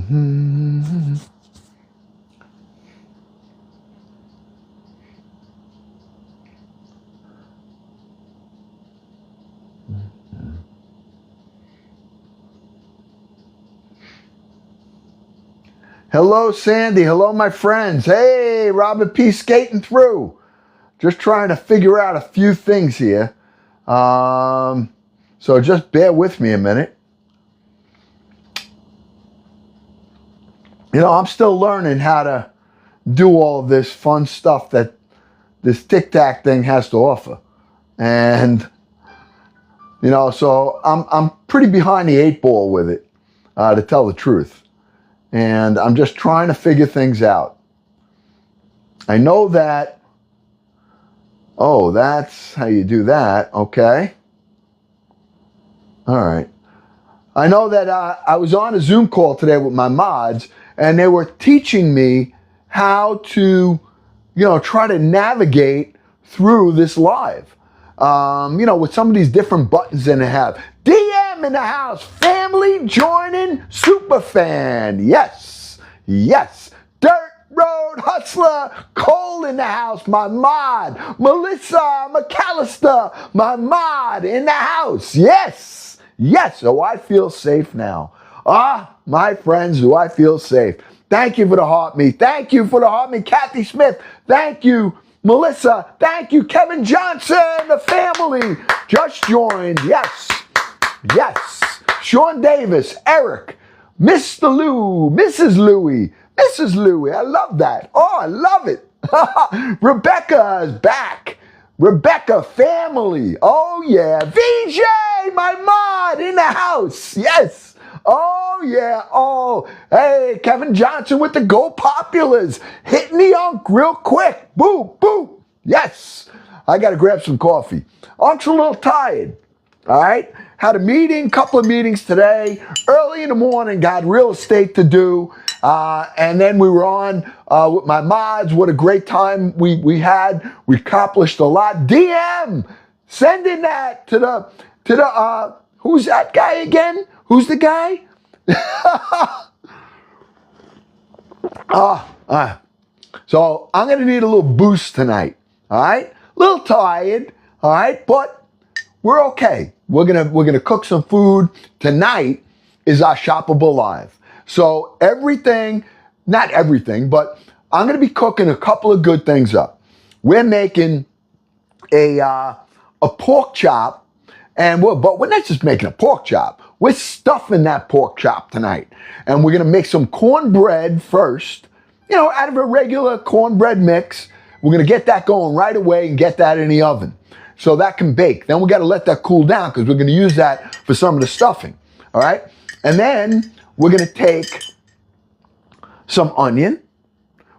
Hello, Sandy. Hello, my friends. Hey, Robert P. skating through. Just trying to figure out a few things here. So just bear with me a minute. You know, I'm still learning how to do all of this fun stuff that this Tic Tac thing has to offer. And, you know, so I'm pretty behind the 8 ball with it, to tell the truth. And I'm just trying to figure things out. I know that, oh, that's how you do that. Okay. All right. I know that I was on a Zoom call today with my mods, and they were teaching me how to, you know, try to navigate through this live. You know, with some of these different buttons that they have. DM in the house, family joining superfan. Yes, yes. Dirt Road Hustler, Cole in the house, my mod. Melissa McAllister, my mod in the house. Yes, yes. So I feel safe now. My friends, do I feel safe. Thank you for the heart me. Thank you for the heart me. Kathy Smith, thank you. Melissa, thank you. Kevin Johnson, the family just joined. Yes, yes. Sean Davis, Eric, Mr. Lou, Mrs. Louie, Mrs. Louie. I love that. Oh, I love it. Rebecca is back. Rebecca family. Oh, yeah. VJ, my mod in the house. Yes. Oh, yeah. Oh, hey, Kevin Johnson with the Go Populars. Hitting the unk real quick. Boop, boop. Yes. I got to grab some coffee. Unk's a little tired. All right. Had a meeting, couple of meetings today. Early in the morning, got real estate to do. And then we were on with my mods. What a great time we had. We accomplished a lot. DM, sending that to the who's that guy again? Who's the guy? So I'm going to need a little boost tonight. All right. A little tired. All right. But we're okay. We're gonna cook some food. Tonight is our shoppable live. So everything, not everything, but I'm gonna be cooking a couple of good things up. We're making a pork chop, but we're not just making a pork chop. We're stuffing that pork chop tonight, and we're gonna make some cornbread first. You know, out of a regular cornbread mix. We're gonna get that going right away and get that in the oven, so that can bake. Then we got to let that cool down because we're going to use that for some of the stuffing. All right. And then we're going to take some onion.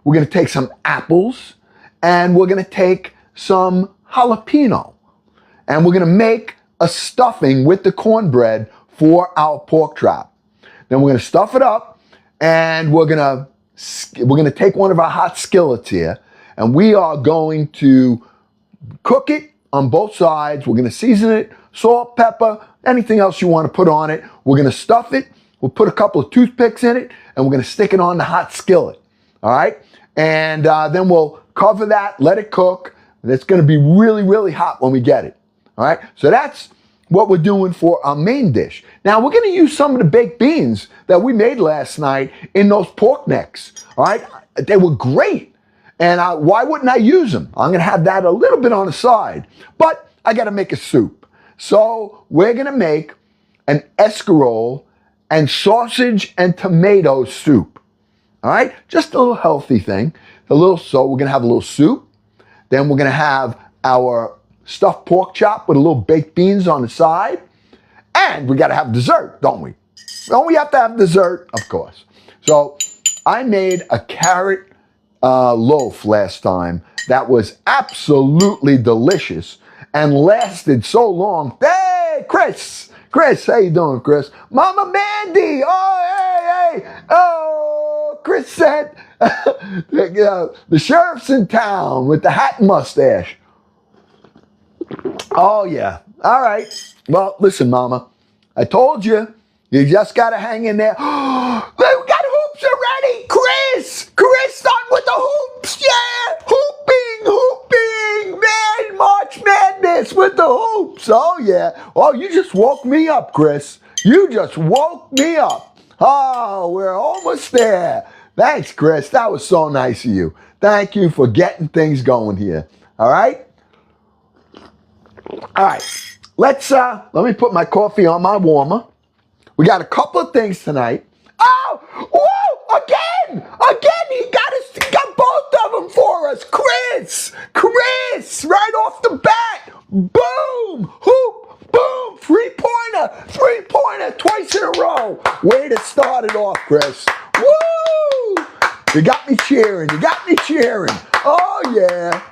We're going to take some apples, and we're going to take some jalapeno, and we're going to make a stuffing with the cornbread for our pork chop. Then we're going to stuff it up, and we're going to take one of our hot skillets here, and we are going to cook it on both sides. We're going to season it, salt, pepper, anything else you want to put on it. We're going to stuff it. We'll put a couple of toothpicks in it, and we're going to stick it on the hot skillet. All right? And then we'll cover that, let it cook. And it's going to be really, really hot when we get it. All right? So that's what we're doing for our main dish. Now, we're going to use some of the baked beans that we made last night in those pork necks. All right? They were great. And why wouldn't I use them? I'm going to have that a little bit on the side. But I got to make a soup. So we're going to make an escarole and sausage and tomato soup. All right? Just a little healthy thing. So we're going to have a little soup. Then we're going to have our stuffed pork chop with a little baked beans on the side. And we got to have dessert, don't we? Don't we have to have dessert? Of course. So I made a carrot loaf last time that was absolutely delicious and lasted so long. Hey, Chris, how you doing, Chris? Mama Mandy, oh, hey, oh, Chris said the sheriff's in town with the hat and mustache. Oh, yeah. All right. Well, listen, Mama, I told you, you just got to hang in there. We got who Hey, Chris! Chris, start with the hoops! Yeah! Hooping! Man, March Madness with the hoops! Oh, yeah. Oh, you just woke me up, Chris. You just woke me up. Oh, we're almost there. Thanks, Chris. That was so nice of you. Thank you for getting things going here. All right? All right. Let me put my coffee on my warmer. We got a couple of things tonight. Oh, whoa, again, he got both of them for us. Chris, right off the bat, boom, hoop, boom, three-pointer, twice in a row. Way to start it off, Chris. Woo! You got me cheering. Oh, yeah.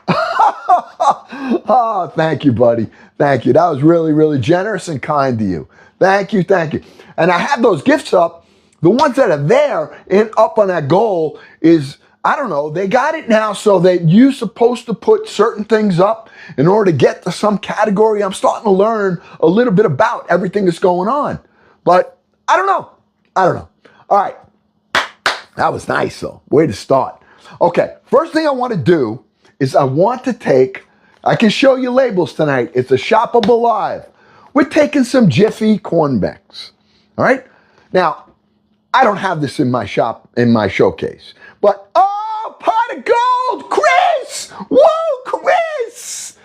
Oh, thank you, buddy. Thank you. That was really, really generous and kind to you. Thank you. And I have those gifts up. The ones that are there and up on that goal is, I don't know, they got it now so that you're supposed to put certain things up in order to get to some category. I'm starting to learn a little bit about everything that's going on. But I don't know. All right. That was nice, though. Way to start. Okay, first thing I want to do is I can show you labels tonight. It's a shoppable live. We're taking some Jiffy cornbecks. All right? Now, I don't have this in my showcase. But, oh, pot of gold, Chris! Whoa, Chris!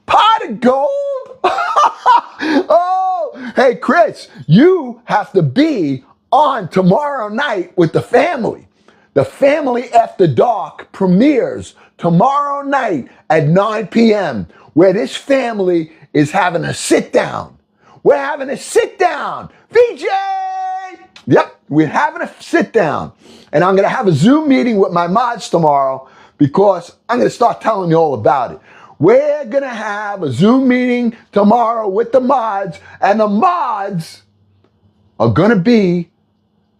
Pot of gold? Oh, hey, Chris, you have to be on tomorrow night with the family. The Family After Dark premieres tomorrow night at 9 p.m., where this family is having a sit-down. We're having a sit-down. VJ! Yep, we're having a sit-down. And I'm going to have a Zoom meeting with my mods tomorrow because I'm going to start telling you all about it. We're going to have a Zoom meeting tomorrow with the mods, and the mods are going to be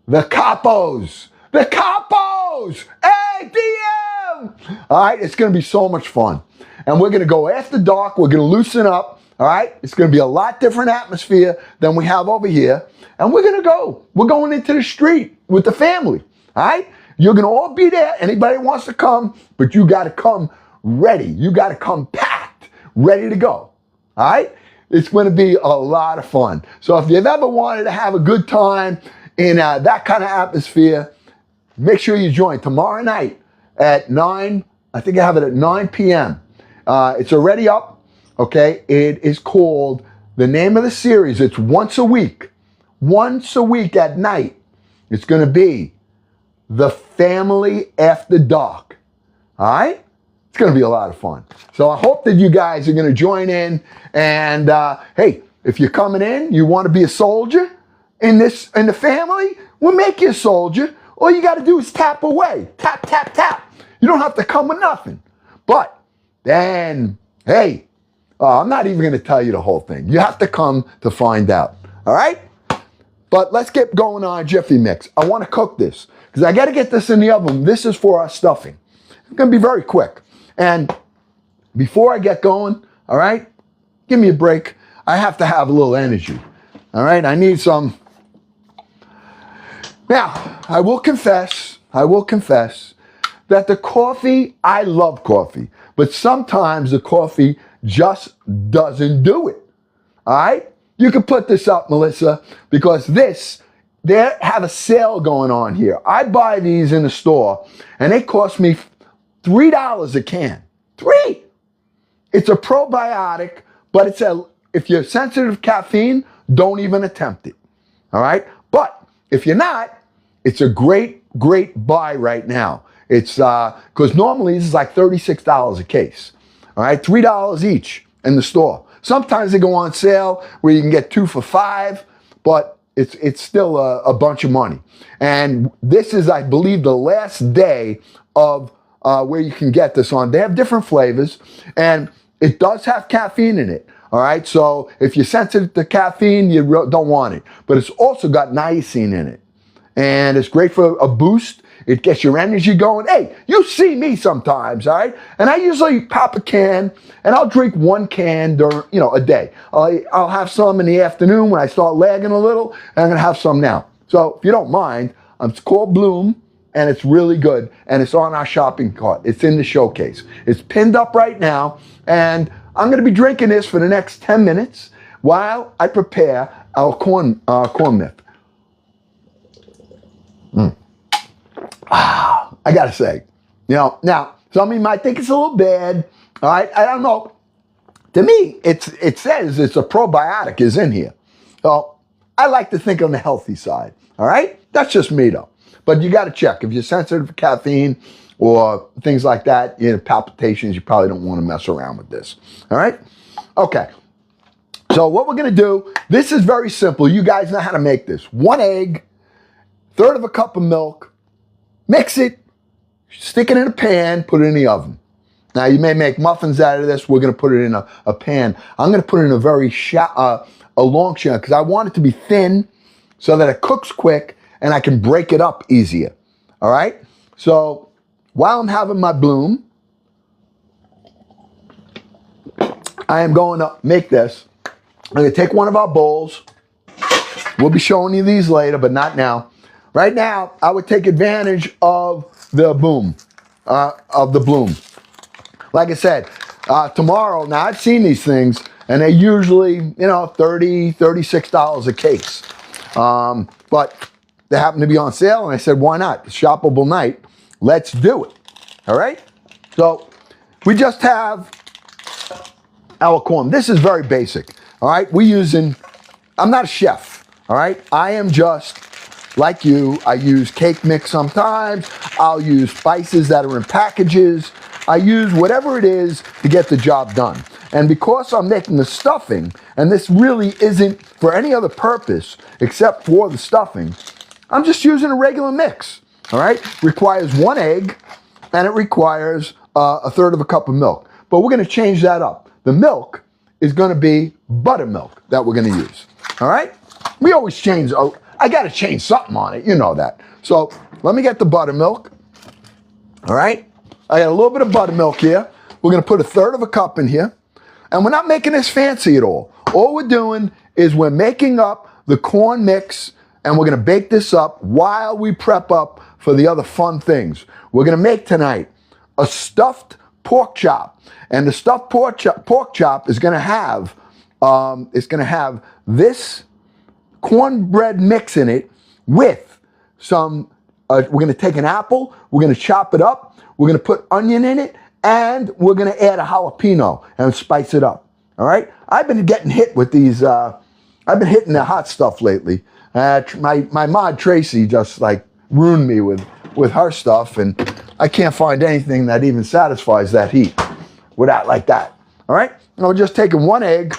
the capos. The capos! Hey, DM! All right, it's going to be so much fun. And we're going to go after dark. We're going to loosen up. All right, it's going to be a lot different atmosphere than we have over here. And we're going to go. We're going into the street with the family. All right, you're going to all be there. Anybody wants to come, but you got to come ready. You got to come packed, ready to go. All right, it's going to be a lot of fun. So if you've ever wanted to have a good time in that kind of atmosphere, make sure you join tomorrow night at 9. I think I have it at 9 p.m. It's already up. Okay, it is called, the name of the series, it's once a week at night. It's going to be The Family After Dark. All right? It's going to be a lot of fun. So I hope that you guys are going to join in. And hey, if you're coming in, you want to be a soldier in the family, we'll make you a soldier. All you got to do is tap away. Tap, tap, tap. You don't have to come with nothing. But then, hey, I'm not even going to tell you the whole thing. You have to come to find out. All right? But let's get going on Jiffy Mix. I want to cook this because I got to get this in the oven. This is for our stuffing. It's going to be very quick. And before I get going, all right, give me a break. I have to have a little energy. All right? I need some. Now, I will confess that the coffee, I love coffee, but sometimes the coffee just doesn't do it. All right? You can put this up, Melissa, because they have a sale going on here. I buy these in the store, and they cost me $3 a can. $3! It's a probiotic, but if you're sensitive to caffeine, don't even attempt it. All right? But if you're not, it's a great buy right now. It's because normally this is like $36 a case. All right, $3 each in the store. Sometimes they go on sale where you can get 2 for $5, but it's still a bunch of money. And this is, I believe, the last day of where you can get this on. They have different flavors, and it does have caffeine in it. All right, so if you're sensitive to caffeine, you don't want it. But it's also got niacin in it, and it's great for a boost. It gets your energy going. Hey, you see me sometimes, all right? And I usually pop a can, and I'll drink 1 can during, a day. I'll have some in the afternoon when I start lagging a little, and I'm gonna have some now. So if you don't mind, it's called Bloom, and it's really good, and it's on our shopping cart. It's in the showcase. It's pinned up right now, and I'm going to be drinking this for the next 10 minutes while I prepare our corn myth. I gotta say, now some of you might think it's a little bad. All right, I don't know. To me, it says it's a probiotic is in here. So I like to think on the healthy side. All right, that's just me though. But you got to check if you're sensitive to caffeine or things like that. You know, palpitations. You probably don't want to mess around with this. All right. Okay. So what we're gonna do? This is very simple. You guys know how to make this. 1 egg, 1/3 of a cup of milk. Mix it. Stick it in a pan. Put it in the oven. Now, you may make muffins out of this. We're going to put it in a pan. I'm going to put it in a very long channel because I want it to be thin so that it cooks quick and I can break it up easier. All right? So, while I'm having my bloom, I am going to make this. I'm going to take one of our bowls. We'll be showing you these later, but not now. Right now, I would take advantage of the bloom. Like I said, tomorrow, now I've seen these things, and they're usually, $30, $36 a case. But they happen to be on sale, and I said, why not? It's shoppable night. Let's do it. All right? So we just have our corn. This is very basic. All right? I'm not a chef. All right? I am just like you. I use cake mix sometimes. I'll use spices that are in packages. I use whatever it is to get the job done. And because I'm making the stuffing, and this really isn't for any other purpose except for the stuffing, I'm just using a regular mix. All right? Requires 1 egg, and it requires 1/3 of a cup of milk. But we're going to change that up. The milk is going to be buttermilk that we're going to use. All right? We always change. I got to change something on it. You know that. So let me get the buttermilk. All right? I got a little bit of buttermilk here. We're going to put 1/3 of a cup in here. And we're not making this fancy at all. All we're doing is we're making up the corn mix, and we're going to bake this up while we prep up for the other fun things. We're going to make tonight a stuffed pork chop. And the stuffed pork chop is going to have this cornbread mix in it with some, we're going to take an apple, we're going to chop it up, we're going to put onion in it, and we're going to add a jalapeno and spice it up. All right? I've been getting hit with these, I've been hitting the hot stuff lately. My mod Tracy just ruined me with her stuff, and I can't find anything that even satisfies that heat without like that. All right? Now we're just taking 1 egg.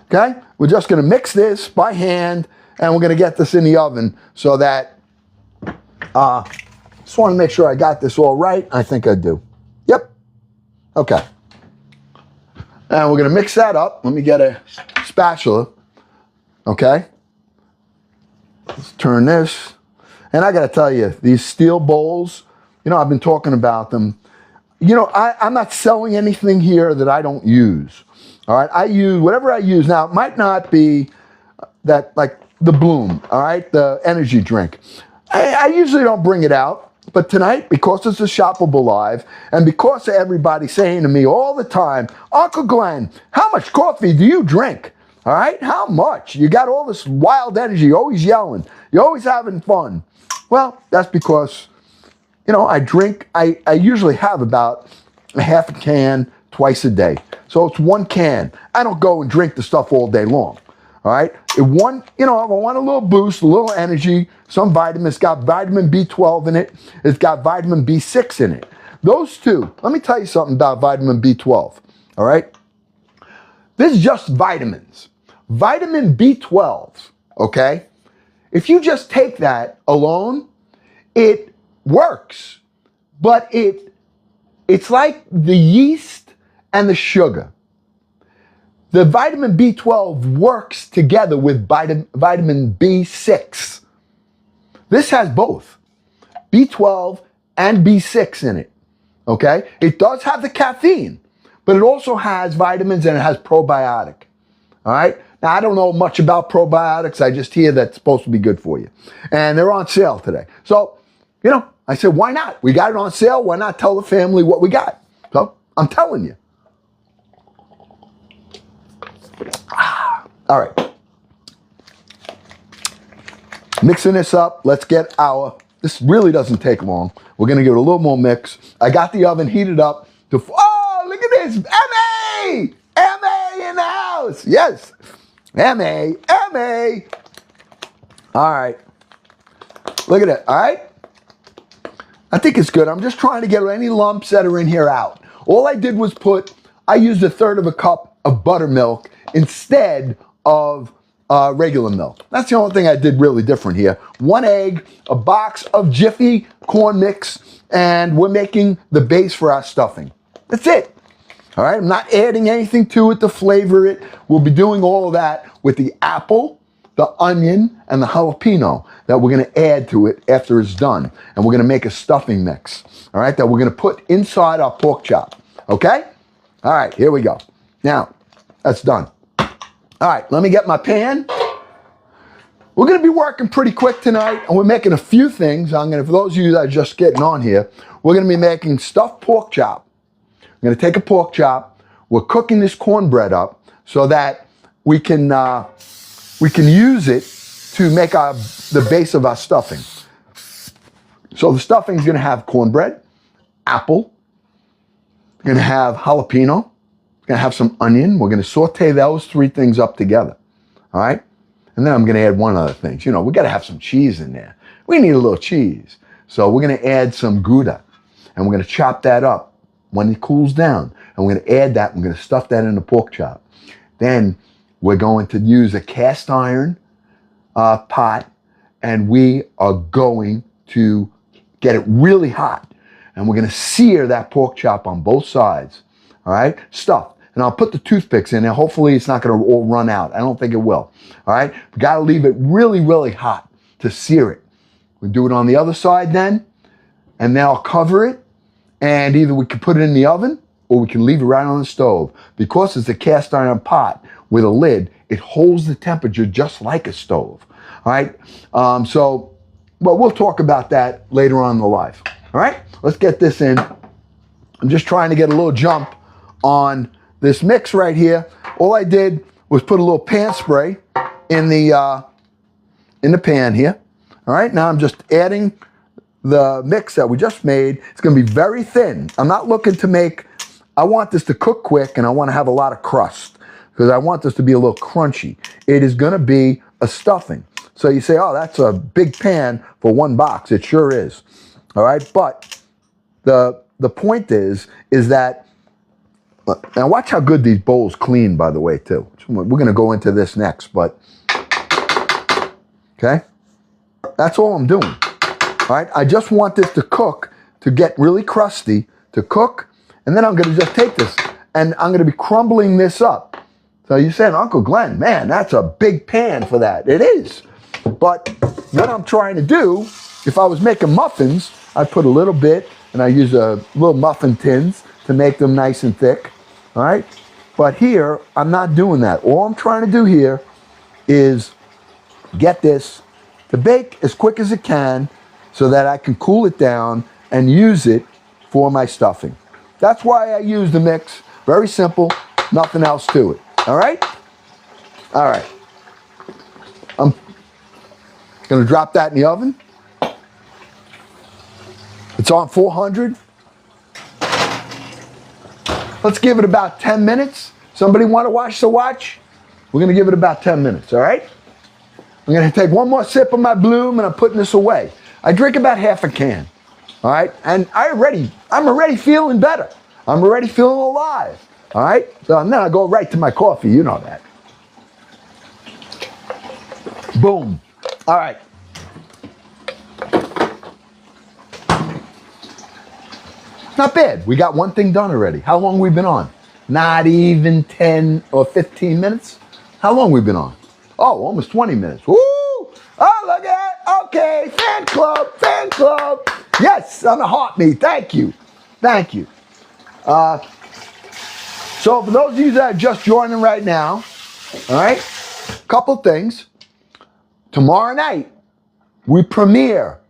Okay? We're just going to mix this by hand, and we're going to get this in the oven so that, just want to make sure I got this all right. I think I do. Yep. Okay. And we're going to mix that up. Let me get a spatula. Okay? Let's turn this. And I got to tell you, these steel bowls, I've been talking about them. I'm not selling anything here that I don't use. All right? I use whatever I use. Now, it might not be that, like the Bloom, all right? The energy drink. I usually don't bring it out. But tonight, because it's a shoppable live, and because of everybody saying to me all the time, Uncle Glenn, how much coffee do you drink? All right? How much? You got all this wild energy. You're always yelling. You're always having fun. Well, that's because, I usually have about a half a can twice a day. So it's 1 can. I don't go and drink the stuff all day long. All right? If I want a little boost, a little energy, some vitamins. It's got vitamin B12 in it. It's got vitamin B6 in it. Those two, let me tell you something about vitamin B12. All right? This is just vitamins. Vitamin B12, okay? If you just take that alone, it works. But it's like the yeast and the sugar. The vitamin B12 works together with vitamin B6. This has both B12 and B6 in it, okay? It does have the caffeine, but it also has vitamins and it has probiotic, all right? Now, I don't know much about probiotics. I just hear that's supposed to be good for you. And they're on sale today. So, you know, I said, why not? We got it on sale. Why not tell the family what we got? So I'm telling you. All right. Mixing this up. Let's get this really doesn't take long. We're going to give it a little more mix. I got the oven heated up to, oh, look at this. M.A. M.A. in the house. Yes. M.A. M.A. All right. Look at it. All right. I think it's good. I'm just trying to get any lumps that are in here out. All I did was I used 1/3 cup of buttermilk instead of regular milk. That's the only thing I did really different here. 1 egg, a box of Jiffy corn mix, and we're making the base for our stuffing. That's it. All right, I'm not adding anything to it to flavor it. We'll be doing all of that with the apple, the onion, and the jalapeno that we're gonna add to it after it's done. And we're gonna make a stuffing mix, all right, that we're gonna put inside our pork chop, okay? All right, here we go. Now, that's done. All right, let me get my pan. We're gonna be working pretty quick tonight, and we're making a few things. For those of you that are just getting on here, we're gonna be making stuffed pork chop. I'm gonna take a pork chop. We're cooking this cornbread up so that we can use it to make the base of our stuffing. So the stuffing is gonna have cornbread, apple, we're gonna have jalapeno, we're gonna have some onion. We're gonna saute those 3 things up together, all right? And then I'm gonna add one other thing. You know, we gotta have some cheese in there. We need a little cheese. So we're gonna add some Gouda, and we're gonna chop that up when it cools down. And we're gonna add that, we're gonna stuff that in the pork chop. Then we're going to use a cast iron pot, and we are going to get it really hot. And we're gonna sear that pork chop on both sides, all right? Stuffed. And I'll put the toothpicks in there. Hopefully it's not gonna all run out. I don't think it will, all right? We gotta leave it really, really hot to sear it. We'll do it on the other side then, and then I'll cover it, and either we can put it in the oven or we can leave it right on the stove. Because it's a cast iron pot with a lid, it holds the temperature just like a stove, all right? But we'll talk about that later on in the live, all right? Let's get this in. I'm just trying to get a little jump on this mix right here. All I did was put a little pan spray in the pan here, all right? Now I'm just adding the mix that we just made. It's gonna be very thin. I'm not looking to I want this to cook quick, and I wanna have a lot of crust because I want this to be a little crunchy. It is gonna be a stuffing. So you say, oh, that's a big pan for 1 box. It sure is, all right? But the point is that, now watch how good these bowls clean, by the way, too. We're gonna go into this next, but, okay? That's all I'm doing. All right, I just want this to cook, to get really crusty, to cook, and then I'm gonna just take this, and I'm gonna be crumbling this up. So you said, Uncle Glenn, man, that's a big pan for that. It is. But what I'm trying to do, if I was making muffins, I'd put a little bit, and I use a little muffin tins to make them nice and thick, all right? But here, I'm not doing that. All I'm trying to do here is get this to bake as quick as it can, so that I can cool it down and use it for my stuffing. That's why I use the mix. Very simple, nothing else to it. All right? All right. I'm gonna drop that in the oven. It's on 400. Let's give it about 10 minutes. Somebody wanna watch the watch? We're gonna give it about 10 minutes, all right? I'm gonna take one more sip of my Bloom, and I'm putting this away. I drink about half a can, all right? And I'm already feeling better. I'm already feeling alive, all right? So then I go right to my coffee, you know that. Boom. All right. Not bad. We got one thing done already. How long we been on? Not even 10 or 15 minutes? How long we been on? Oh, almost 20 minutes. Woo! Oh, look at that. Okay, fan club, fan club. Yes, on the heart me. Thank you. Thank you. So for those of you that are just joining right now, all right, couple things. Tomorrow night, we premiere.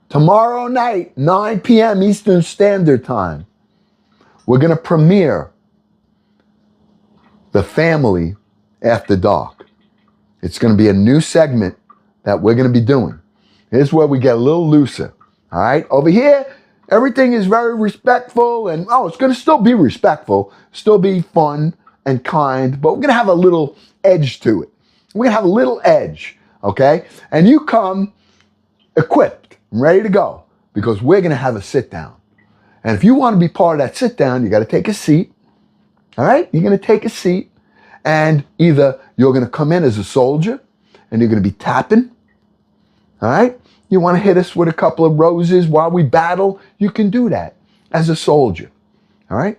Tomorrow night, 9 p.m. Eastern Standard Time, we're going to premiere The Family After Dark. It's going to be a new segment that we're going to be doing. Here's where we get a little looser. All right? Over here, everything is very respectful, and it's going to still be respectful, still be fun and kind, but we're going to have a little edge to it. We're going to have a little edge, okay? And you come equipped, ready to go, because we're going to have a sit down. And if you want to be part of that sit down, you got to take a seat. All right? You're going to take a seat, and either you're going to come in as a soldier and you're going to be tapping. All right? You want to hit us with a couple of roses while we battle, you can do that as a soldier. All right?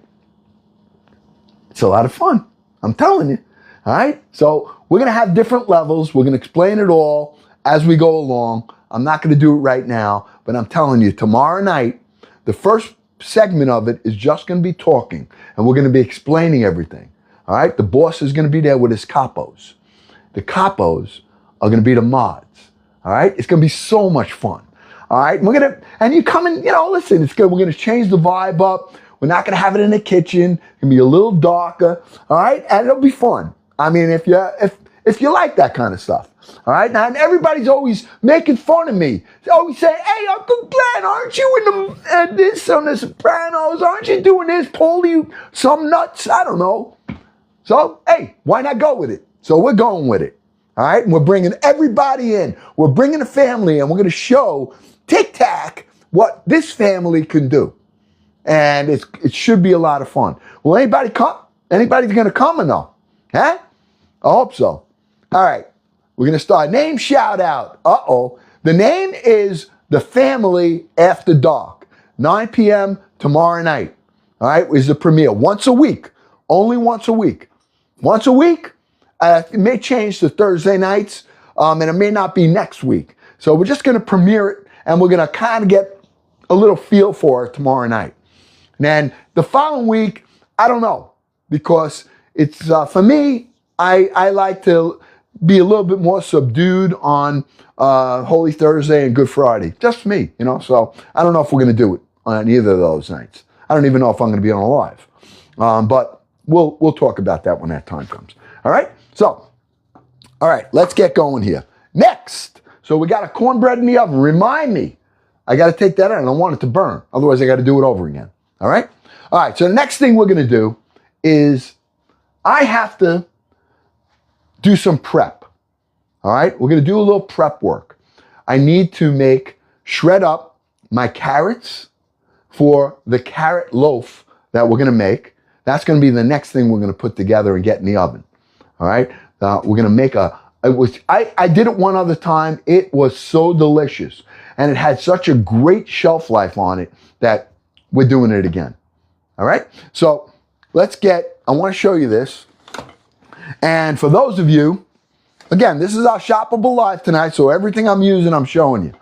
It's a lot of fun. I'm telling you. All right? So we're going to have different levels. We're going to explain it all as we go along. I'm not going to do it right now, but I'm telling you, tomorrow night, the first segment of it is just going to be talking, and we're going to be explaining everything. All right? The boss is going to be there with his capos. The capos are going to be the mods. All right? It's going to be so much fun. All right? And you come in, listen, it's good. We're going to change the vibe up. We're not going to have it in the kitchen. It's going to be a little darker. All right? And it'll be fun. I mean, if you like that kind of stuff. All right? Now, and everybody's always making fun of me. They always say, hey, Uncle Glenn, aren't you in this on the Sopranos? Aren't you doing this? Pull you some nuts? I don't know. So, hey, why not go with it? So we're going with it. All right, and we're bringing everybody in. We're bringing the family in. We're going to show Tic-Tac what this family can do. And it should be a lot of fun. Will anybody come? Anybody's going to come or no? Huh? I hope so. All right, we're going to start. Name shout out. Uh-oh. The name is The Family After Dark. 9 p.m. tomorrow night. All right, is the premiere. Once a week. Only once a week. Once a week. It may change to Thursday nights, and it may not be next week. So we're just going to premiere it, and we're going to kind of get a little feel for it tomorrow night. And then the following week, I don't know, because it's, for me, I like to be a little bit more subdued on Holy Thursday and Good Friday. Just me, so I don't know if we're going to do it on either of those nights. I don't even know if I'm going to be on live. But we'll talk about that when that time comes. All right? So, all right, let's get going here. Next, so we got a cornbread in the oven. Remind me, I got to take that out. I don't want it to burn. Otherwise, I got to do it over again. All right? All right, so the next thing we're going to do is I have to do some prep. All right? We're going to do a little prep work. I need to shred up my carrots for the carrot loaf that we're going to make. That's going to be the next thing we're going to put together and get in the oven. All right, we're going to make I did it one other time. It was so delicious. And it had such a great shelf life on it that we're doing it again. All right, so I want to show you this. And for those of you, again, this is our shoppable live tonight. So everything I'm using, I'm showing you.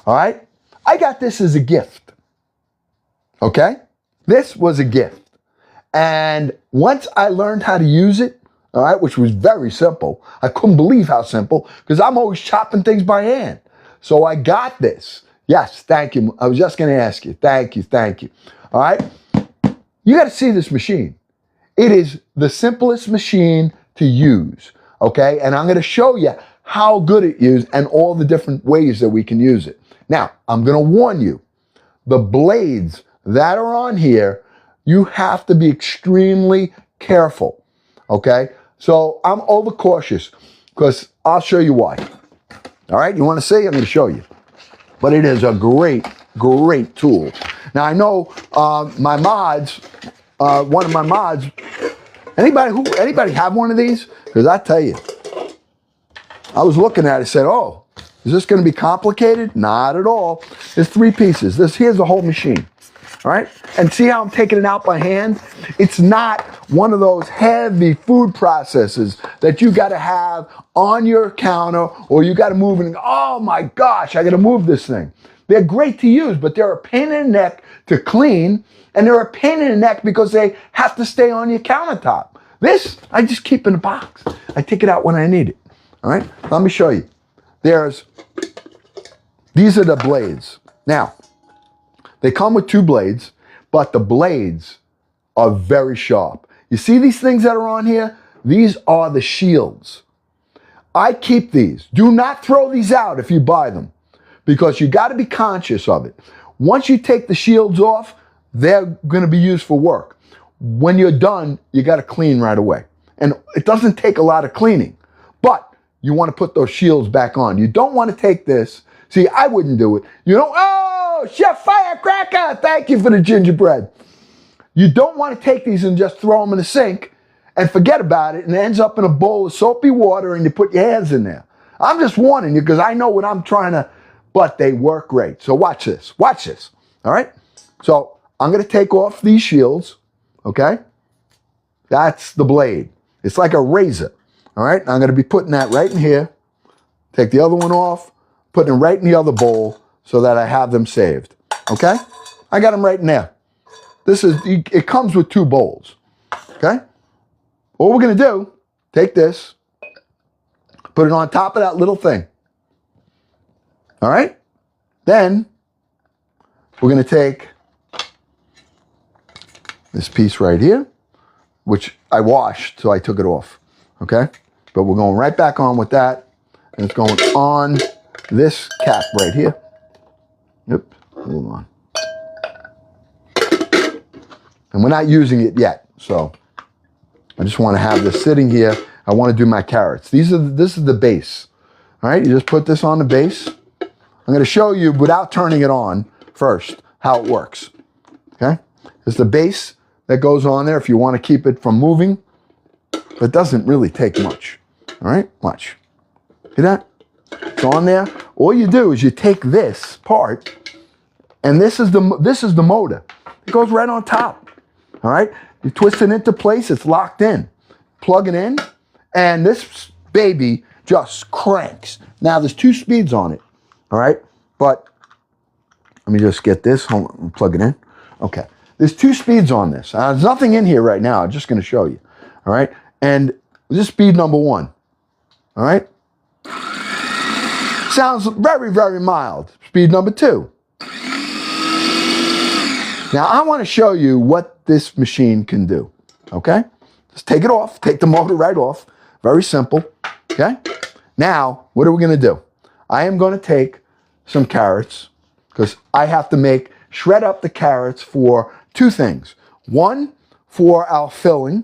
All right, I got this as a gift. Okay, this was a gift. And once I learned how to use it, all right, which was very simple. I couldn't believe how simple, because I'm always chopping things by hand. So I got this. Yes, thank you. I was just going to ask you. Thank you. All right. You got to see this machine. It is the simplest machine to use. Okay. And I'm going to show you how good it is and all the different ways that we can use it. Now, I'm going to warn you, the blades that are on here, you have to be extremely careful. Okay. So I'm overcautious because I'll show you why. All right, you want to see? I'm going to show you. But it is a great, great tool. Now I know my mods, one of my mods. Anybody have one of these? Because I tell you, I was looking at it and said, "Oh, is this going to be complicated?" Not at all. There's 3 pieces. Here's the whole machine. All right, and see how I'm taking it out by hand? It's not one of those heavy food processors that you got to have on your counter, or you got to move and go, oh my gosh, I got to move this thing. They're great to use, but they're a pain in the neck to clean, and they're a pain in the neck because they have to stay on your countertop. This, I just keep in the box. I take it out when I need it. All right, let me show you. These are the blades. Now, they come with 2 blades, but the blades are very sharp. You see these things that are on here? These are the shields. I keep these. Do not throw these out if you buy them, because you got to be conscious of it. Once you take the shields off, they're going to be used for work. When you're done, you got to clean right away. And it doesn't take a lot of cleaning, but you want to put those shields back on. You don't want to take this. See, I wouldn't do it. You don't, oh, Chef Firecracker, thank you for the gingerbread. You don't want to take these and just throw them in the sink and forget about it, and it ends up in a bowl of soapy water and you put your hands in there. I'm just warning you because I know what I'm trying to, but they work great. So watch this, all right? So I'm gonna take off these shields, okay? That's the blade. It's like a razor, all right? I'm gonna be putting that right in here, take the other one off, putting it right in the other bowl so that I have them saved, okay? I got them right in there. It comes with 2 bowls, okay? What we're gonna do, take this, put it on top of that little thing. All right? Then we're gonna take this piece right here, which I washed, so I took it off, okay? But we're going right back on with that, and it's going on this cap right here. Yep, hold on. And we're not using it yet, so I just want to have this sitting here. I want to do my carrots. This is the base. All right, you just put this on the base. I'm going to show you without turning it on first how it works. Okay, it's the base that goes on there if you want to keep it from moving. But it doesn't really take much. All right, watch. See that? It's on there. All you do is you take this part, and this is the motor. It goes right on top. All right. You twist it into place, it's locked in. Plug it in, and this baby just cranks. Now, there's 2 speeds on it, all right? But let me just get this, hold on, plug it in. Okay, there's 2 speeds on this. There's nothing in here right now, I'm just gonna show you, all right? And this is speed number 1, all right? Sounds very, very mild. Speed number 2. Now, I want to show you what this machine can do, okay? Just take it off, take the motor right off. Very simple, okay? Now, what are we going to do? I am going to take some carrots because I have to shred up the carrots for 2 things. One, for our filling.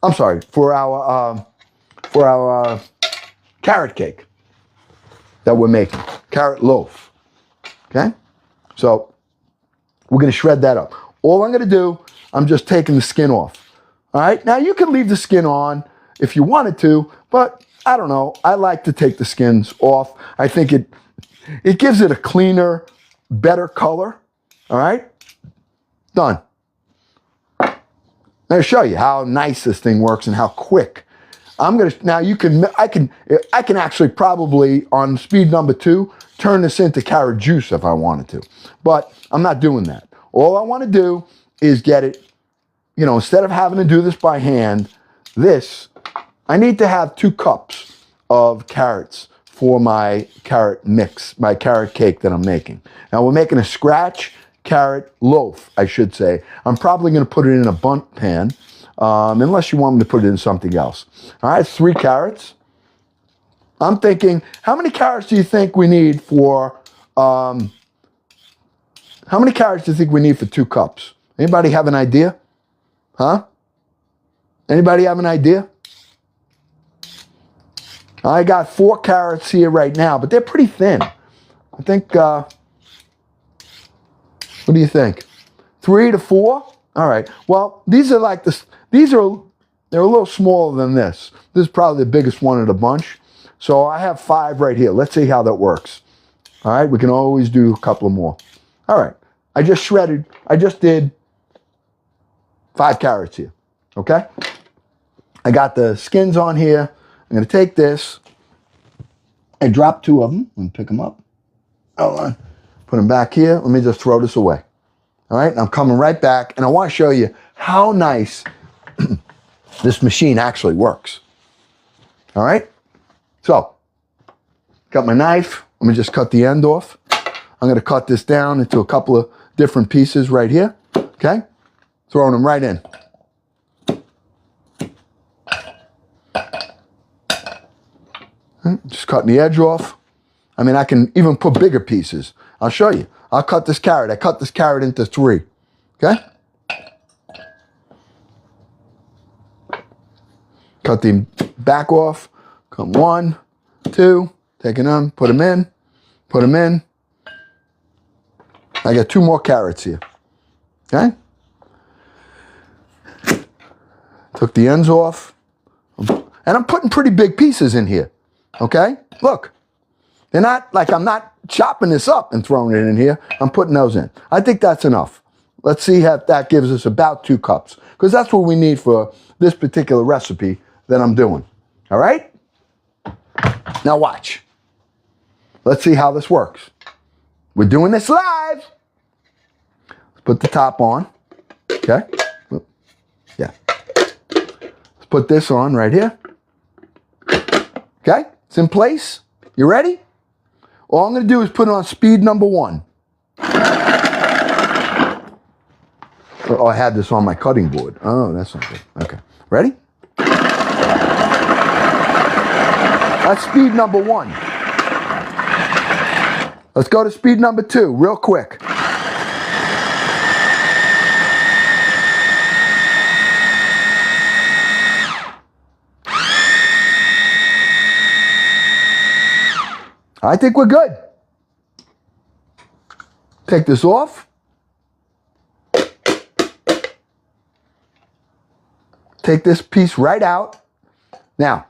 I'm sorry, for our carrot cake that we're making, carrot loaf, okay? So, we're going to shred that up. All I'm going to do, I'm just taking the skin off. All right? Now, you can leave the skin on if you wanted to, but I don't know. I like to take the skins off. I think it gives it a cleaner, better color. All right? Done. Now, I'll show you how nice this thing works and how quick. I can actually probably, on speed number 2, turn this into carrot juice if I wanted to. But I'm not doing that. All I want to do is get it, instead of having to do this by hand, I need to have 2 cups of carrots for my carrot mix, my carrot cake that I'm making. Now we're making a scratch carrot loaf, I should say. I'm probably going to put it in a bundt pan, unless you want me to put it in something else. All right, 3 carrots. I'm thinking, how many carrots do you think we need for, how many carrots do you think we need for 2 cups? Anybody have an idea? Huh? Anybody have an idea? I got 4 carrots here right now, but they're pretty thin. I think, what do you think? 3 to 4? All right. Well, these are like this. They're a little smaller than this. This is probably the biggest one of the bunch. So I have 5 right here. Let's see how that works. All right. We can always do a couple more. All right. I just did 5 carrots here. Okay. I got the skins on here. I'm going to take this. I dropped 2 of them. Let me pick them up. Hold on. Put them back here. Let me just throw this away. All right. I'm coming right back. And I want to show you how nice this machine actually works. All right. So So, got my knife. Let me just cut the end off. I'm going to cut this down into a couple of different pieces right here. Okay? Throwing them right in. Just cutting the edge off. I mean, I can even put bigger pieces. I'll show you. I'll cut this carrot. I cut this carrot into 3. Okay? Cut the back off. Cut 1, 2. Taking them. Put them in. Put them in. I got 2 more carrots here. Okay? Took the ends off. And I'm putting pretty big pieces in here. Okay? Look. They're not like I'm not chopping this up and throwing it in here. I'm putting those in. I think that's enough. Let's see if that gives us about 2 cups. Because that's what we need for this particular recipe that I'm doing. All right? Now watch. Let's see how this works. We're doing this live. Let's put the top on. Okay? Yeah. Let's put this on right here. Okay? It's in place. You ready? All I'm going to do is put it on speed number 1. Oh, I had this on my cutting board. Oh, that's not good. Okay. Ready? That's speed number 1. Let's go to speed number 2 real quick. I think we're good. Take this off. Take this piece right out. Now,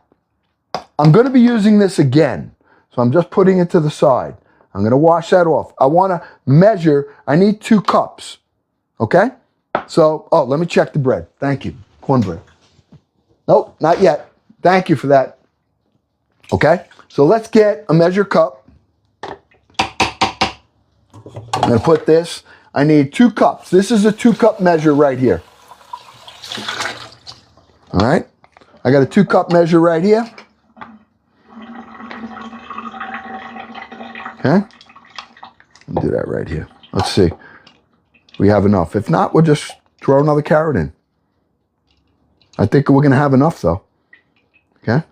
I'm going to be using this again. So I'm just putting it to the side. I'm going to wash that off. I want to measure. I need 2 cups. Okay? So, oh, let me check the bread. Thank you. Cornbread. Nope, not yet. Thank you for that. Okay? So let's get a measure cup. I'm going to put this. I need 2 cups. This is a 2-cup measure right here. All right. I got a 2-cup measure right here. Okay. I'll do that right here. Let's see. We have enough. If not, we'll just throw another carrot in. I think we're going to have enough though. Okay.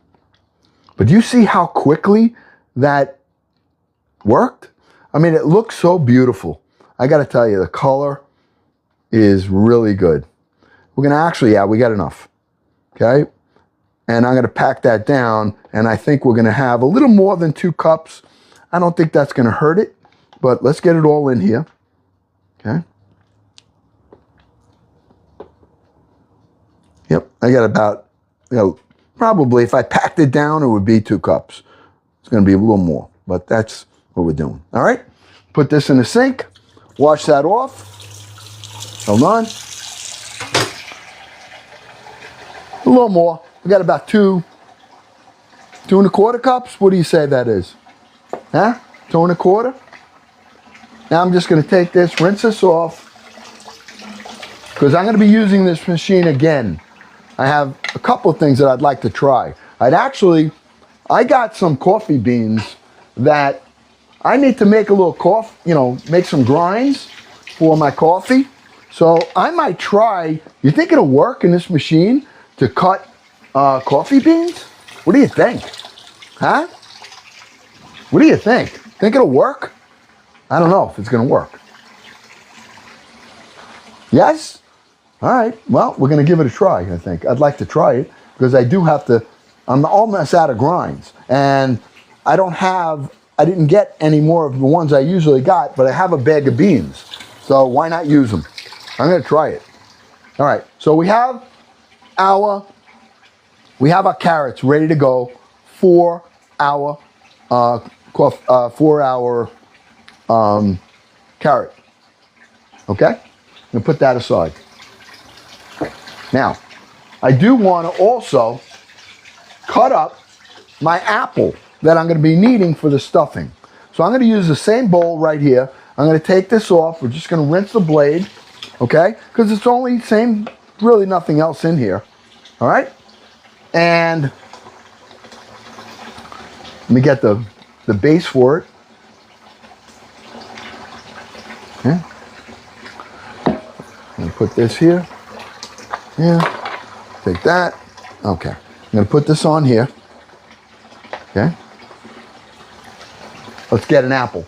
But do you see how quickly that worked? I mean, it looks so beautiful. I got to tell you, the color is really good. We're going to actually, yeah, we got enough. Okay. And I'm going to pack that down. And I think we're going to have a little more than 2 cups. I don't think that's going to hurt it. But let's get it all in here. Okay. Yep. I got about, probably if I packed it down, it would be 2 cups. It's going to be a little more, but that's what we're doing. All right. Put this in the sink. Wash that off. Hold on. A little more. We got about 2 1/4 cups. What do you say that is? Huh? 2 1/4. Now I'm just going to take this, rinse this off, because I'm going to be using this machine again. I have a couple of things that I'd like to try. I got some coffee beans that I need to make a little coffee, make some grinds for my coffee. So I might try, you think it'll work in this machine to cut coffee beans? What do you think? Huh? What do you think? Think it'll work? I don't know if it's going to work. Yes? All right. Well, we're going to give it a try, I think. I'd like to try it because I do have to, I'm almost out of grinds. And I didn't get any more of the ones I usually got, but I have a bag of beans. So why not use them? I'm going to try it. All right. So we have our carrots ready to go for our carrot. Okay? I'm going to put that aside. Now, I do want to also cut up my apple that I'm going to be needing for the stuffing. So I'm going to use the same bowl right here. I'm going to take this off. We're just going to rinse the blade, okay? Because it's only same, really nothing else in here, all right? And Let me get the base for it. Okay. I'm gonna put this here. Yeah. Take that. Okay. I'm gonna put this on here. Okay. Let's get an apple.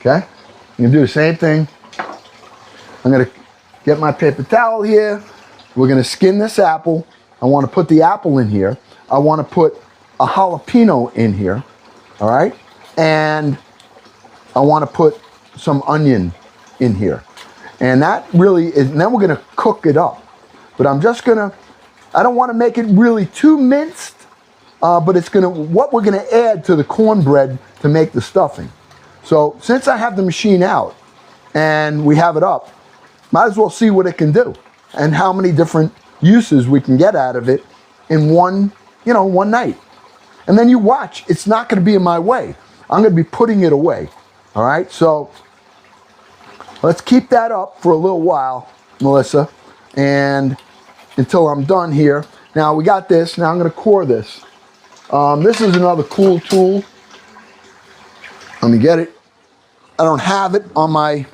Okay. I'm gonna do the same thing. I'm gonna get my paper towel here. We're gonna skin this apple. I want to put the apple in here. I want to put a jalapeno in here. All right. And I want to put some onion in here. And that really is, and then we're gonna cook it up. But I'm just gonna, I don't want to make it really too minced, but it's gonna, what we're gonna add to the cornbread to make the stuffing. So since I have the machine out and we have it up, might as well see what it can do and how many different uses we can get out of it in one night. And then you watch, it's not gonna be in my way. I'm gonna be putting it away. All right, so let's keep that up for a little while, Melissa, and until I'm done here. Now we got this, now I'm gonna core this. This is another cool tool. Let me get it. I don't have it on my,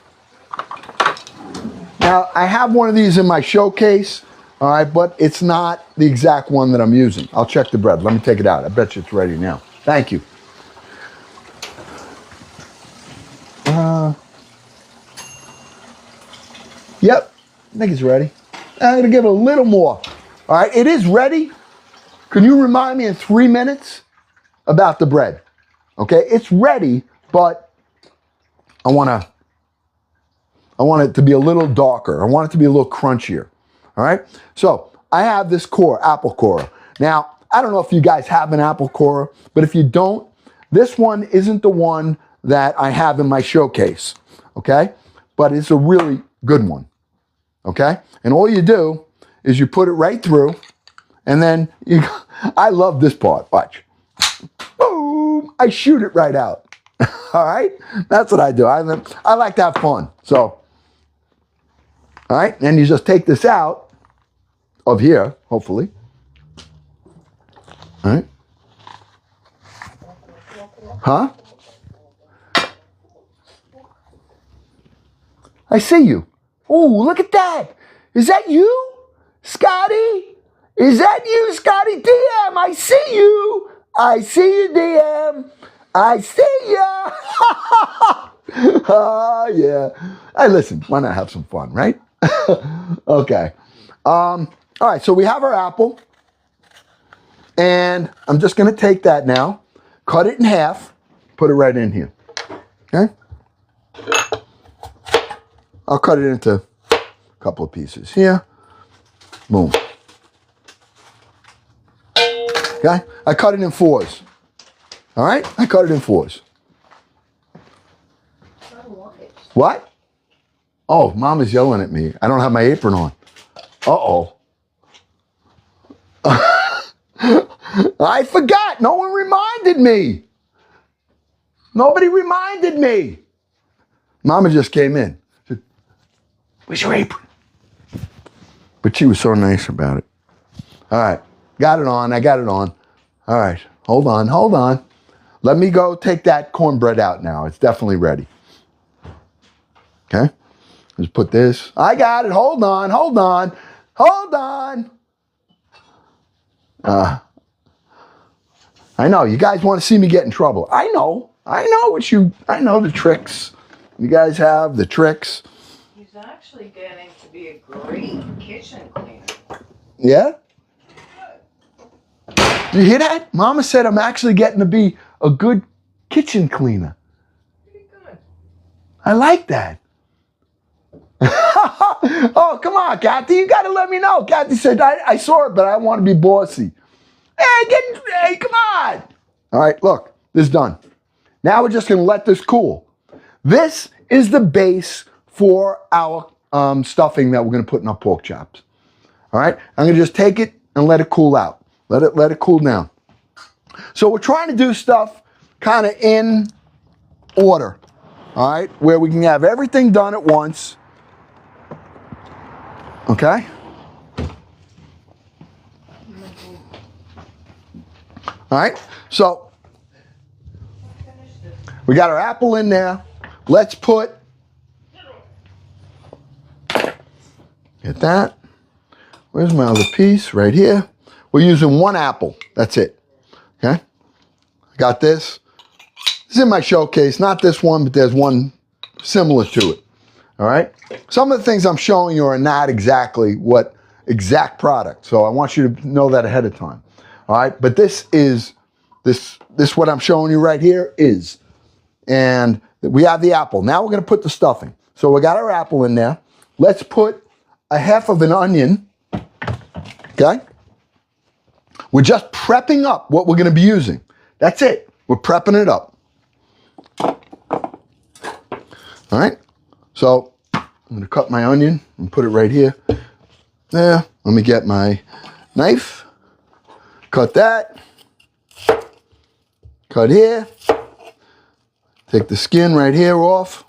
now I have one of these in my showcase, all right, but it's not the exact one that I'm using. I'll check the bread, let me take it out. I bet you it's ready now. Thank you. Yep, I think it's ready. I'm gonna give it a little more. All right, it is ready. Can you remind me in 3 minutes about the bread? Okay, it's ready, but I want it to be a little darker. I want it to be a little crunchier. All right, so I have this core, apple core. Now, I don't know if you guys have an apple core, but if you don't, this one isn't the one that I have in my showcase, okay? But it's a really good one, okay? And all you do is you put it right through, and then you, I love this part, watch. Boom, I shoot it right out. All right, that's what I do. I like to have fun, so. All right, and you just take this out of here, hopefully. All right. Huh? I see you. Oh, look at that. Is that you, Scotty? Is that you, Scotty? DM, I see you. I see you, DM. I see ya. Oh, yeah. Hey, listen, why not have some fun, right? Okay. All right, so we have our apple. And I'm just going to take that now, cut it in half, put it right in here. Okay? I'll cut it into a couple of pieces here. Boom. Okay? I cut it in 4s. All right? I cut it in 4s. What? Oh, Mom is yelling at me. I don't have my apron on. Uh-oh. I forgot. No one reminded me. Nobody reminded me. Mama just came in. Said, where's your apron? But she was so nice about it. All right. Got it on. I got it on. All right. Hold on. Hold on. Let me go take that cornbread out now. It's definitely ready. Okay. Let's put this. I got it. Hold on. Hold on. Hold on. I know. You guys want to see me get in trouble. I know. I know the tricks. You guys have the tricks. He's actually getting to be a great kitchen cleaner. Yeah? Did you hear that? Mama said I'm actually getting to be a good kitchen cleaner. Pretty good. I like that. Oh, come on, Kathy. You got to let me know. Kathy said, I saw it, but I want to be bossy. Hey, come on. All right, look, this is done. Now we're just going to let this cool. This is the base for our stuffing that we're going to put in our pork chops. All right, I'm going to just take it and let it cool out. Let it cool down. So we're trying to do stuff kind of in order. All right, where we can have everything done at once. Okay? All right, so We got our apple in there. Let's put, get that. Where's my other piece? Right here. We're using one apple. That's it. Okay? I got this. This is in my showcase. Not this one, but there's one similar to it. All right? Some of the things I'm showing you are not exactly what exact product. So I want you to know that ahead of time. All right? But this is, this what I'm showing you right here is. And we have the apple. Now we're going to put the stuffing. So we got our apple in there. Let's put a half of an onion. Okay? We're just prepping up what we're going to be using. That's it. We're prepping it up. All right? So I'm going to cut my onion and put it right here. There. Let me get my knife. Cut that. Cut here. Take the skin right here off.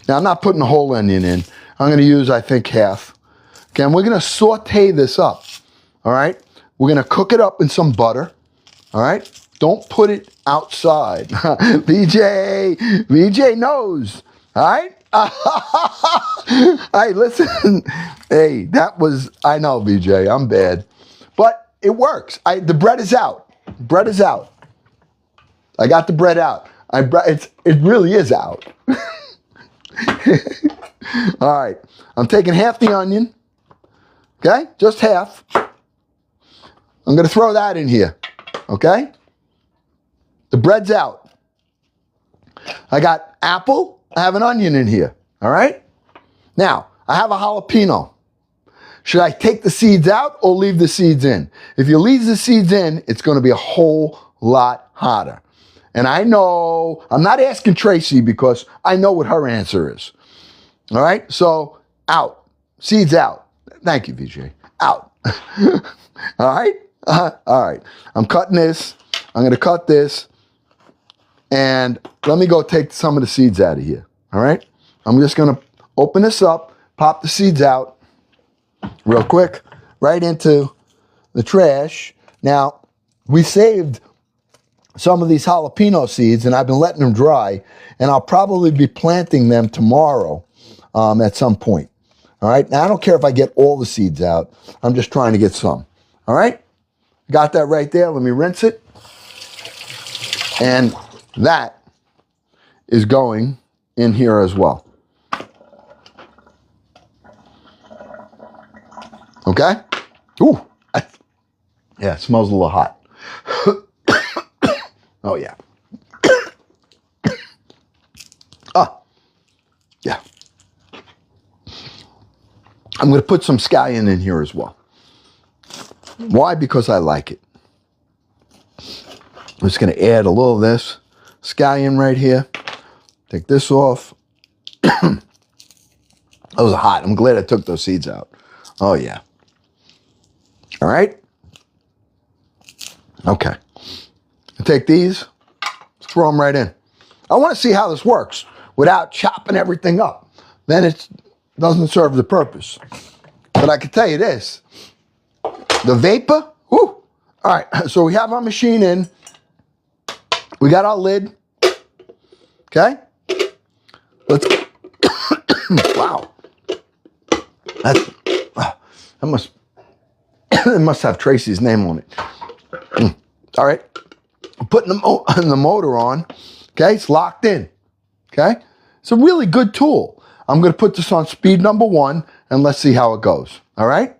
Now, I'm not putting the whole onion in. I'm going to use, I think, half. Okay, and we're going to saute this up. All right? We're going to cook it up in some butter. All right? Don't put it outside. VJ knows. All right? Hey, listen. Hey, that was, I know, VJ, I'm bad. But it works. The bread is out. Bread is out. I got the bread out. It really is out. All right. I'm taking half the onion. Okay? Just half. I'm going to throw that in here. Okay? The bread's out. I got apple. I have an onion in here. All right? Now, I have a jalapeno. Should I take the seeds out or leave the seeds in? If you leave the seeds in, it's going to be a whole lot hotter. And I know, I'm not asking Tracy because I know what her answer is. All right? So, out. Seeds out. Thank you, VJ. Out. All right? All right. I'm cutting this. I'm going to cut this. And let me go take some of the seeds out of here. All right? I'm just going to open this up, pop the seeds out real quick, right into the trash. Now, we saved some of these jalapeno seeds, and I've been letting them dry, and I'll probably be planting them tomorrow at some point. All right? Now, I don't care if I get all the seeds out. I'm just trying to get some. All right? Got that right there. Let me rinse it. And that is going in here as well. Okay? Ooh. Yeah, it smells a little hot. Oh, yeah. Oh, yeah. I'm going to put some scallion in here as well. Why? Because I like it. I'm just going to add a little of this scallion right here. Take this off. That was hot. I'm glad I took those seeds out. Oh, yeah. All right. Okay. I take these, throw them right in. I want to see how this works without chopping everything up. Then it doesn't serve the purpose. But I can tell you this. The vapor, whoo. All right, so we have our machine in. We got our lid. Okay? Let's, wow. That must, it must have Tracy's name on it. All right. I'm putting the motor on. Okay, it's locked in. Okay? It's a really good tool. I'm going to put this on speed number 1, and let's see how it goes. All right?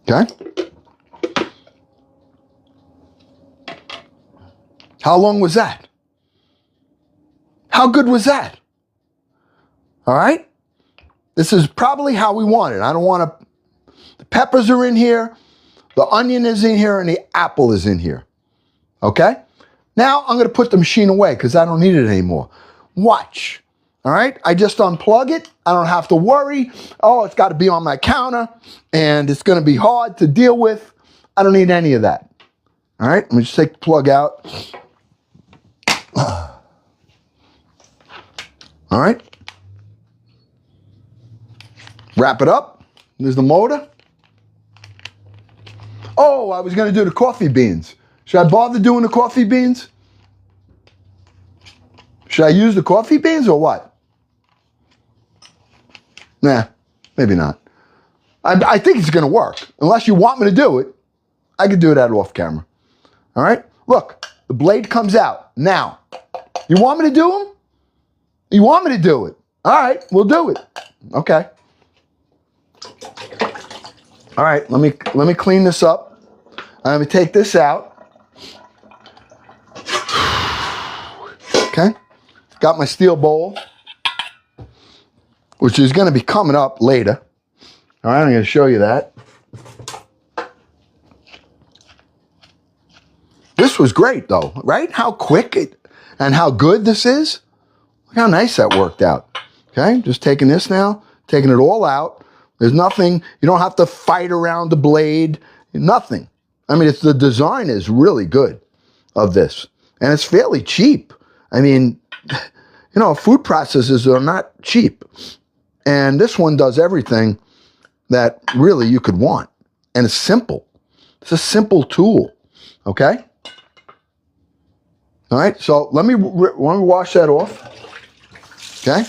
Okay? How long was that? How good was that? All right? This is probably how we want it. I don't want to... The peppers are in here, the onion is in here, and the apple is in here. Okay? Now I'm going to put the machine away because I don't need it anymore. Watch. All right? I just unplug it. I don't have to worry. Oh, it's got to be on my counter, and it's going to be hard to deal with. I don't need any of that. All right? Let me just take the plug out. All right. Wrap it up. There's the motor. Oh, I was going to do the coffee beans. Should I bother doing the coffee beans? Should I use the coffee beans or what? Nah, maybe not. I think it's going to work. Unless you want me to do it, I could do that off camera. All right? Look, the blade comes out. Now, you want me to do them? You want me to do it? All right, we'll do it. Okay. All right, let me clean this up. I'm going to take this out. Okay. Got my steel bowl, which is going to be coming up later. All right, I'm going to show you that. This was great, though, right? How quick and how good this is. Look how nice that worked out. Okay, just taking this now, taking it all out. There's nothing, you don't have to fight around the blade, nothing. I mean, the design is really good of this, and it's fairly cheap. I mean, you know, food processors are not cheap, and this one does everything that really you could want, and it's simple. It's a simple tool, okay? All right, so let me wash that off, okay?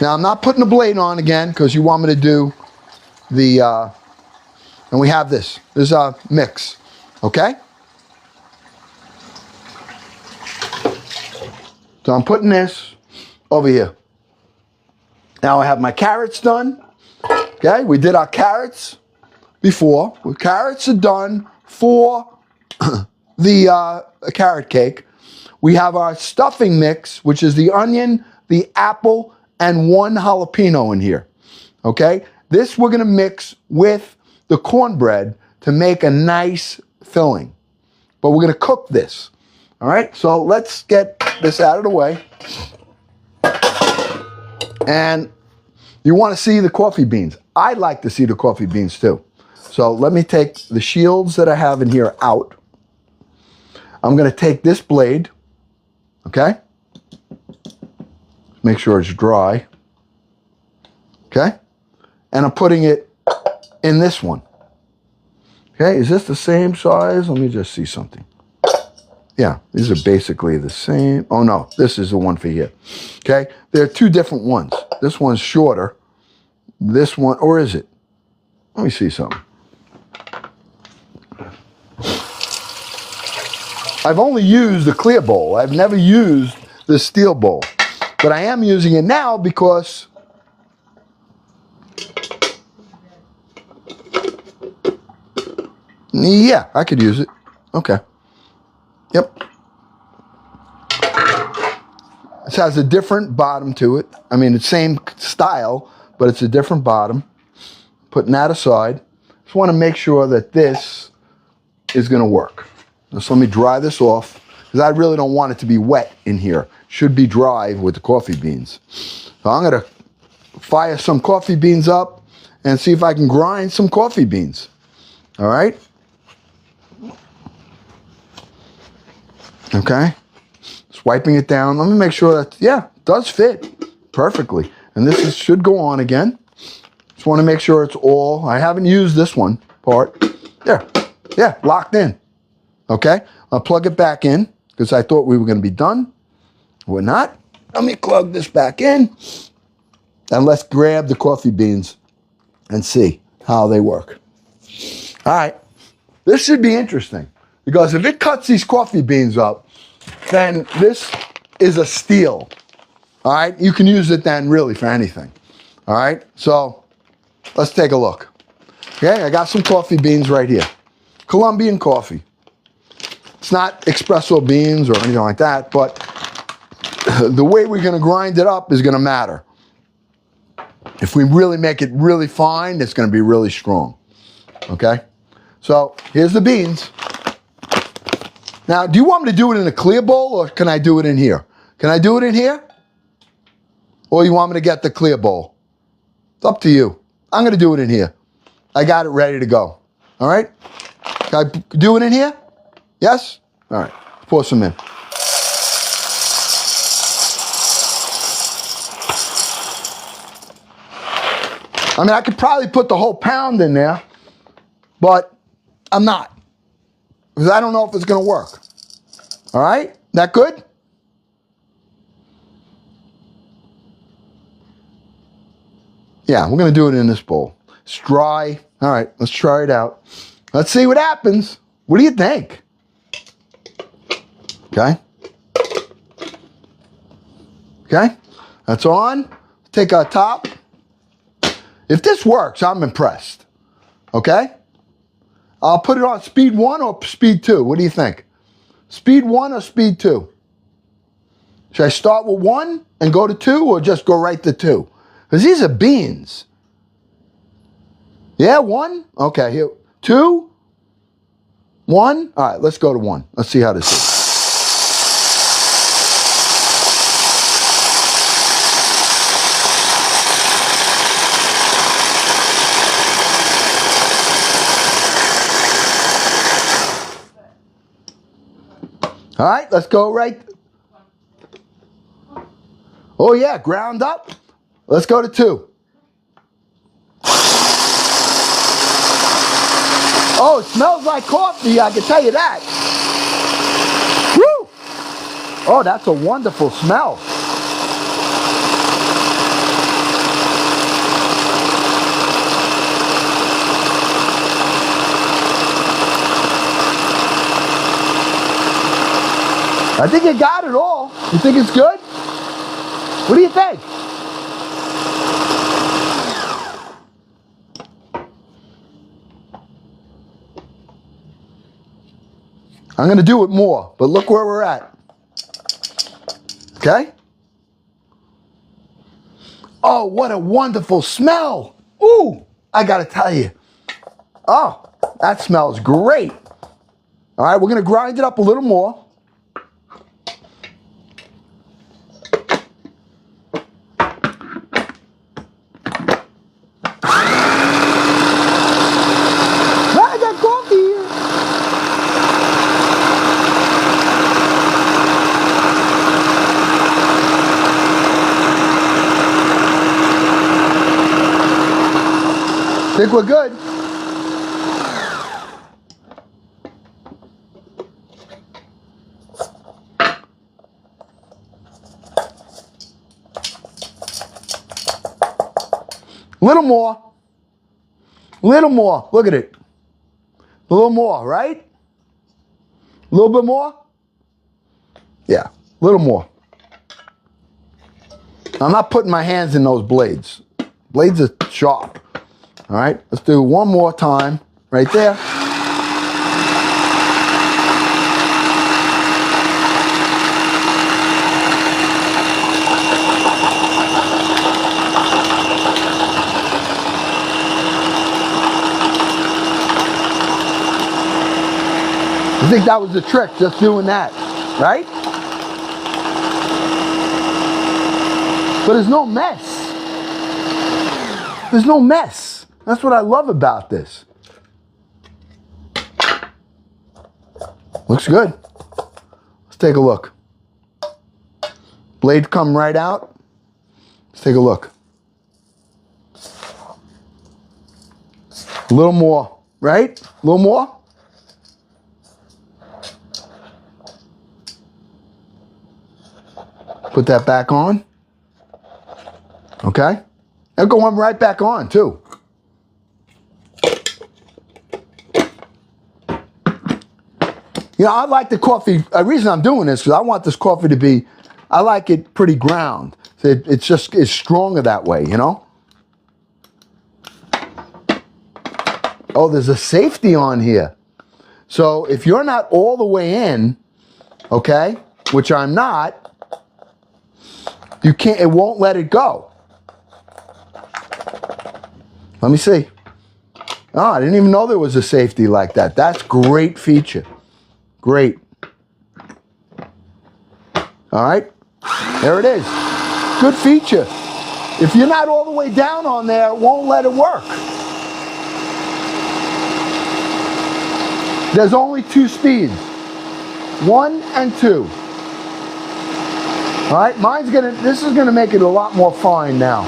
Now, I'm not putting the blade on again because you want me to do the, and we have this. This is a mix, okay? So I'm putting this over here. Now I have my carrots done. Okay, we did our carrots before. The carrots are done for the carrot cake. We have our stuffing mix, which is the onion, the apple, and 1 jalapeno in here. Okay, this we're gonna mix with the cornbread to make a nice filling. But we're gonna cook this. All right, so let's get this out of the way. And you want to see the coffee beans. I'd like to see the coffee beans too. So let me take the shields that I have in here out. I'm going to take this blade, okay? Make sure it's dry, okay? And I'm putting it in this one. Okay, is this the same size? Let me just see something. Yeah, these are basically the same. Oh no, this is the one for here. Okay, there are two different ones. This one's shorter. This one, or is it? Let me see something. I've only used the clear bowl. I've never used the steel bowl. But I am using it now because yeah, I could use it. Okay. Yep. This has a different bottom to it. I mean, it's same style, but it's a different bottom. Putting that aside. Just want to make sure that this is going to work. Just let me dry this off, because I really don't want it to be wet in here. Should be dry with the coffee beans. So I'm going to fire some coffee beans up and see if I can grind some coffee beans. All right? Okay, just wiping it down. Let me make sure that, yeah, it does fit perfectly. And this should go on again. Just want to make sure it's all, I haven't used this one part. There, yeah, locked in. Okay, I'll plug it back in because I thought we were going to be done. We're not. Let me plug this back in. And let's grab the coffee beans and see how they work. All right, this should be interesting. Because if it cuts these coffee beans up, then this is a steal. All right? You can use it then really for anything. All right? So let's take a look. Okay, I got some coffee beans right here. Colombian coffee. It's not espresso beans or anything like that, but the way we're going to grind it up is going to matter. If we really make it really fine, it's going to be really strong. Okay? So here's the beans. Now, do you want me to do it in a clear bowl or can I do it in here? Can I do it in here? Or you want me to get the clear bowl? It's up to you. I'm going to do it in here. I got it ready to go. All right? Can I do it in here? Yes? All right. Pour some in. I mean, I could probably put the whole pound in there, but I'm not. Because I don't know if it's going to work. All right? That good? Yeah, we're going to do it in this bowl. It's dry. All right, let's try it out. Let's see what happens. What do you think? Okay. Okay, that's on. Take our top. If this works, I'm impressed. Okay? I'll put it on speed 1 or speed 2. What do you think? Speed 1 or speed 2? Should I start with 1 and go to 2 or just go right to 2? Because these are beans. Yeah, 1? Okay, here. 2? 1? All right, let's go to 1. Let's see how this is. All right, let's go right. Oh, yeah, ground up. Let's go to 2. Oh, it smells like coffee, I can tell you that. Woo! Oh, that's a wonderful smell. I think you got it all. You think it's good? What do you think? I'm going to do it more, but look where we're at. Okay? Oh, what a wonderful smell. Ooh, I got to tell you. Oh, that smells great. All right, we're going to grind it up a little more. I got coffee here. Think we're good. Little more. Little more. Look at it. A little more, right? A little bit more? Yeah, a little more. I'm not putting my hands in those blades. Blades are sharp. All right, let's do one more time right there. I think that was the trick, just doing that, right? But there's no mess. There's no mess. That's what I love about this. Looks good. Let's take a look. Blade come right out. Let's take a look. A little more, right? A little more. Put that back on. Okay? And go on right back on, too. You know, I like the coffee. The reason I'm doing this is because I want this coffee to be, I like it pretty ground. It's just, it's stronger that way, you know? Oh, there's a safety on here. So if you're not all the way in, okay, which I'm not, you can't, it won't let it go. Let me see. Oh, I didn't even know there was a safety like that. That's great feature. Great. All right. There it is. Good feature. If you're not all the way down on there, it won't let it work. There's only 2 speeds. 1 and 2. All right, this is gonna make it a lot more fine now.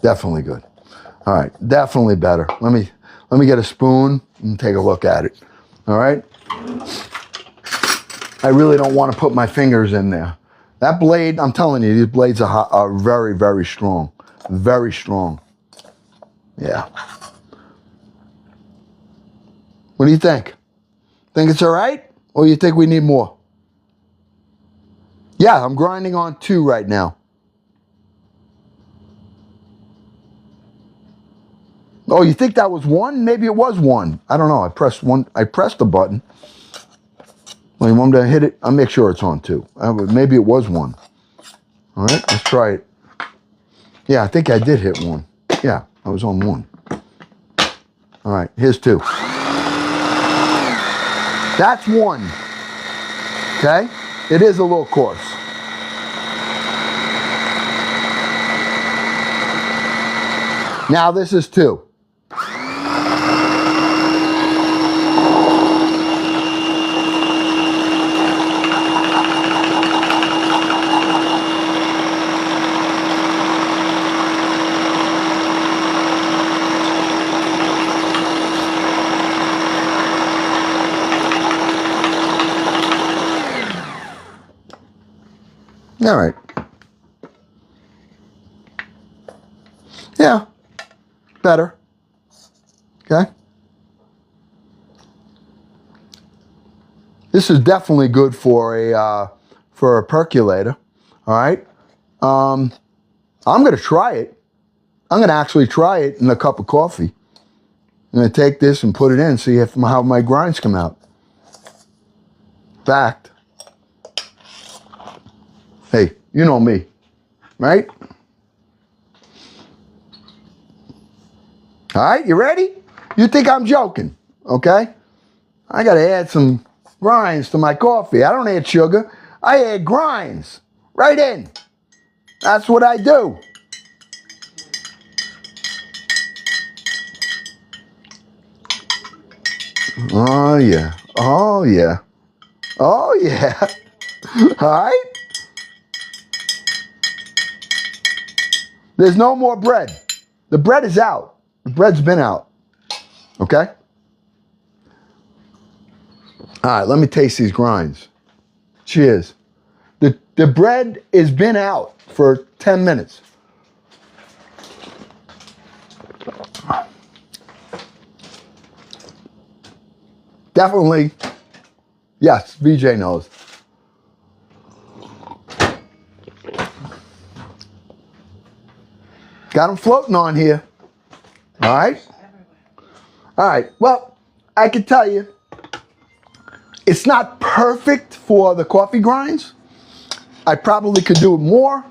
Definitely good. All right, definitely better. Let me get a spoon and take a look at it. All right. I really don't want to put my fingers in there. That blade, I'm telling you, these blades are very, very strong. Very strong. Yeah. What do you think? Think it's all right? Or you think we need more? Yeah, I'm grinding on 2 right now. Oh, you think that was 1? Maybe it was 1. I don't know. I pressed the button. Well, you want me to hit it? I'll make sure it's on 2. Maybe it was 1. All right, let's try it. Yeah, I think I did hit 1. Yeah, I was on 1. All right, here's 2. That's 1. Okay? It is a little coarse. Now this is 2. All right. Yeah. Better. Okay. This is definitely good for a percolator. All right. I'm gonna try it. I'm gonna actually try it in a cup of coffee. I'm gonna take this and put it in, see how my grinds come out. Fact. Hey, you know me, right? All right, you ready? You think I'm joking, okay? I gotta add some grinds to my coffee. I don't add sugar. I add grinds right in. That's what I do. Oh yeah. Oh yeah. Oh yeah. All right. There's no more bread. The bread is out. The bread's been out. Okay? All right, let me taste these grinds. Cheers. The bread has been out for 10 minutes. Definitely, yes, VJ knows. Got them floating on here. All right? All right, well, I can tell you, it's not perfect for the coffee grinds. I probably could do it more,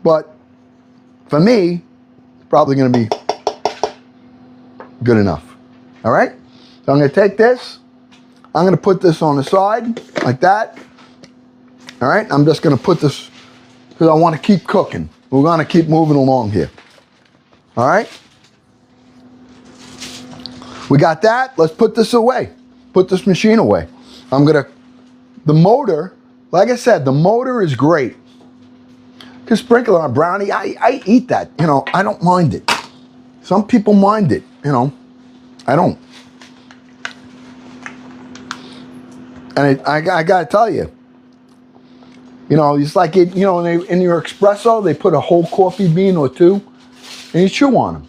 but for me, it's probably gonna be good enough. All right? So I'm gonna take this, I'm gonna put this on the side, like that. All right, I'm just gonna put this, because I wanna keep cooking. We're gonna keep moving along here. All right? We got that, let's put this away. Put this machine away. The motor, like I said, the motor is great. Because sprinkle on a brownie, I eat that. You know, I don't mind it. Some people mind it, you know. I don't. And I gotta tell you, you know, it's like it, you know, in your espresso, they put a whole coffee bean or 2, and you chew on them.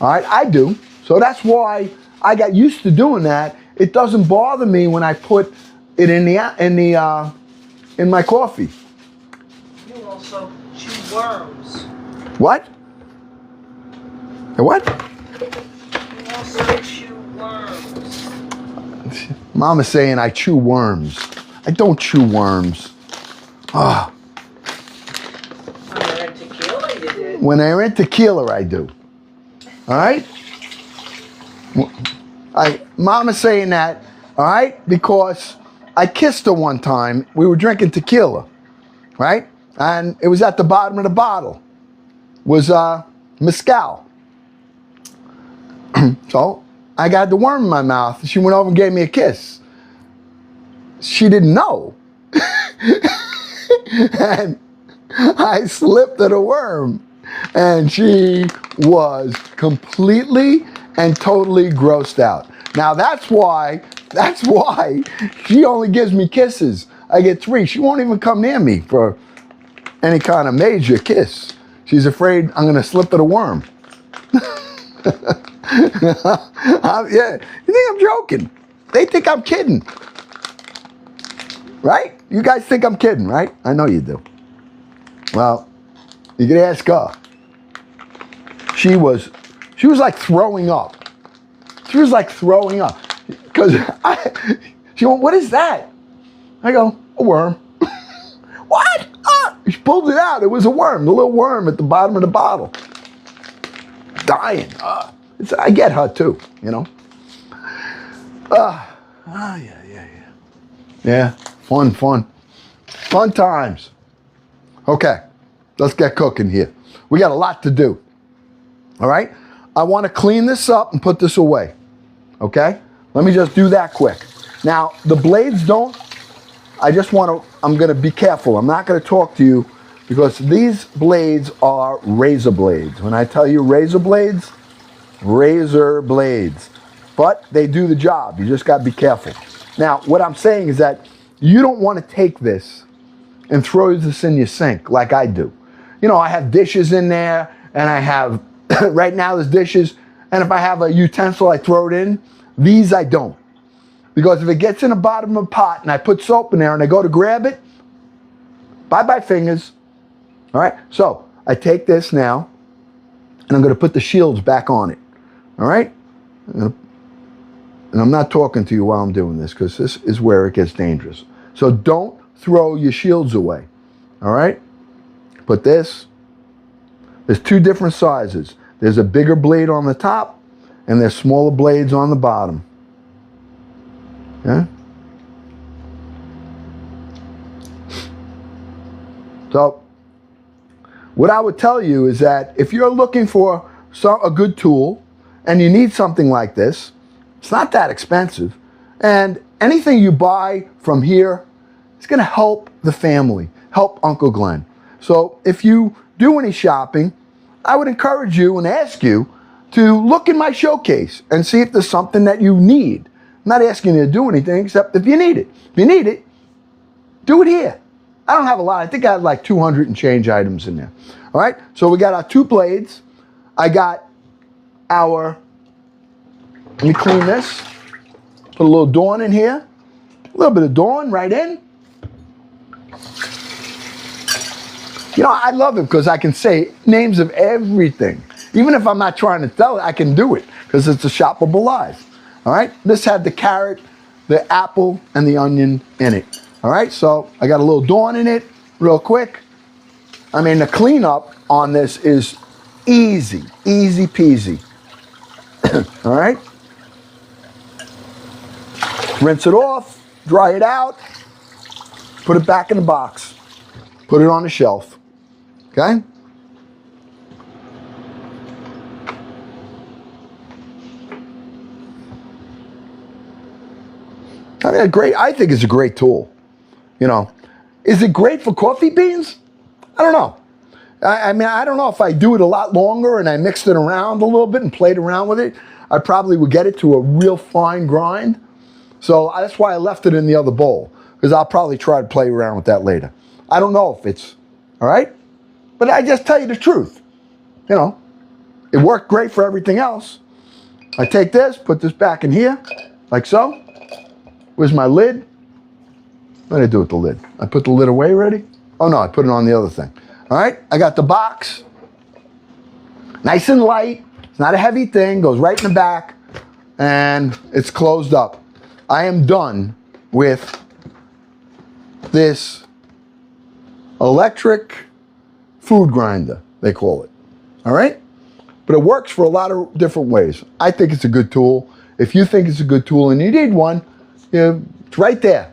All right, I do. So that's why I got used to doing that. It doesn't bother me when I put it in my coffee. You also chew worms. What? What? You also chew worms. Mama's saying I chew worms. I don't chew worms. Ah. When you're in tequila, you did. When they're in tequila, I do. All right? Mama's saying that, all right, because I kissed her one time. We were drinking tequila, right? And it was at the bottom of the bottle. Was mezcal. So I got the worm in my mouth. She went over and gave me a kiss. She didn't know. And I slipped her the worm. And she was completely and totally grossed out. Now that's why she only gives me kisses. I get 3. She won't even come near me for any kind of major kiss. She's afraid I'm gonna slip it a worm. Yeah, you think I'm joking? They think I'm kidding. Right? You guys think I'm kidding, right? I know you do. Well, you can ask her. She was like throwing up. She was like throwing up. Because she went, what is that? I go, a worm. What? She pulled it out. It was a worm, the little worm at the bottom of the bottle. Dying. I get her too, you know. Yeah, fun times. Okay, let's get cooking here. We got a lot to do. All right, I want to clean this up and put this away. Okay, let me just do that quick. Now the blades don't. I'm going to be careful. I'm not going to talk to you because these blades are razor blades. When I tell you razor blades, but they do the job. You just got to be careful. Now, what I'm saying is that you don't want to take this and throw this in your sink like I do. You know, I have dishes in there, and I have, right now there's dishes, and if I have a utensil, I throw it in. These I don't. Because if it gets in the bottom of a pot and I put soap in there and I go to grab it, bye-bye fingers. All right, so I take this now, and I'm going to put the shields back on it. All right? And I'm not talking to you while I'm doing this because this is where it gets dangerous. So don't throw your shields away. All right? Put this. There's 2 different sizes. There's a bigger blade on the top and there's smaller blades on the bottom. Okay? So what I would tell you is that if you're looking for a good tool and you need something like this, it's not that expensive. And anything you buy from here is going to help the family, help Uncle Glenn. So if you do any shopping, I would encourage you and ask you to look in my showcase and see if there's something that you need. I'm not asking you to do anything except if you need it. If you need it, do it here. I don't have a lot. I think I have like 200 and change items in there. All right, so we got our 2 blades. I got let me clean this. Put a little Dawn in here. A little bit of Dawn right in. You know, I love it because I can say names of everything. Even if I'm not trying to tell it, I can do it because it's a shoppable live. All right, this had the carrot, the apple, and the onion in it. All right, so I got a little Dawn in it real quick. I mean, the cleanup on this is easy peasy. All right. Rinse it off, dry it out, put it back in the box, put it on the shelf. Okay? I mean, I think it's a great tool. You know, is it great for coffee beans? I don't know. I mean, I don't know if I do it a lot longer and I mixed it around a little bit and played around with it, I probably would get it to a real fine grind. So that's why I left it in the other bowl, because I'll probably try to play around with that later. I don't know if it's, all right? But I just tell you the truth. You know, it worked great for everything else. I take this, put this back in here, like so. Where's my lid? What did I do with the lid? I put the lid away already? Oh no, I put it on the other thing. All right, I got the box. Nice and light. It's not a heavy thing, goes right in the back, and it's closed up. I am done with this electric food grinder, they call it. All right? But it works for a lot of different ways. I think it's a good tool. If you think it's a good tool and you need one, it's right there.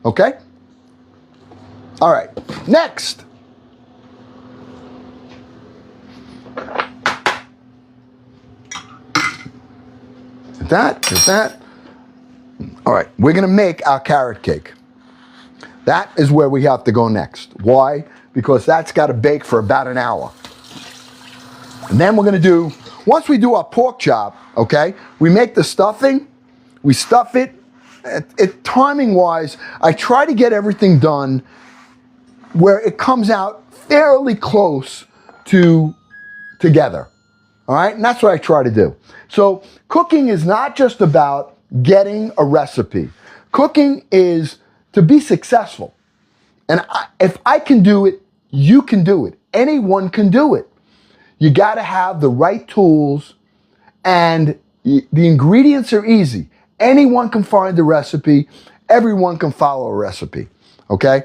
Okay? All right. Next. That. All right, we're gonna make our carrot cake. That is where we have to go next. Why? Because that's gotta bake for about an hour. And then we're gonna do, once we do our pork chop, okay, we make the stuffing, we stuff it. Timing wise, I try to get everything done where it comes out fairly close to together. All right, and that's what I try to do. So cooking is not just about getting a recipe. Cooking is to be successful. And if I can do it, you can do it. Anyone can do it. You got to have the right tools, and the ingredients are easy. Anyone can find the recipe. Everyone can follow a recipe, okay?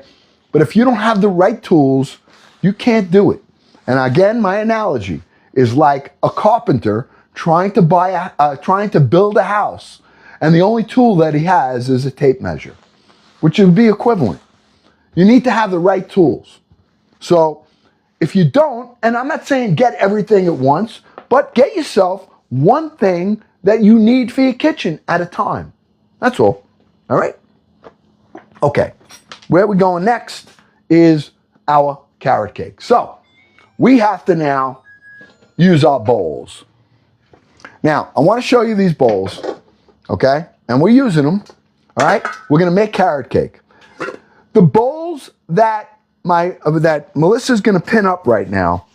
But if you don't have the right tools, you can't do it. And again, my analogy is like a carpenter trying to build a house, and the only tool that he has is a tape measure, which would be equivalent. You need to have the right tools. So if you don't, and I'm not saying get everything at once, but get yourself one thing that you need for your kitchen at a time. That's all. All right? Okay. Where we're going next is our carrot cake. So we have to now use our bowls. Now, I want to show you these bowls, okay? And we're using them, all right? We're going to make carrot cake. The bowls that Melissa's going to pin up right now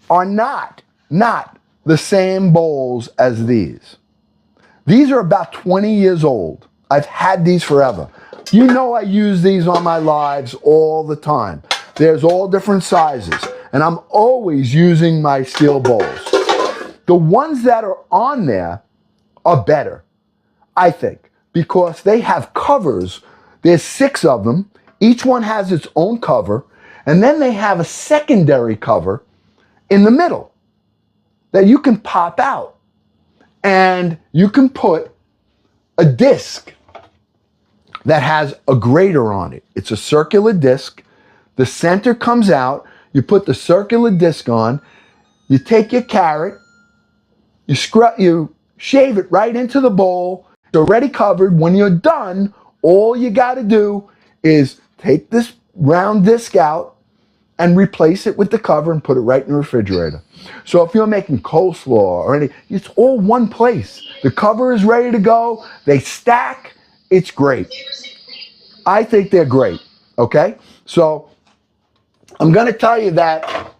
are not the same bowls as these. These are about 20 years old. I've had these forever. You know I use these on my lives all the time. There's all different sizes, and I'm always using my steel bowls. The ones that are on there are better, I think, because they have covers. There's 6 of them. Each one has its own cover, and then they have a secondary cover in the middle that you can pop out, and you can put a disc that has a grater on it. It's a circular disc. The center comes out. You put the circular disc on. You take your carrot. You shave it right into the bowl. It's already covered. When you're done, all you got to do is take this round disc out and replace it with the cover and put it right in the refrigerator. So if you're making coleslaw or anything, it's all one place. The cover is ready to go. They stack. It's great. I think they're great, okay? So I'm going to tell you that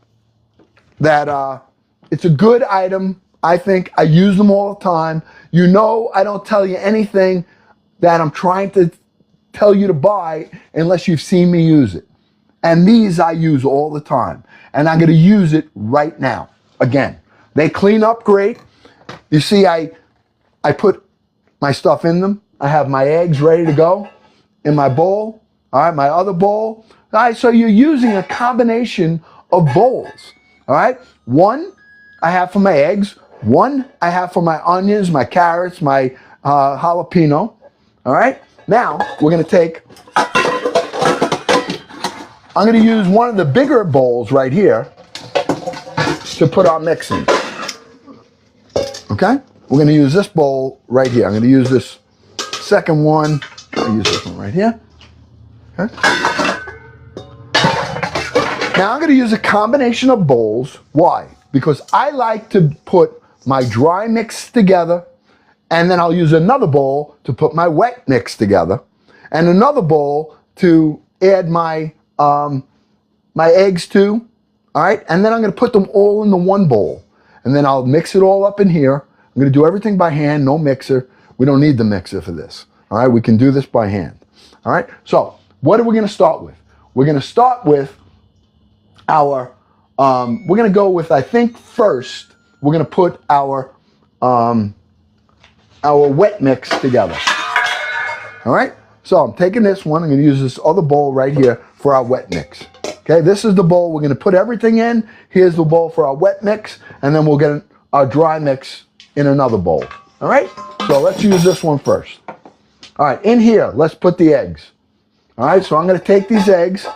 it's a good item. I think I use them all the time. You know I don't tell you anything that I'm trying to tell you to buy unless you've seen me use it. And these I use all the time. And I'm going to use it right now. Again, they clean up great. You see, I put my stuff in them. I have my eggs ready to go in my bowl. All right, my other bowl. All right, so you're using a combination of bowls. All right, one I have for my eggs. One I have for my onions, my carrots, my jalapeno. All right, now we're going to take, I'm going to use one of the bigger bowls right here to put our mix in. Okay, we're going to use this bowl right here. I'm going to use this second one. I'll use this one right here. Okay. Now I'm going to use a combination of bowls. Why? Because I like to put my dry mix together, and then I'll use another bowl to put my wet mix together, and another bowl to add my my eggs to. All right, and then I'm going to put them all in the one bowl, and then I'll mix it all up in here. I'm going to do everything by hand, no mixer. We don't need the mixer for this. All right, we can do this by hand. All right, so what are we going to start with? We're going to start with our, we're going to go with, I think first, we're going to put our wet mix together. All right, so I'm taking this one. I'm going to use this other bowl right here for our wet mix. Okay, this is the bowl we're going to put everything in. Here's the bowl for our wet mix, and then we'll get our dry mix in another bowl. All right, so let's use this one first. All right, in here, let's put the eggs. All right, so I'm going to take these eggs.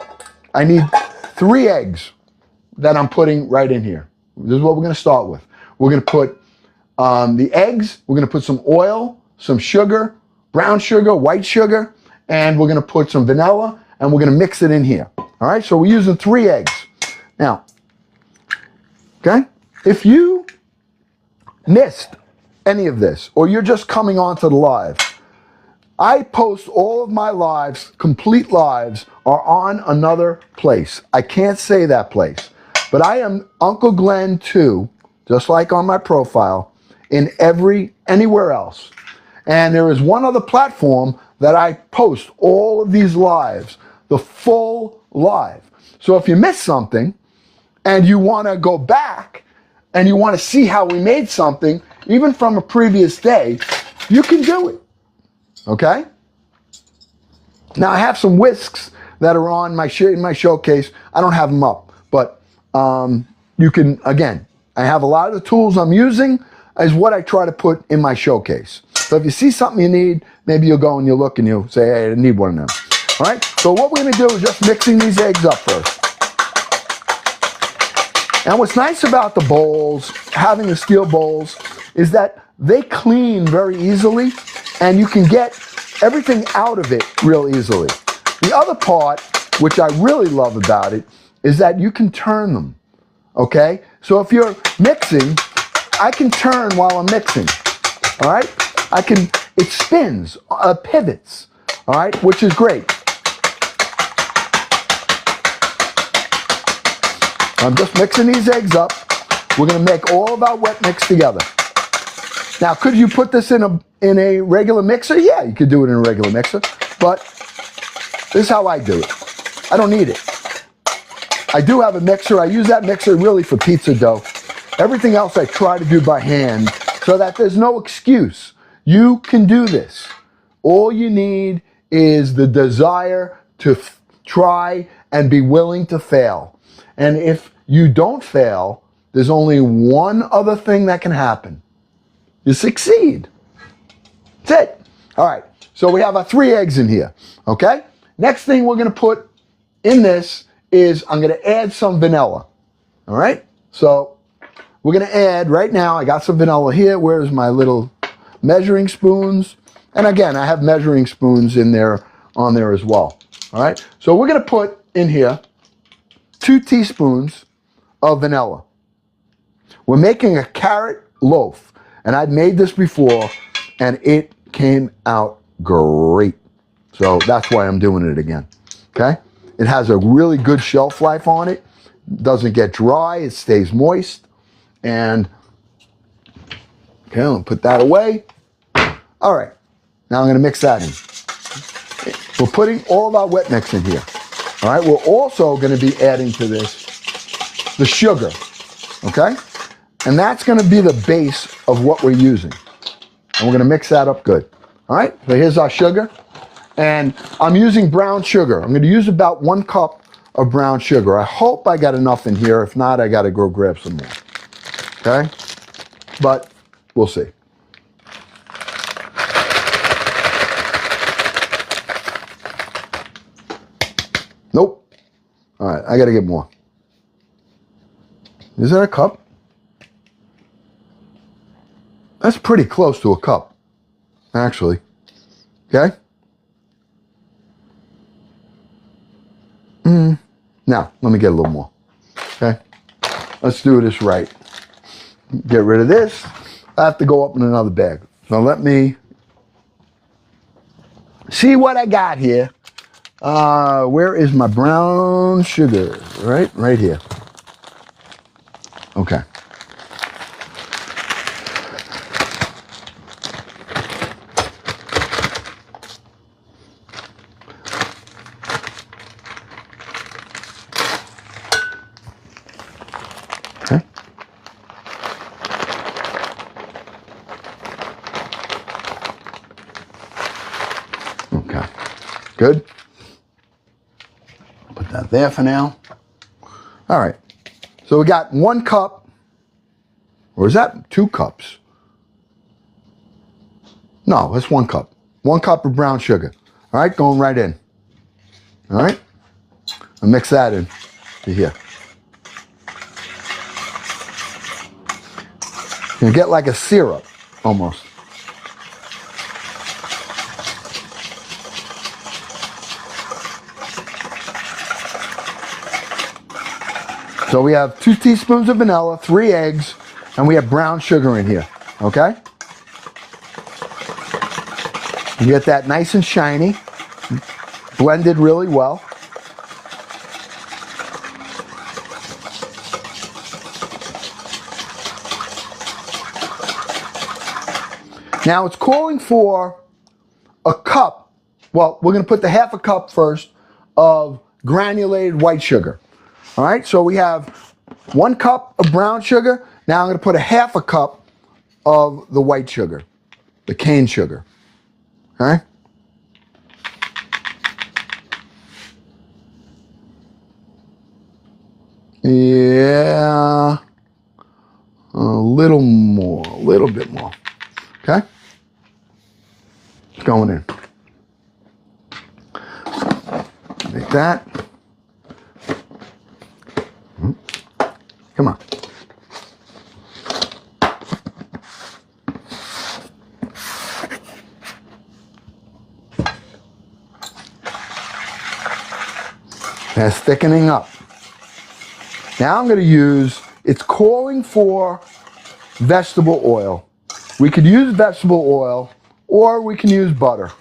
I need 3 eggs that I'm putting right in here. This is what we're going to start with. We're going to put the eggs. We're going to put some oil, some sugar, brown sugar, white sugar, and we're going to put some vanilla, and we're going to mix it in here. All right, so we're using 3 eggs. Now, okay, if you missed any of this, or you're just coming onto the live, I post all of my lives, complete lives, are on another place. I can't say that place, but I am Uncle Glenn too, just like on my profile, in anywhere else. And there is one other platform that I post all of these lives, the full live. So if you missed something and you want to go back and you want to see how we made something, even from a previous day, you can do it. Okay? Now I have some whisks that are on in my showcase. I don't have them up, but you can, again, I have a lot of the tools I'm using is what I try to put in my showcase. So if you see something you need, maybe you'll go and you'll look and you'll say, hey, I need one of them. All right? So what we're going to do is just mixing these eggs up first. And what's nice about the bowls, having the steel bowls, is that they clean very easily and you can get everything out of it real easily. The other part, which I really love about it, is that you can turn them, okay? So if you're mixing, I can turn while I'm mixing, all right? It spins, pivots, all right, which is great. I'm just mixing these eggs up. We're gonna make all of our wet mix together. Now, could you put this in a regular mixer? Yeah, you could do it in a regular mixer, but this is how I do it. I don't need it. I do have a mixer. I use that mixer really for pizza dough. Everything else I try to do by hand so that there's no excuse. You can do this. All you need is the desire to try and be willing to fail. And if you don't fail, there's only one other thing that can happen. You succeed. That's it. All right. So we have our 3 eggs in here. Okay? Next thing we're going to put in this is I'm going to add some vanilla. All right? So we're going to add, right now, I got some vanilla here. Where's my little measuring spoons? And again, I have measuring spoons in there, on there as well. All right? So we're going to put in here 2 teaspoons of vanilla. We're making a carrot loaf. And I'd made this before, and it came out great. So that's why I'm doing it again. Okay? It has a really good shelf life on it. Doesn't get dry. It stays moist. And, okay, I'll put that away. All right. Now I'm going to mix that in. We're putting all of our wet mix in here. All right? We're also going to be adding to this the sugar. Okay? And that's going to be the base of what we're using. And we're going to mix that up good. All right, so here's our sugar. And I'm using brown sugar. I'm going to use about 1 cup of brown sugar. I hope I got enough in here. If not, I got to go grab some more. Okay? But we'll see. Nope. All right, I got to get more. Is that a cup? That's pretty close to a cup, actually. Okay? Now, let me get a little more. Okay? Let's do this right. Get rid of this. I have to go up in another bag. So let me see what I got here. Where is my brown sugar? Right here. Okay. Okay, good. Put that there for now. All right, so we got 1 cup, or is that 2 cups? No, that's 1 cup. 1 cup of brown sugar. All right, going right in. All right, I'll mix that in to here. You get like a syrup, almost. So we have 2 teaspoons of vanilla, 3 eggs, and we have brown sugar in here, okay? You get that nice and shiny, blended really well. Now it's calling for a cup, well, we're going to put the half a cup first of granulated white sugar. All right, so we have 1 cup of brown sugar. Now I'm going to put a half a cup of the white sugar, the cane sugar. Okay? Yeah, a little more, a little bit more. Okay? It's going in. Like that. Come on. That's thickening up. Now I'm going to use, it's calling for vegetable oil. We could use vegetable oil or we can use butter.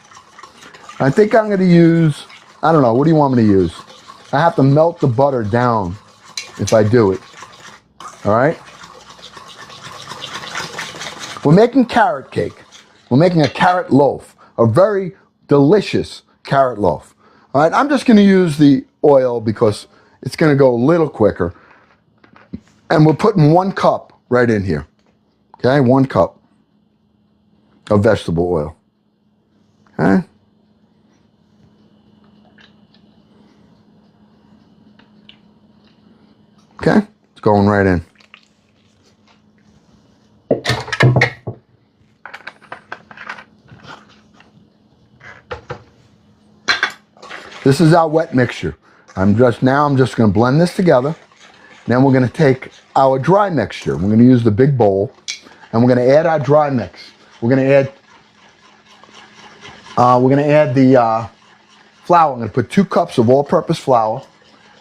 I think I'm going to use, I don't know, what do you want me to use? I have to melt the butter down if I do it. All right? We're making carrot cake. We're making a carrot loaf, a very delicious carrot loaf. All right, I'm just going to use the oil because it's going to go a little quicker. And we're putting 1 cup right in here. Okay, 1 cup of vegetable oil. Okay? Okay, it's going right in. This is our wet mixture. I'm just going to blend this together. Then we're going to take our dry mixture. We're going to use the big bowl, and we're going to add our dry mix. We're going to add the flour. I'm going to put 2 cups of all-purpose flour.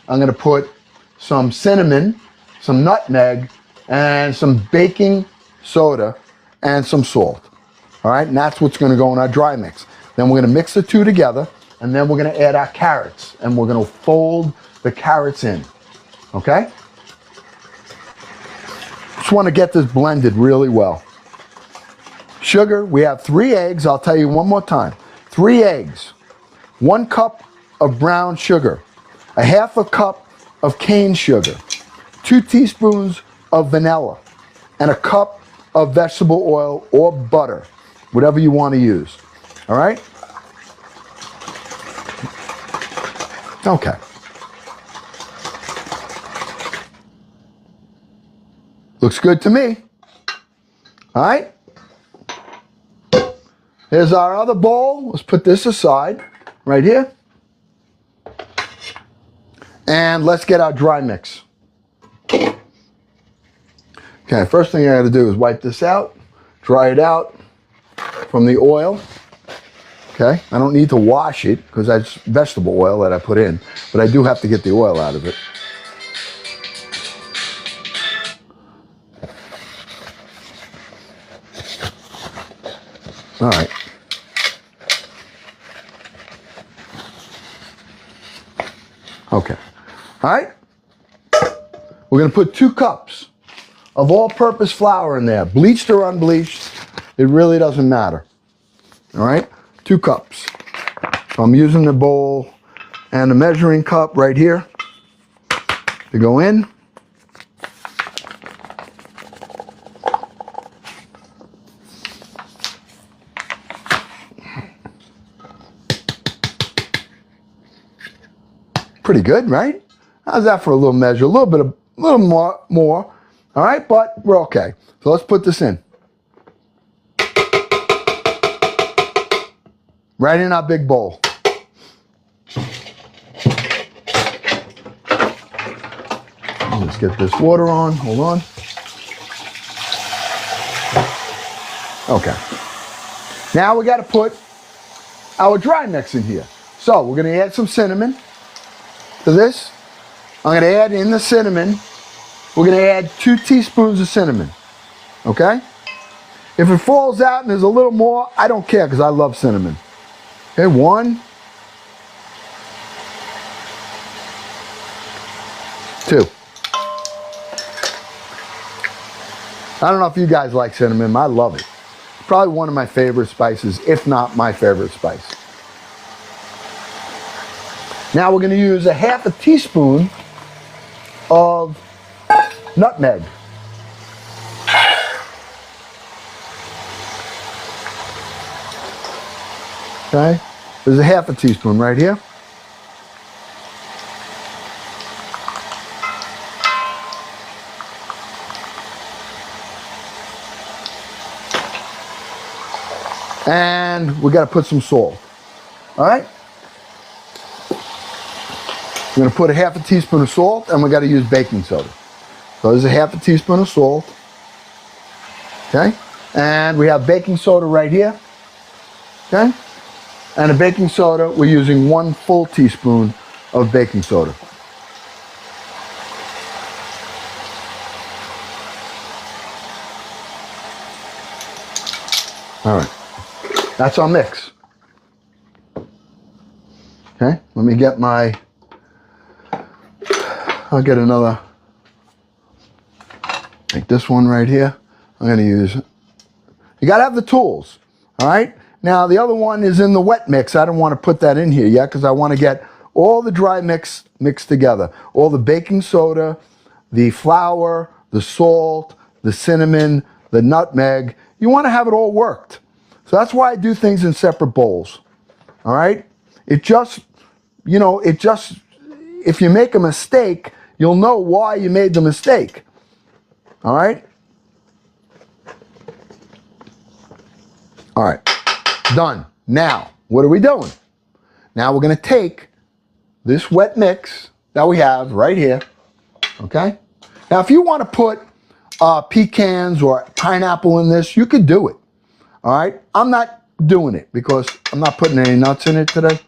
I'm going to put some cinnamon, some nutmeg, and some baking soda, and some salt. All right, and that's what's going to go in our dry mix. Then we're going to mix the 2 together, and then we're going to add our carrots, and we're going to fold the carrots in. Okay? Just want to get this blended really well. Sugar, we have 3 eggs. I'll tell you one more time. 3 eggs, 1 cup of brown sugar, a half a cup of cane sugar, 2 teaspoons of vanilla, and a cup of vegetable oil or butter, whatever you want to use. All right? Okay. Looks good to me. All right. Here's our other bowl. Let's put this aside right here. And let's get our dry mix. Okay, first thing I got to do is wipe this out, dry it out from the oil. Okay, I don't need to wash it because that's vegetable oil that I put in, but I do have to get the oil out of it. All right. Okay. All right. We're going to put 2 cups of all-purpose flour in there, bleached or unbleached. It really doesn't matter. All right. 2 cups. So I'm using the bowl and the measuring cup right here to go in. Pretty good, right? How's that for a little measure? A little more. All right, but we're okay. So let's put this in. Right in our big bowl. Let's get this water on. Hold on. Okay. Now we got to put our dry mix in here. So we're going to add some cinnamon to this. I'm going to add in the cinnamon we're going to add 2 teaspoons of cinnamon. Okay? If it falls out and there's a little more, I don't care because I love cinnamon. Okay, 1, 2. I don't know if you guys like cinnamon. I love it. Probably one of my favorite spices, if not my favorite spice. Now we're going to use a 1/2 teaspoon of nutmeg. Okay, there's a 1/2 teaspoon right here. And we got to put some salt. All right. We're going to put a 1/2 teaspoon of salt, and we got to use baking soda. So there's a 1/2 teaspoon of salt. Okay. And we have baking soda right here. Okay. And a baking soda, we're using 1 full teaspoon of baking soda. All right. That's our mix. Okay, let me get I'll get another, like this one right here. I'm going to use, you got to have the tools, all right? Now, the other one is in the wet mix. I don't want to put that in here yet because I want to get all the dry mix mixed together. All the baking soda, the flour, the salt, the cinnamon, the nutmeg. You want to have it all worked. So that's why I do things in separate bowls, all right? It just, if you make a mistake, you'll know why you made the mistake, all right? All right, done. Now, what are we doing? Now we're going to take this wet mix that we have right here, okay? Now, if you want to put pecans or pineapple in this, you could do it, all right? I'm not doing it because I'm not putting any nuts in it today.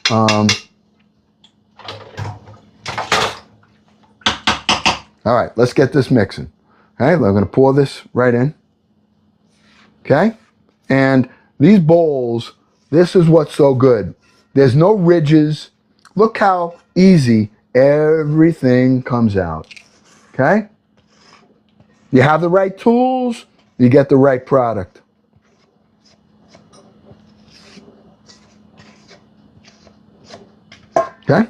All right, let's get this mixing. Okay, we're going to pour this right in. Okay? And these bowls, this is what's so good. There's no ridges. Look how easy everything comes out. Okay? You have the right tools, you get the right product. Okay?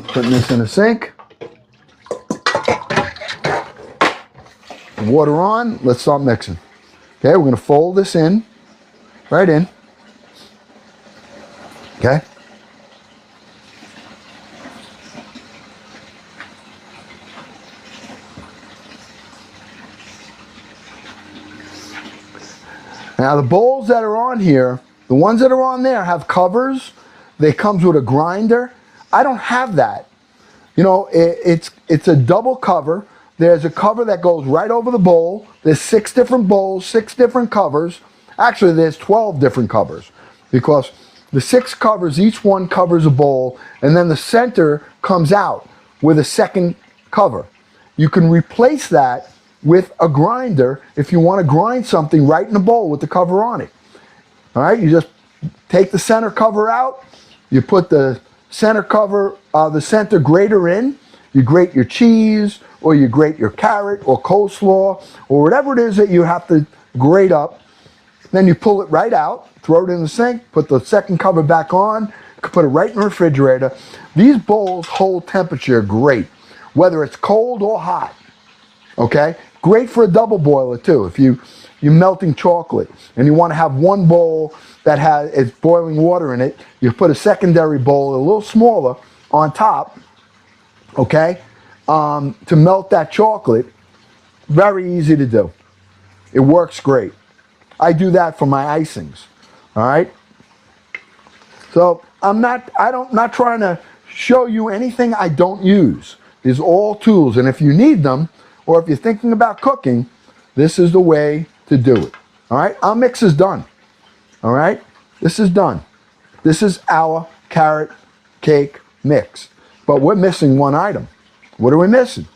Putting this in a sink. Water on. Let's start mixing. Okay, we're going to fold this in, right in. Okay. Now the bowls that are on here, the ones that are on there have covers. They comes with a grinder. I don't have that. You know, it's a double cover. There's a cover that goes right over the bowl. There's 6 different bowls, 6 different covers. Actually, there's 12 different covers because the 6 covers, each one covers a bowl, and then the center comes out with a second cover. You can replace that with a grinder if you want to grind something right in the bowl with the cover on it. All right, you just take the center cover out, you put the center cover, the center grater in, you grate your cheese, or you grate your carrot or coleslaw, or whatever it is that you have to grate up. Then you pull it right out, throw it in the sink, put the second cover back on, put it right in the refrigerator. These bowls hold temperature great, whether it's cold or hot, okay? Great for a double boiler too. If you're melting chocolate and you want to have one bowl that has boiling water in it, you put a secondary bowl, a little smaller, on top, okay, to melt that chocolate. Very easy to do. It works great. I do that for my icings, all right? So I'm not trying to show you anything I don't use. These are all tools, and if you need them, or if you're thinking about cooking, this is the way to do it, all right? Our mix is done, all right? This is done. This is our carrot cake mix. But we're missing one item. What are we missing?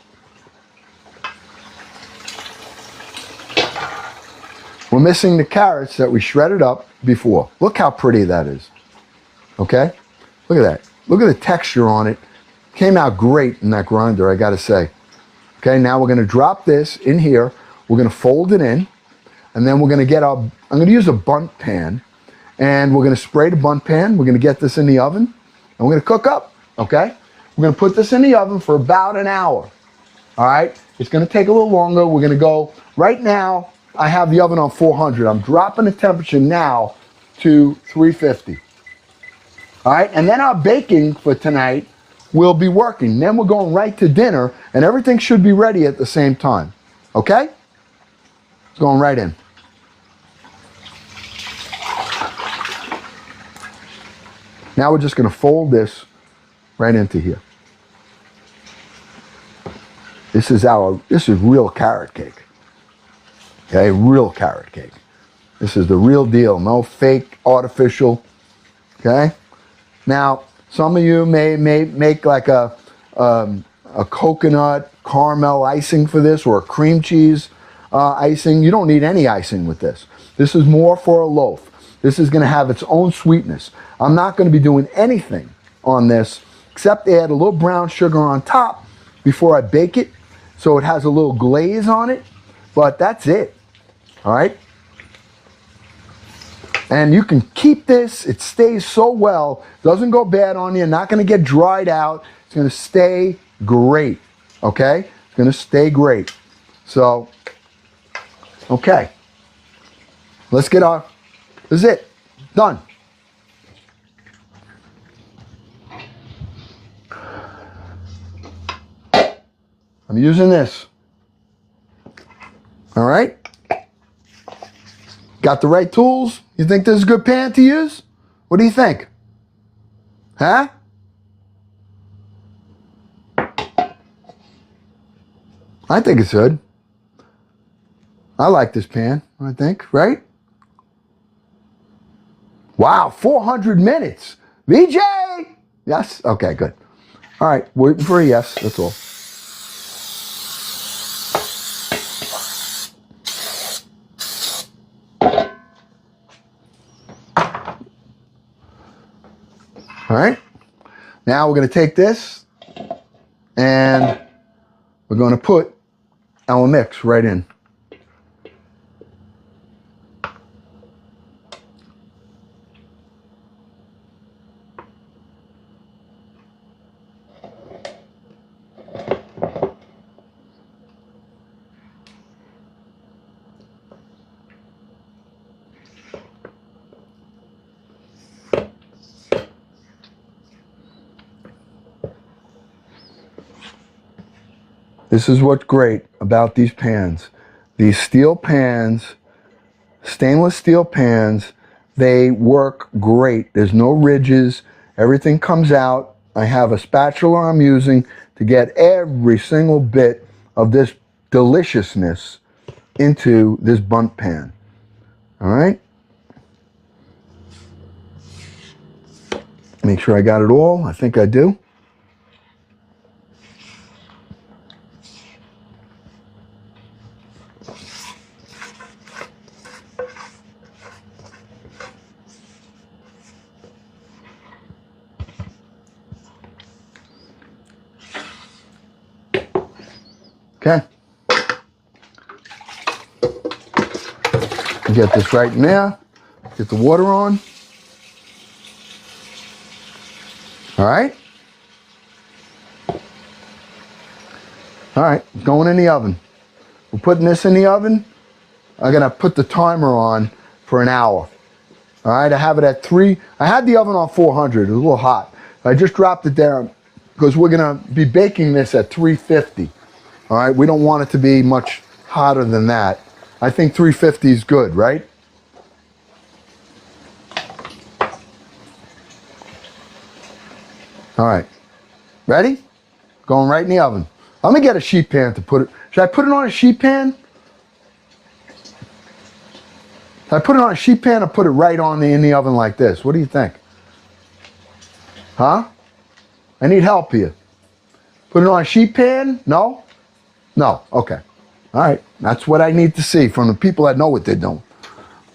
We're missing the carrots that we shredded up before. Look how pretty that is. Okay? Look at that. Look at the texture on it. Came out great in that grinder, I gotta say. Okay, now we're gonna drop this in here. We're gonna fold it in, and then we're gonna get our, I'm gonna use a bundt pan, and we're gonna spray the bundt pan. We're gonna get this in the oven, and we're gonna cook up, okay? We're gonna put this in the oven for about an hour, all right? It's gonna take a little longer. We're gonna go, right now, I have the oven on 400. I'm dropping the temperature now to 350. All right, and then our baking for tonight will be working. Then we're going right to dinner, and everything should be ready at the same time. Okay? It's going right in. Now we're just going to fold this right into here. This is real carrot cake. Okay, real carrot cake. This is the real deal, no fake, artificial. Okay? Now, some of you may make like a coconut caramel icing for this, or a cream cheese icing. You don't need any icing with this. This is more for a loaf. This is going to have its own sweetness. I'm not going to be doing anything on this except add a little brown sugar on top before I bake it, so it has a little glaze on it, but that's it. All right? And you can keep this, it stays so well, doesn't go bad on you, not gonna get dried out, it's gonna stay great, okay? It's gonna stay great. So, okay. Let's get our, this is it, done. I'm using this. All right? Got the right tools? You think this is a good pan to use? What do you think? Huh? I think it's good. I like this pan, I think, right? Wow, 400 minutes. VJ! Yes? Okay, good. All right, waiting for a yes, that's all. All right, now we're going to take this and we're going to put our mix right in. This is what's great about these pans. These steel pans, stainless steel pans, they work great. There's no ridges. Everything comes out. I have a spatula I'm using to get every single bit of this deliciousness into this bundt pan. All right? Make sure I got it all. I think I do. Okay. Get this right in there. Get the water on. All right. All right, going in the oven. We're putting this in the oven. I'm gonna put the timer on for an hour. All right, I have it at 3. I had the oven on 400. It was a little hot. I just dropped it down because we're gonna be baking this at 350. All right, we don't want it to be much hotter than that. I think 350 is good, right? All right, ready? Going right in the oven. I'm gonna get a sheet pan to put it. Should I put it on a sheet pan? Should I put it on a sheet pan or put it right on in the oven like this? What do you think? Huh? I need help here. Put it on a sheet pan? No? No. Okay. All right. That's what I need to see from the people that know what they're doing.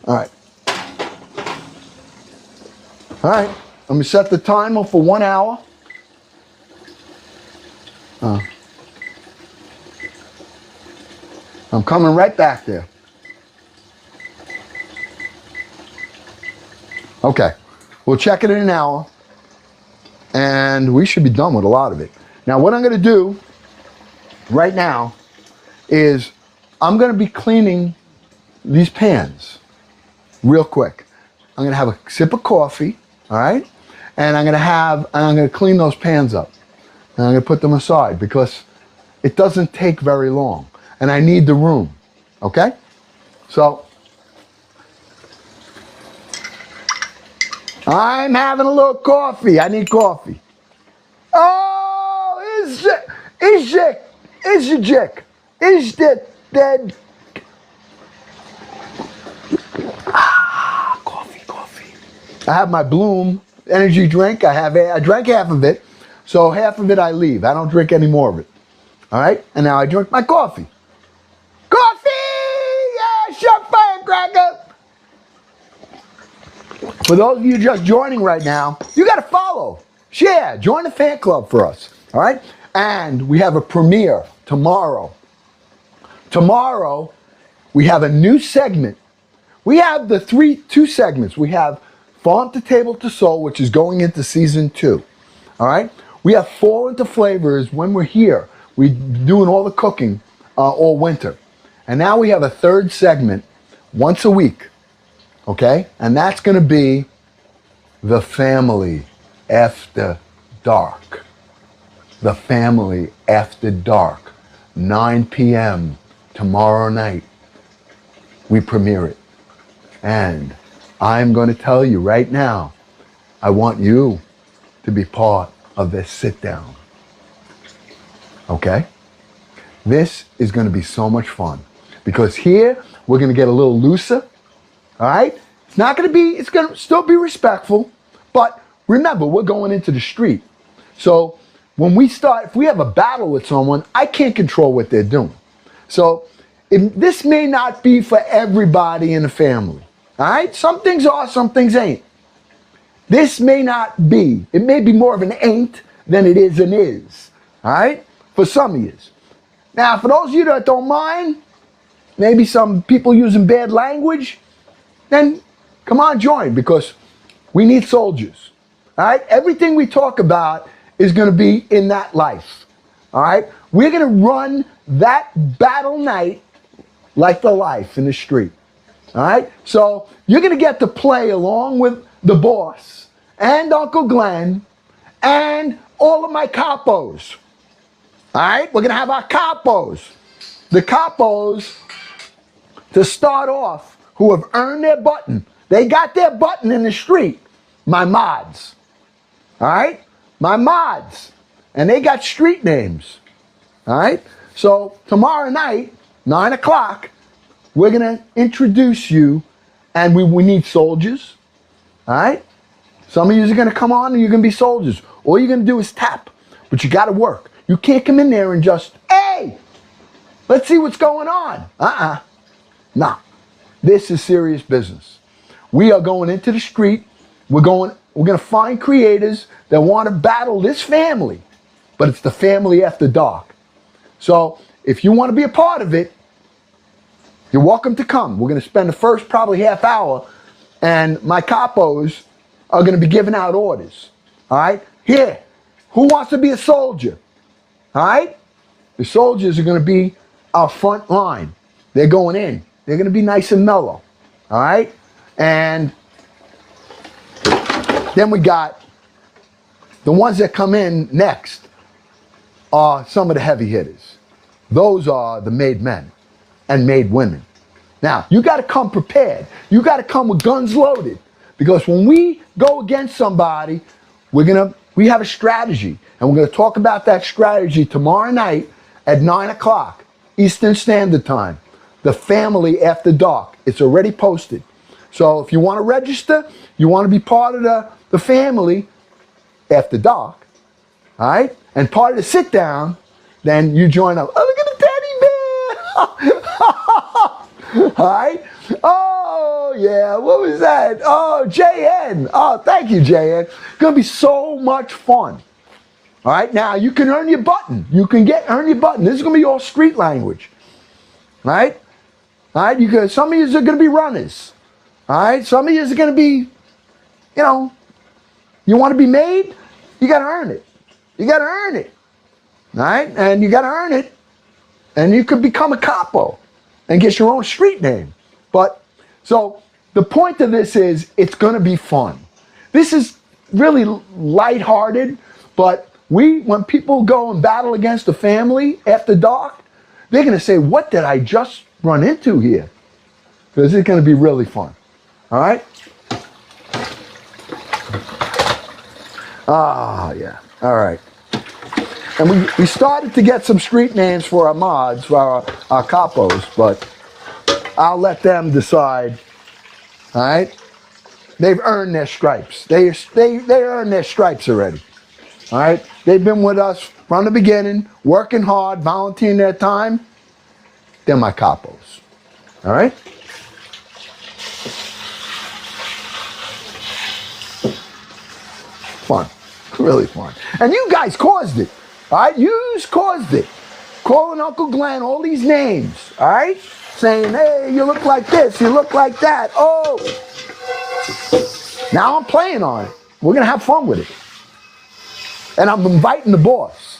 All right. All right. Let me set the timer for 1 hour. I'm coming right back there. Okay. We'll check it in an hour. And we should be done with a lot of it. Now, what I'm going to do right now is I'm going to be cleaning these pans real quick. I'm going to have a sip of coffee, all right? And I'm going to clean those pans up. And I'm going to put them aside because it doesn't take very long. And I need the room, okay? So, I'm having a little coffee. I need coffee. Oh, is it dead? Coffee. I have my Bloom energy drink. I drank half of it, so half of it I leave. I don't drink any more of it. All right, and now I drink my coffee. Coffee! Yeah, shut firecracker! For those of you just joining right now, you got to follow, share, join the fan club for us. All right, and we have a premiere tomorrow. Tomorrow, we have a new segment. We have the two segments. We have Farm to Table to Soul, which is going into season 2. All right? We have Fall into Flavors when we're here. We're doing all the cooking all winter. And now we have a third segment once a week. Okay? And that's going to be The Family After Dark. The Family After Dark. 9 p.m. tomorrow night. We premiere it. And I'm going to tell you right now, I want you to be part of this sit down. Okay? This is going to be so much fun because here we're going to get a little looser. All right? It's going to still be respectful, but remember, we're going into the street. So when we start, if we have a battle with someone, I can't control what they're doing. So this may not be for everybody in the family. All right? Some things are, some things ain't. This may not be. It may be more of an ain't than it is an is. All right? For some of you. Now, for those of you that don't mind, maybe some people using bad language, then come on, join, because we need soldiers. All right? Everything we talk about is going to be in that life. All right? We're going to run that battle night like the life in the street. All right? So you're going to get to play along with the boss and Uncle Glenn and all of my capos. All right? We're going to have our capos. The capos, to start off, who have earned their button. They got their button in the street. My mods. All right? My mods. And they got street names. All right? So tomorrow night, 9 o'clock, we're going to introduce you, and we need soldiers. All right? Some of you are going to come on and you're going to be soldiers. All you're going to do is tap, but you got to work. You can't come in there and just, hey, let's see what's going on. Nah. This is serious business. We are going into the street. We're going to find creators that want to battle this family, but it's the family after dark. So if you want to be a part of it, you're welcome to come. We're going to spend the first probably half hour, and my capos are going to be giving out orders. All right? Here, who wants to be a soldier? All right? The soldiers are going to be our front line. They're going in. They're going to be nice and mellow. All right? And then we got the ones that come in next are some of the heavy hitters. Those are the made men and made women. Now, you got to come prepared. You got to come with guns loaded, because when we go against somebody, we have a strategy, and we're going to talk about that strategy tomorrow night at 9 o'clock Eastern Standard Time. The Family After Dark. It's already posted. So if you want to register, you want to be part of the family, after dark. All right? And part of the sit down, then you join up. Oh, look at the teddy bear! All right? Oh, yeah. What was that? Oh, JN. Oh, thank you, JN. It's going to be so much fun. All right? Now, you can earn your button. You can earn your button. This is going to be all street language. All right? All right? Some of you are going to be runners. All right? Some of you are going to be, you want to be made? You got to earn it. You got to earn it. All right? And you got to earn it. And you could become a capo and get your own street name. But, so, the point of this is, it's going to be fun. This is really lighthearted, but when people go and battle against a family after dark, they're going to say, what did I just run into here? Because it's going to be really fun. All right? Ah, yeah. All right. And we started to get some street names for our mods, for our capos, but I'll let them decide. All right? They've earned their stripes. They earned their stripes already. All right? They've been with us from the beginning, working hard, volunteering their time. They're my capos. All right? Fun. Really fun. And you guys caused it. All right? You caused it. Calling Uncle Glenn all these names. All right? Saying, hey, you look like this. You look like that. Oh. Now I'm playing on it. We're going to have fun with it. And I'm inviting the boss.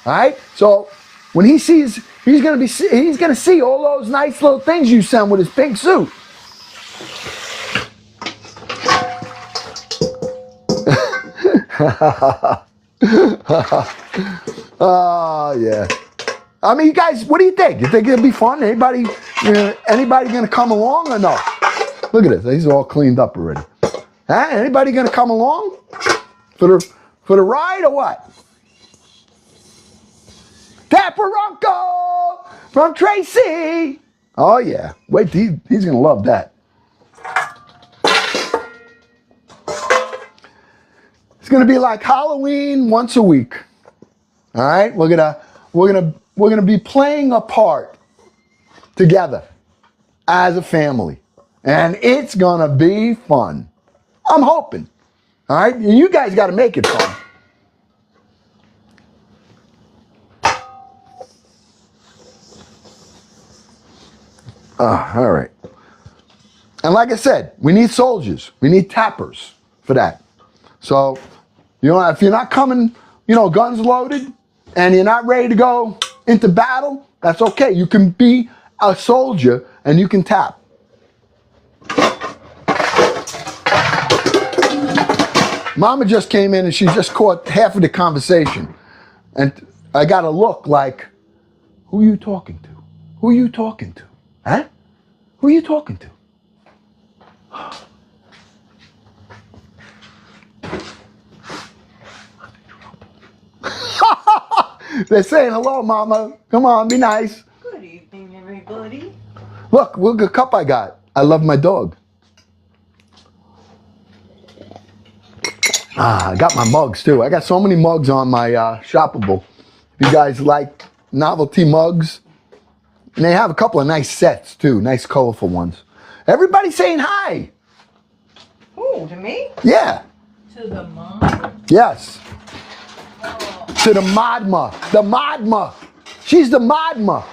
All right? So when he sees, he's going to see all those nice little things you send with his pink suit. Oh, yeah. I mean, you guys, what do you think? You think it'll be fun? Anybody going to come along or no? Look at this. These are all cleaned up already. Huh? Anybody going to come along for the ride or what? Taparonco from Tracy. Oh, yeah. Wait, he's going to love that. It's going to be like Halloween once a week. All right? We're going to be playing a part together as a family. And it's going to be fun. I'm hoping. All right? And you guys got to make it fun. All right. And like I said, we need soldiers. We need tappers for that. So, if you're not coming, guns loaded, and you're not ready to go into battle, that's okay. You can be a soldier and you can tap. Mama just came in and she just caught half of the conversation. And I got a look like, who are you talking to? Who are you talking to? Huh? Who are you talking to? They're saying hello, Mama. Come on, be nice. Good evening, everybody. Look a cup I got. I love my dog. I got my mugs too. I got so many mugs on my shoppable. If you guys like novelty mugs, and they have a couple of nice sets too, nice colorful ones. Everybody saying hi. Who, to me? Yeah. To the mom? Yes. Oh. To the Madma. The Madma. She's the Madma.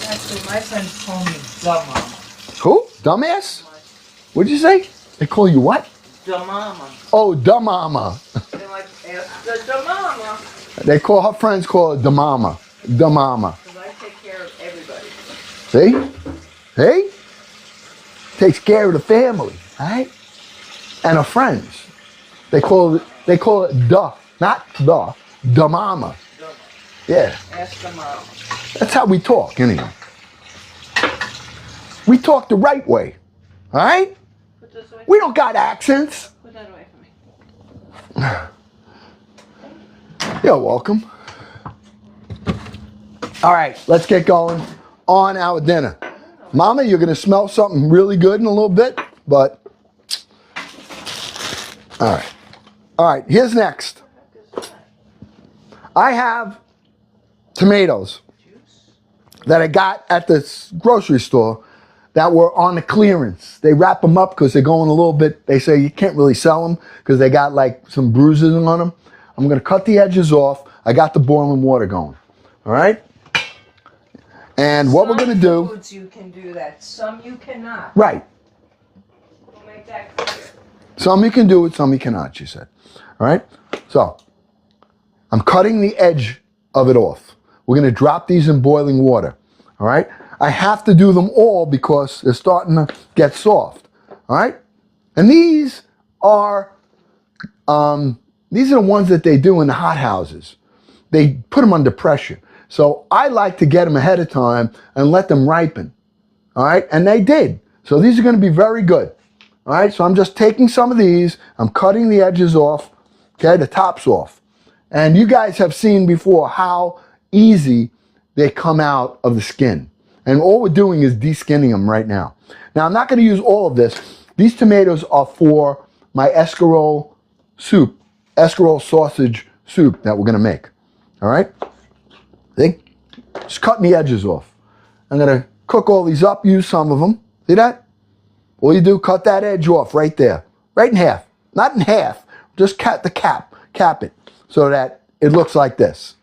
Actually, my friends call me the mama. Who? Dumbass? What'd you say? They call you what? The mama. Oh, the mama. They're like, ask the mama. They call her friends call her the mama. The mama. Because I take care of everybody. See? Hey? Takes care of the family, right? And her friends. They call it the, not the mama. Yeah. Ask the mama. That's how we talk, anyway. We talk the right way, all right? Put this away. We don't got accents. Put that away from me. You're welcome. All right, let's get going on our dinner. Mama, you're going to smell something really good in a little bit, but all right. All right, here's next. I have tomatoes that I got at the grocery store that were on the clearance. They wrap them up because they're going a little bit, they say you can't really sell them because they got like some bruises on them. I'm going to cut the edges off. I got the boiling water going. All right? And what we're going to do... Foods you can do that. Some you cannot. Right. We'll make that clear. Some you can do it, some you cannot, she said. All right? So, I'm cutting the edge of it off. We're going to drop these in boiling water. All right? I have to do them all because they're starting to get soft. All right? And these are the ones that they do in the hot houses. They put them under pressure. So I like to get them ahead of time and let them ripen. All right? And they did. So these are going to be very good. All right? So I'm just taking some of these. I'm cutting the edges off. Okay? The tops off. And you guys have seen before how easy they come out of the skin. And all we're doing is de-skinning them right now. Now, I'm not going to use all of this. These tomatoes are for my escarole soup, escarole sausage soup that we're going to make. All right? See? Just cutting the edges off. I'm going to cook all these up, use some of them. See that? All you do, cut that edge off right there. Right in half. Not in half. Just cut the cap it, so that it looks like this.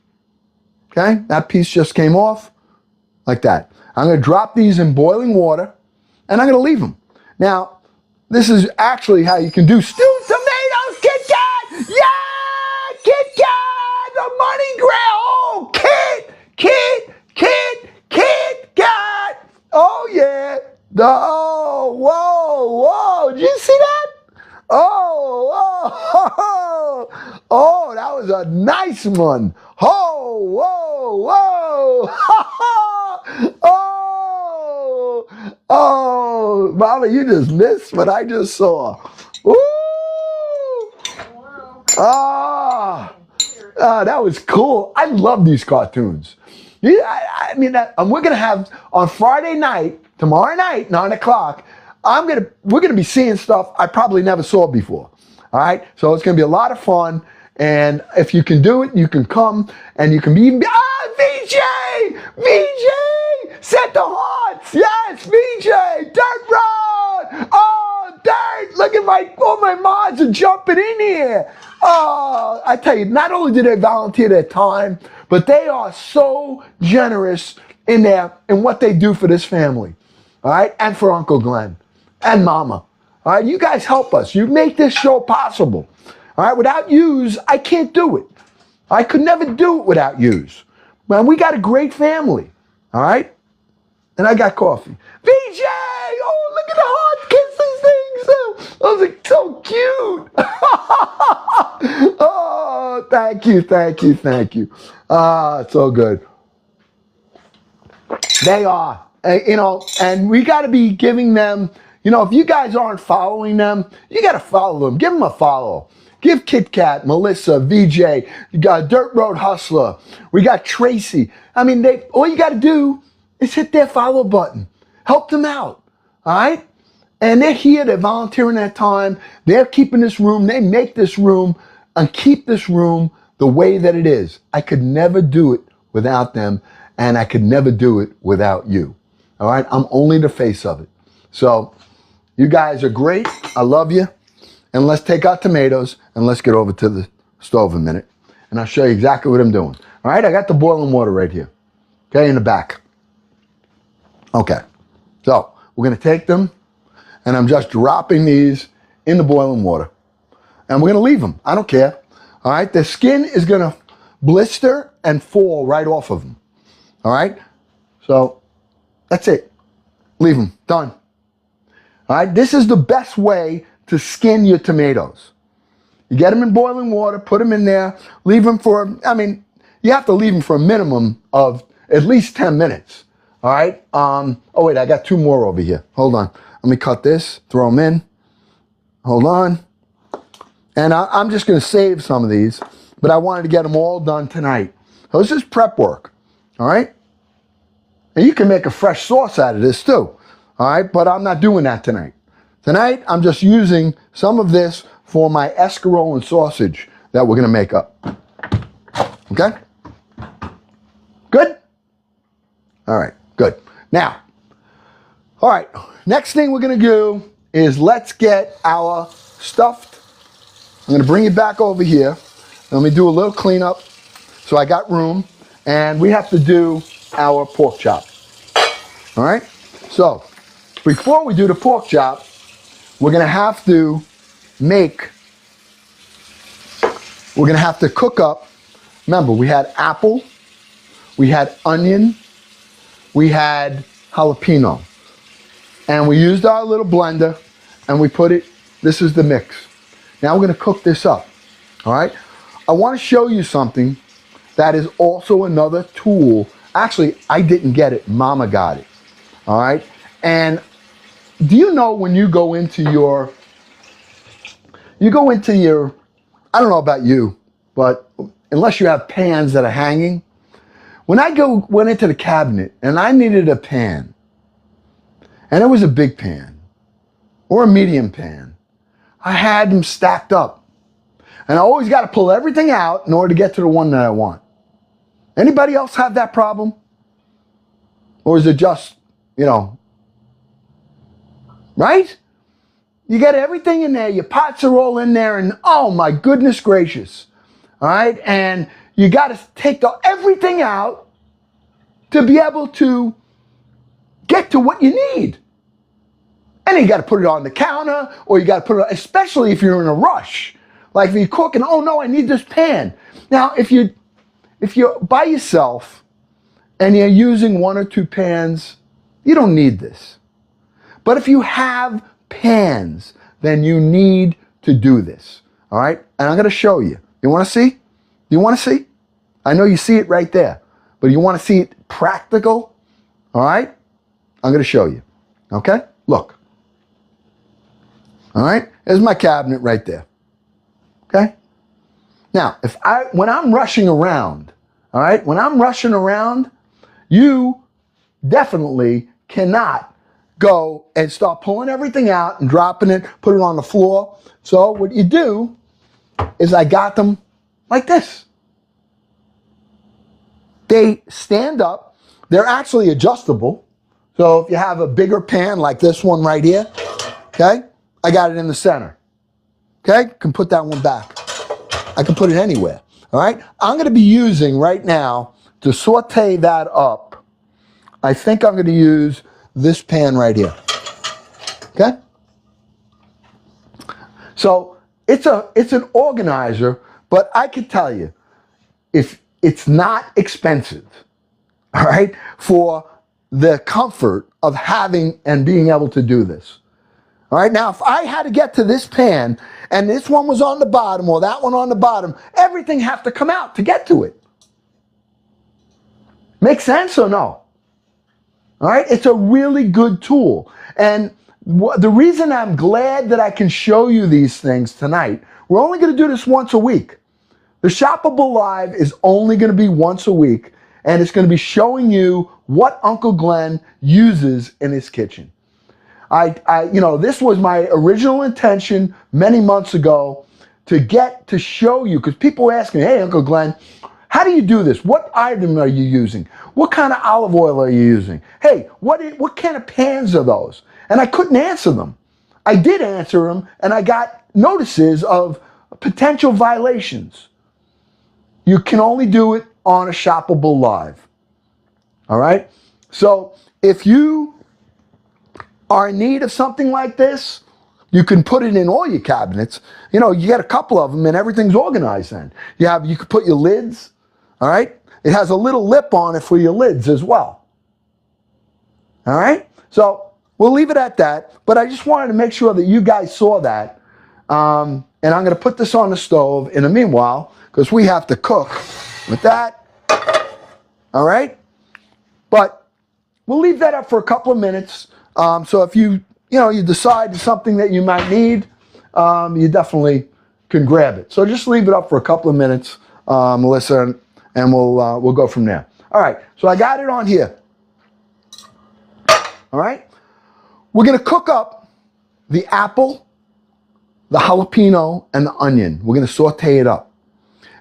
Okay? That piece just came off like that. I'm going to drop these in boiling water, and I'm going to leave them. Now, this is actually how you can do stewed tomatoes, Kit Kat! Yeah! Kit Kat! The money grab! Oh, Kit Kat! Oh, yeah! Whoa! Did you see that? Oh, that was a nice one. Oh, Mama, you just missed what I just saw. Ooh. That was cool. I love these cartoons. Yeah, I mean, we're gonna have on Friday night, tomorrow night, 9 o'clock. We're gonna be seeing stuff I probably never saw before. All right, so it's gonna be a lot of fun. And if you can do it, you can come and you can even be, VJ! Set the hearts! Yes, VJ! Dirt Road! Oh, dirt! Look at all my mods are jumping in here. Oh, I tell you, not only do they volunteer their time, but they are so generous in what they do for this family. All right, and for Uncle Glenn and Mama. All right, you guys help us. You make this show possible. All right, without yous, I can't do it. I could never do it without yous. Man, we got a great family. All right? And I got coffee. VJ! Oh, look at the heart kisses things. Those are so cute. Oh, thank you. It's so good. They are. And we got to be giving them, if you guys aren't following them, you got to follow them. Give them a follow. Give Kit Kat, Melissa, VJ, you got Dirt Road Hustler. We got Tracy. I mean, all you got to do is hit their follow button. Help them out. All right? And they're here. They're volunteering their time. They're keeping this room. They make this room and keep this room the way that it is. I could never do it without them, and I could never do it without you. All right? I'm only the face of it. So you guys are great. I love you. And let's take our tomatoes and let's get over to the stove a minute. And I'll show you exactly what I'm doing. All right, I got the boiling water right here. Okay, in the back. Okay, so we're going to take them and I'm just dropping these in the boiling water. And we're going to leave them. I don't care. All right, the skin is going to blister and fall right off of them. All right, so that's it. Leave them. Done. All right, this is the best way to skin your tomatoes. You get them in boiling water, put them in there, leave them for, you have to leave them for a minimum of at least 10 minutes. All right? Oh, wait, I got 2 more over here. Hold on. Let me cut this, throw them in. Hold on. And I'm just going to save some of these, but I wanted to get them all done tonight. So this is prep work. All right? And you can make a fresh sauce out of this too. All right? But I'm not doing that tonight. Tonight, I'm just using some of this for my escarole and sausage that we're going to make up. Okay? Good? All right, good. Now, all right, next thing we're going to do is let's get our stuffed. I'm going to bring it back over here. Let me do a little cleanup so I got room. And we have to do our pork chop. All right? So, before we do the pork chop, we're going to have to cook up. Remember, we had apple, we had onion, we had jalapeno. And we used our little blender and we put it, this is the mix. Now we're going to cook this up. All right? I want to show you something that is also another tool. Actually, I didn't get it. Mama got it. All right? And do you know when you go into your, I don't know about you, but unless you have pans that are hanging, when I went into the cabinet and I needed a pan, and it was a big pan or a medium pan, I had them stacked up. And I always got to pull everything out in order to get to the one that I want. Anybody else have that problem? Or is it just, right? You got everything in there, your pots are all in there, and oh my goodness gracious. All right? And you got to take everything out to be able to get to what you need. And you got to put it on the counter, or you got to put it, especially if you're in a rush. Like if you're cooking, oh no, I need this pan. Now, if you're by yourself and you're using one or two pans, you don't need this. But if you have pans, then you need to do this. All right? And I'm going to show you. You want to see? Do you want to see? I know you see it right there. But you want to see it practical? All right? I'm going to show you. Okay? Look. All right? There's my cabinet right there. Okay? Now, when I'm rushing around, all right? When I'm rushing around, you definitely cannot go and start pulling everything out and dropping it, put it on the floor. So what you do is I got them like this. They stand up. They're actually adjustable. So if you have a bigger pan like this one right here, okay, I got it in the center. Okay, can put that one back. I can put it anywhere. All right, I'm going to be using right now to saute that up. I think I'm going to use this pan right here. Okay, so it's an organizer, but I can tell you, if it's not expensive, all right, for the comfort of having and being able to do this. All right, now if I had to get to this pan and this one was on the bottom or that one on the bottom, everything have to come out to get to it. Make sense or no? All right, it's a really good tool. And the reason I'm glad that I can show you these things tonight, we're only going to do this once a week. The Shoppable Live is only going to be once a week, and it's going to be showing you what Uncle Glenn uses in his kitchen. This was my original intention many months ago to show you, because people ask me, hey, Uncle Glenn, how do you do this? What item are you using? What kind of olive oil are you using? Hey, what kind of pans are those? And I couldn't answer them. I did answer them, and I got notices of potential violations. You can only do it on a Shoppable Live. All right? So if you are in need of something like this, you can put it in all your cabinets. You get a couple of them and everything's organized then. You can put your lids, all right? It has a little lip on it for your lids as well. All right? So we'll leave it at that, but I just wanted to make sure that you guys saw that. And I'm going to put this on the stove in the meanwhile, because we have to cook with that. All right? But we'll leave that up for a couple of minutes. So if you decide something that you might need, you definitely can grab it. So just leave it up for a couple of minutes, Melissa, and we'll go from there. All right, so I got it on here. All right, we're going to cook up the apple, the jalapeno and the onion. We're going to saute it up.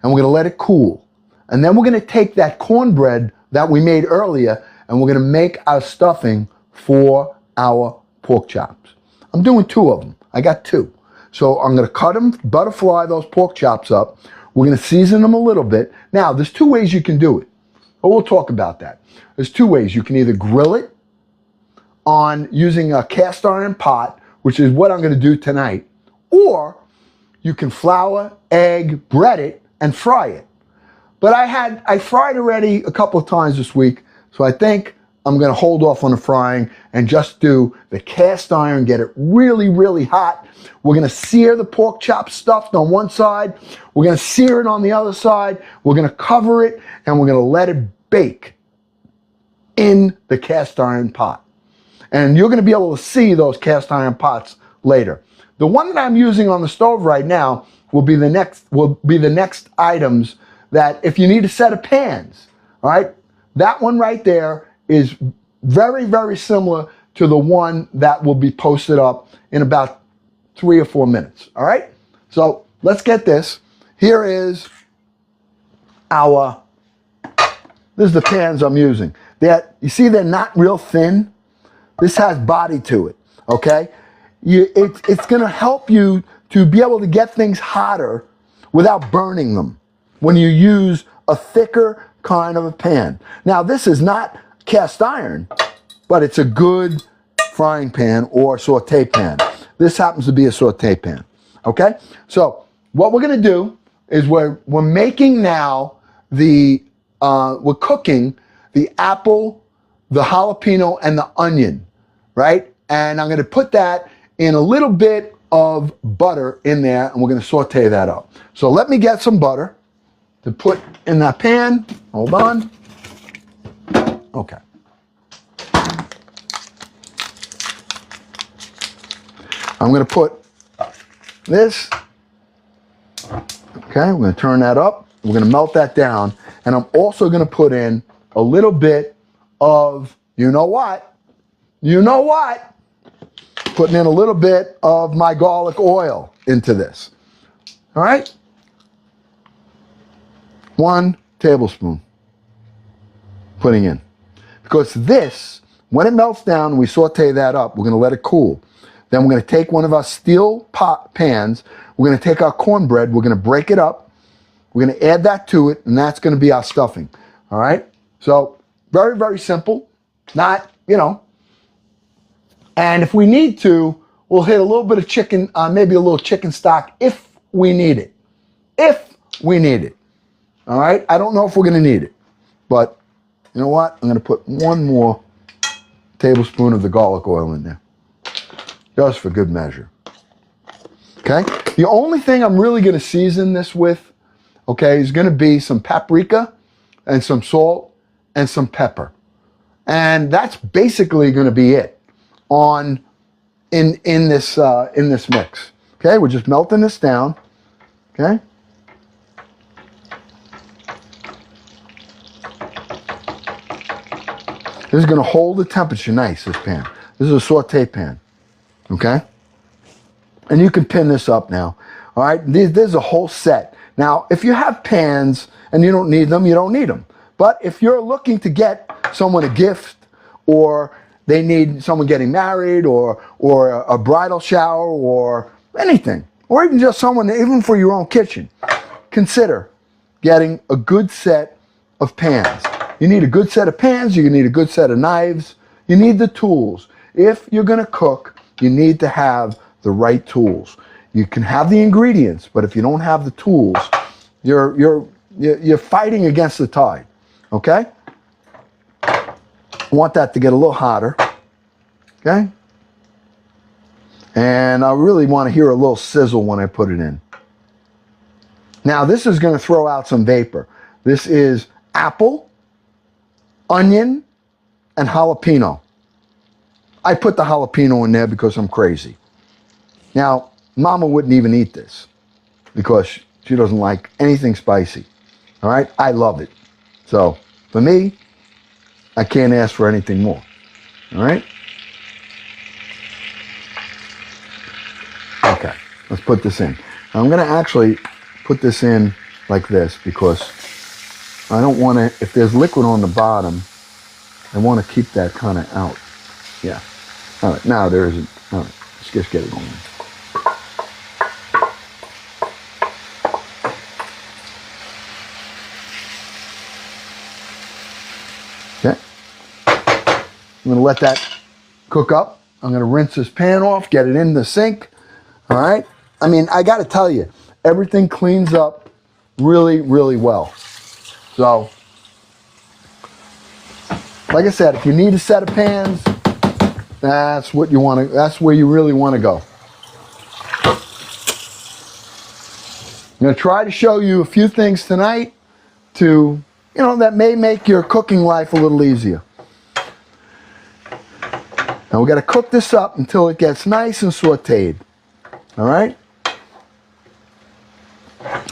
And we're going to let it cool. And then we're going to take that cornbread that we made earlier and we're going to make our stuffing for our pork chops. I'm doing 2 of them. I got 2. So I'm going to cut them, butterfly those pork chops up. We're going to season them a little bit. Now, there's 2 ways you can do it. But we'll talk about that. There's 2 ways. You can either grill it on using a cast iron pot, which is what I'm going to do tonight, or you can flour, egg, bread it, and fry it. But I fried already a couple of times this week, so I think I'm going to hold off on the frying and just do the cast iron, get it really, really hot. We're going to sear the pork chop stuffed on one side. We're going to sear it on the other side. We're going to cover it, and we're going to let it bake in the cast iron pot. And you're going to be able to see those cast iron pots later. The one that I'm using on the stove right now will be the next items that if you need a set of pans, all right? That one right there is very, very similar to the one that will be posted up in about 3 or 4 minutes, all right? So let's get this. Here is this is the pans I'm using. You see they're not real thin? This has body to it, okay? It's gonna help you to be able to get things hotter without burning them when you use a thicker kind of a pan. Now, this is not cast iron, but it's a good frying pan or saute pan. This happens to be a saute pan, okay? So what we're gonna do is we're making now we're cooking the apple, the jalapeno, and the onion, right? And I'm gonna put that in a little bit of butter in there, and we're gonna saute that up. So let me get some butter to put in that pan. Hold on. Okay. I'm going to put this. Okay, we're going to turn that up. We're going to melt that down. And I'm also going to put in a little bit of, you know what? You know what? Putting in a little bit of my garlic oil into this. All right? 1 tablespoon putting in. Because this, when it melts down and we saute that up, we're going to let it cool. Then we're going to take one of our steel pans. We're going to take our cornbread. We're going to break it up. We're going to add that to it, and that's going to be our stuffing. All right? So very, very simple. Not, And if we need to, we'll hit a little bit of chicken, maybe a little chicken stock if we need it. If we need it. All right? I don't know if we're going to need it. But you know what? I'm going to put 1 more tablespoon of the garlic oil in there. Just for good measure. Okay? The only thing I'm really going to season this with, okay, is going to be some paprika and some salt and some pepper. And that's basically going to be it in this mix. Okay? We're just melting this down. Okay? This is going to hold the temperature nice, this pan. This is a saute pan, okay? And you can pin this up now, all right? There's a whole set. Now, if you have pans and you don't need them, you don't need them. But if you're looking to get someone a gift, or they need someone getting married, or a bridal shower, or anything, or even just someone, even for your own kitchen, consider getting a good set of pans. You need a good set of pans, you need a good set of knives, you need the tools. If you're gonna cook, you need to have the right tools. You can have the ingredients, but if you don't have the tools, you're fighting against the tide, okay? I want that to get a little hotter, okay? And I really want to hear a little sizzle when I put it in. Now this is gonna throw out some vapor. This is apple, onion, and jalapeno. I put the jalapeno in there because I'm crazy. Now, Mama wouldn't even eat this because she doesn't like anything spicy. All right? I love it. So, for me, I can't ask for anything more. All right? Okay. Let's put this in. I'm going to actually put this in like this because I don't want to, if there's liquid on the bottom, I want to keep that kind of out. Yeah. All right, now there isn't. All right, let's just get it going. Okay. I'm going to let that cook up. I'm going to rinse this pan off, get it in the sink. All right. I mean, I got to tell you, everything cleans up really, really well. So, like I said, if you need a set of pans, that's what you want to, that's where you really want to go. I'm going to try to show you a few things tonight to, that may make your cooking life a little easier. Now we got to cook this up until it gets nice and sauteed. All right?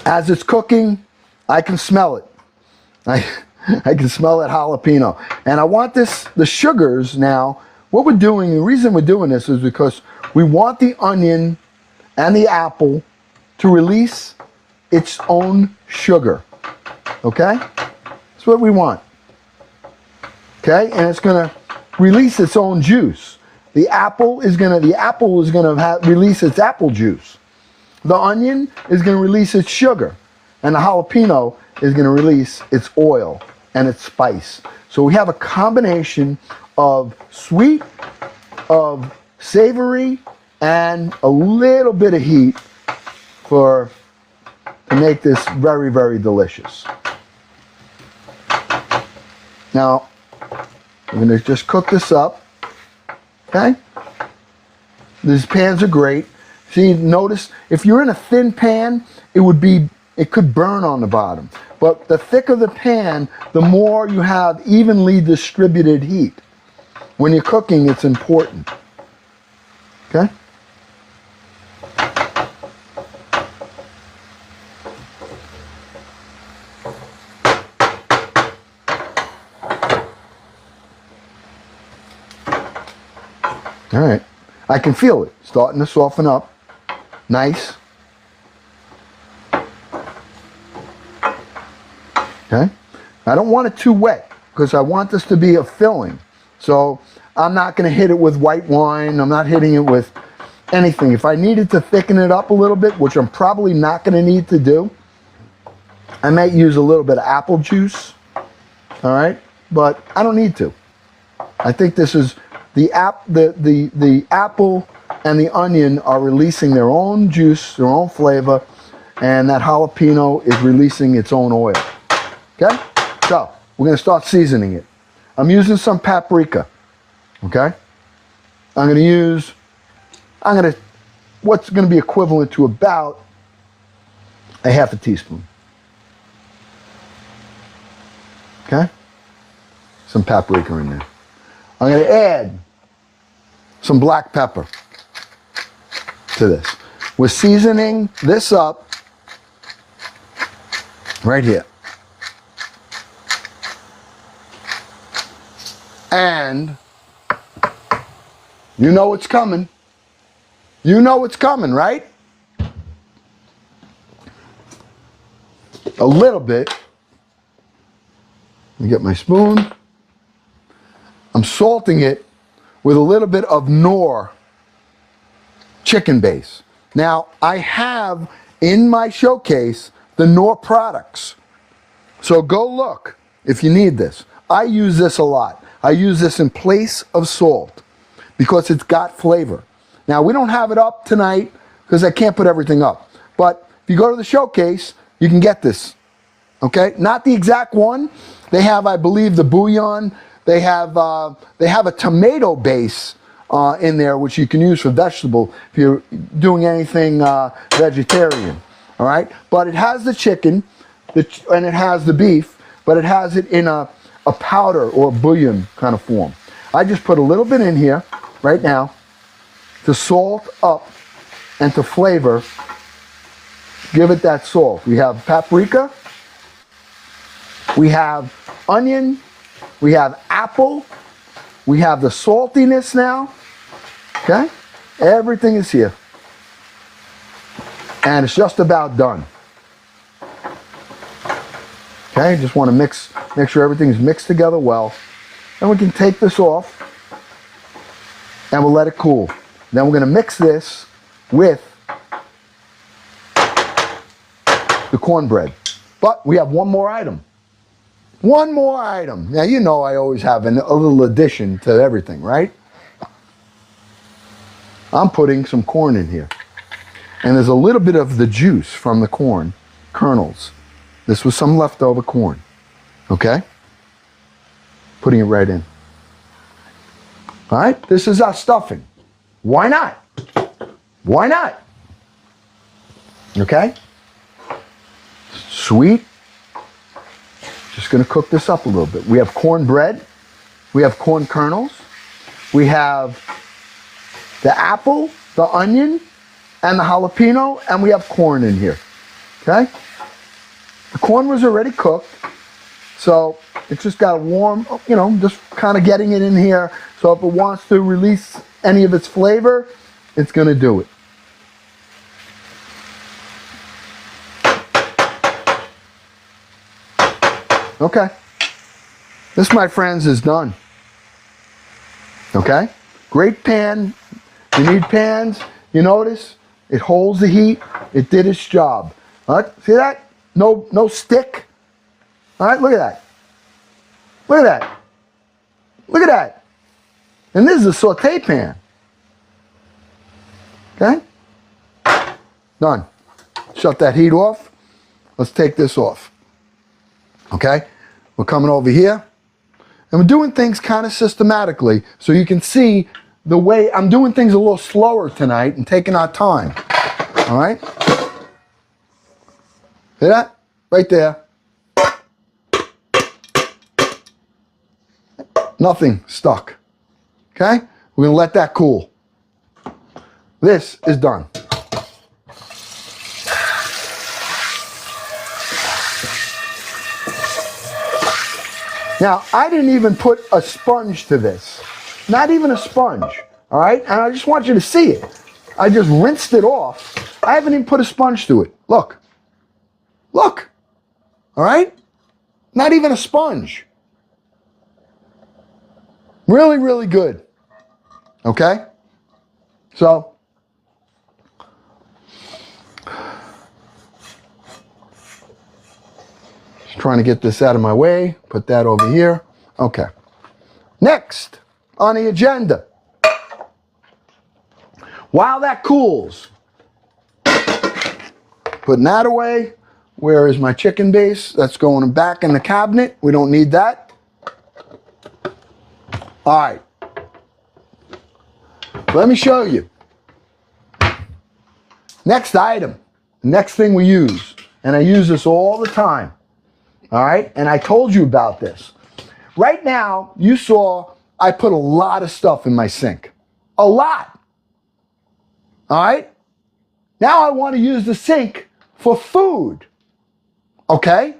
As it's cooking, I can smell it. I can smell that jalapeno. And I want the sugars now. What we're doing, the reason we're doing this is because we want the onion and the apple to release its own sugar. Okay? That's what we want. Okay? And it's going to release its own juice. The apple is going to release its apple juice. The onion is going to release its sugar. And the jalapeno is going to release its oil and its spice. So we have a combination of sweet, of savory, and a little bit of heat to make this very, very delicious. Now, I'm going to just cook this up. Okay? These pans are great. See, notice, if you're in a thin pan, it could burn on the bottom. But the thicker the pan, the more you have evenly distributed heat. When you're cooking, it's important. Okay? All right. I can feel it starting to soften up. Nice. Okay. I don't want it too wet because I want this to be a filling. So I'm not going to hit it with white wine. I'm not hitting it with anything. If I needed to thicken it up a little bit, which I'm probably not going to need to do, I might use a little bit of apple juice. All right. But I don't need to. I think this is the apple and the onion are releasing their own juice, their own flavor, and that jalapeno is releasing its own oil. Okay? So, we're going to start seasoning it. I'm using some paprika. Okay? What's going to be equivalent to about a half a teaspoon. Okay? Some paprika in there. I'm going to add some black pepper to this. We're seasoning this up right here. And you know it's coming. You know it's coming, right? A little bit. Let me get my spoon. I'm salting it with a little bit of Knorr chicken base. Now, I have in my showcase the Knorr products. So go look if you need this. I use this a lot. I use this in place of salt because it's got flavor. Now, we don't have it up tonight because I can't put everything up. But if you go to the showcase, you can get this. Okay? Not the exact one. They have, I believe, the bouillon. They have a tomato base in there, which you can use for vegetable if you're doing anything vegetarian. All right, but it has the chicken, and it has the beef, but it has it in a powder or bouillon kind of form. I just put a little bit in here right now to salt up and to flavor. Give it that salt. We have paprika. We have onion. We have apple. We have the saltiness now. Okay? Everything is here. And it's just about done. Okay, just want to make sure everything's mixed together well. Then we can take this off and we'll let it cool. Then we're going to mix this with the cornbread. But we have one more item. One more item. Now, you know I always have a little addition to everything, right? I'm putting some corn in here. And there's a little bit of the juice from the corn kernels. This was some leftover corn. Okay? Putting it right in. All right? This is our stuffing. Why not? Why not? Okay? Sweet. Just going to cook this up a little bit. We have cornbread. We have corn kernels. We have the apple, the onion, and the jalapeno, and we have corn in here. Okay? The corn was already cooked, so it's just got to warm, you know, just kind of getting it in here. So if it wants to release any of its flavor, it's going to do it. Okay. This, my friends, is done. Okay? Great pan. You need pans. You notice it holds the heat. It did its job. All right? See that? No stick. All right? Look at that. Look at that. Look at that. And this is a saute pan. Okay? Done. Shut that heat off. Let's take this off. Okay? We're coming over here. And we're doing things kind of systematically so you can see the way I'm doing things a little slower tonight and taking our time. All right? See that? Right there. Nothing stuck. Okay? We're going to let that cool. This is done. Now, I didn't even put a sponge to this. Not even a sponge. All right? And I just want you to see it. I just rinsed it off. I haven't even put a sponge to it. Look. Look. All right? Not even a sponge. Really, really good. Okay? So, just trying to get this out of my way. Put that over here. Okay. Next on the agenda. While that cools, putting that away. Where is my chicken base? That's going back in the cabinet. We don't need that. All right. Let me show you. Next item. Next thing we use. And I use this all the time. All right? And I told you about this. Right now, you saw I put a lot of stuff in my sink. A lot. All right? Now I want to use the sink for food. Okay?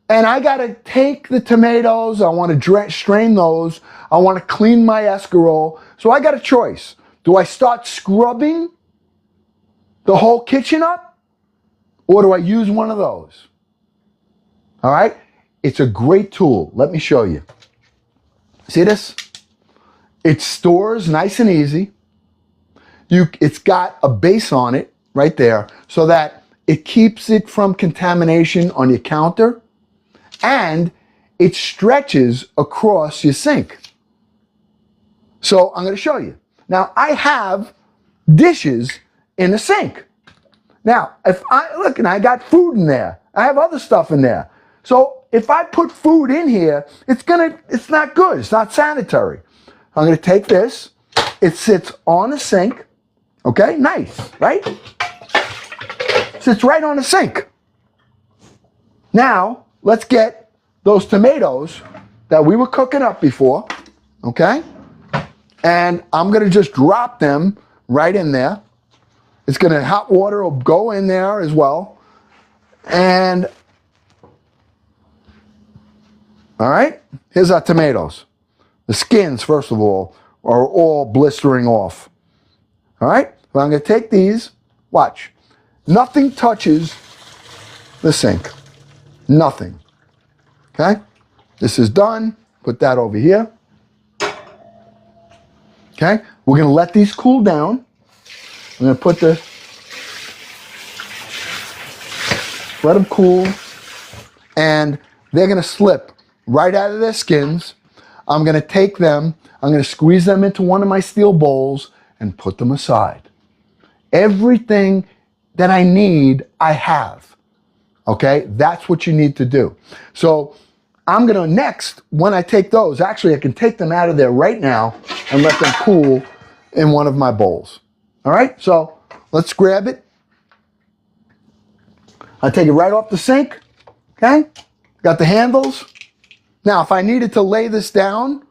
And I got to take the tomatoes. I want to strain those. I want to clean my escarole. So I got a choice. Do I start scrubbing the whole kitchen up? Or do I use one of those? All right? It's a great tool. Let me show you. See this? It stores nice and easy. It's got a base on it right there so that it keeps it from contamination on your counter, and it stretches across your sink. So I'm going to show you. Now, I have dishes in the sink. Now, if I look, and I got food in there. I have other stuff in there. So if I put food in here, it's not good. It's not sanitary. I'm going to take this. It sits on the sink. Okay, nice, right? Sits right on the sink. Now, let's get those tomatoes that we were cooking up before, okay? And I'm going to just drop them right in there. It's going to, hot water will go in there as well. And, all right, here's our tomatoes. The skins, first of all, are all blistering off. All right, so I'm going to take these, watch. Nothing touches the sink. Nothing. Okay? This is done. Put that over here. Okay? We're going to let these cool down. I'm going to put the... Let them cool. And they're going to slip right out of their skins. I'm going to take them, I'm going to squeeze them into one of my steel bowls and put them aside. Everything that I need, I have. Okay? That's what you need to do. So I'm going to next, when I take those, actually I can take them out of there right now and let them cool in one of my bowls. All right? So let's grab it. I take it right off the sink. Okay? Got the handles. Now, if I needed to lay this down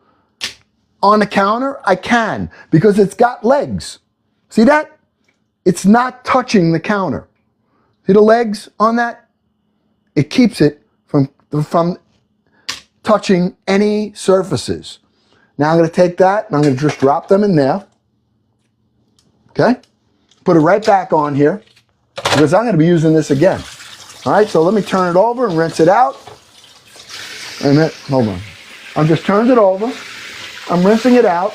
on the counter, I can, because it's got legs. See that? It's not touching the counter. See the legs on that? It keeps it from touching any surfaces. Now I'm going to take that and I'm going to just drop them in there. Okay? Put it right back on here, because I'm going to be using this again. All right, so let me turn it over and rinse it out. Wait a minute, hold on. I've just turned it over. I'm rinsing it out.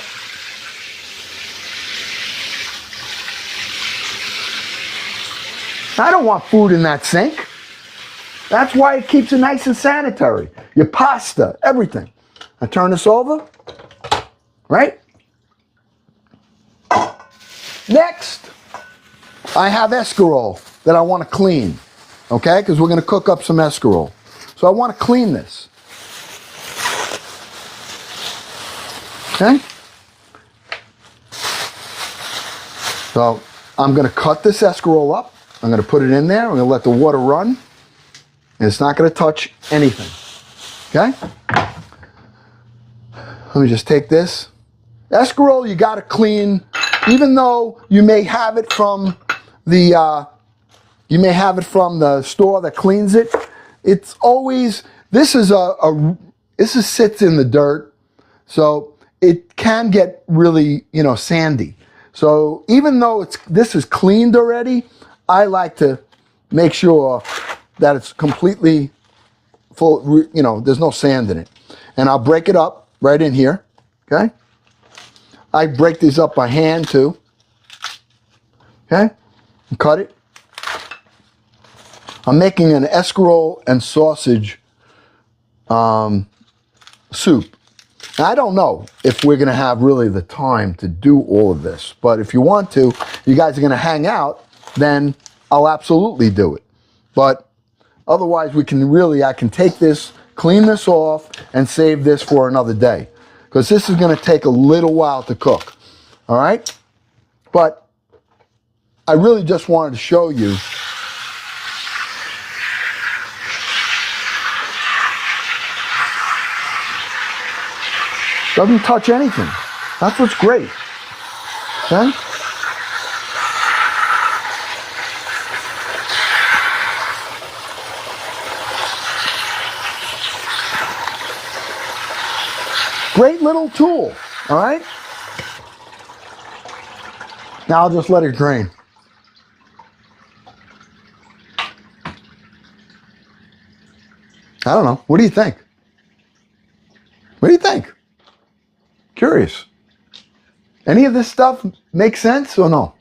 I don't want food in that sink. That's why it keeps it nice and sanitary. Your pasta, everything. I turn this over, right? Next, I have escarole that I want to clean, okay? Because we're going to cook up some escarole. So I want to clean this. Okay? So I'm going to cut this escarole up. I'm going to put it in there. I'm going to let the water run. And it's not going to touch anything. Okay? Let me just take this. Escarole you got to clean, even though you may have it from the store that cleans it. It's always, this sits in the dirt, so it can get really, sandy. So even though this is cleaned already, I like to make sure that it's completely full, there's no sand in it. And I'll break it up right in here, okay? I break these up by hand too, okay? And cut it. I'm making an escarole and sausage soup. Now, I don't know if we're going to have really the time to do all of this, but if you want to, you guys are going to hang out, then I'll absolutely do it. But otherwise, I can take this, clean this off, and save this for another day, because this is going to take a little while to cook. All right? But I really just wanted to show you doesn't touch anything. That's what's great. Okay? Great little tool, all right? Now I'll just let it drain. I don't know. What do you think? What do you think? Curious. Any of this stuff make sense or no?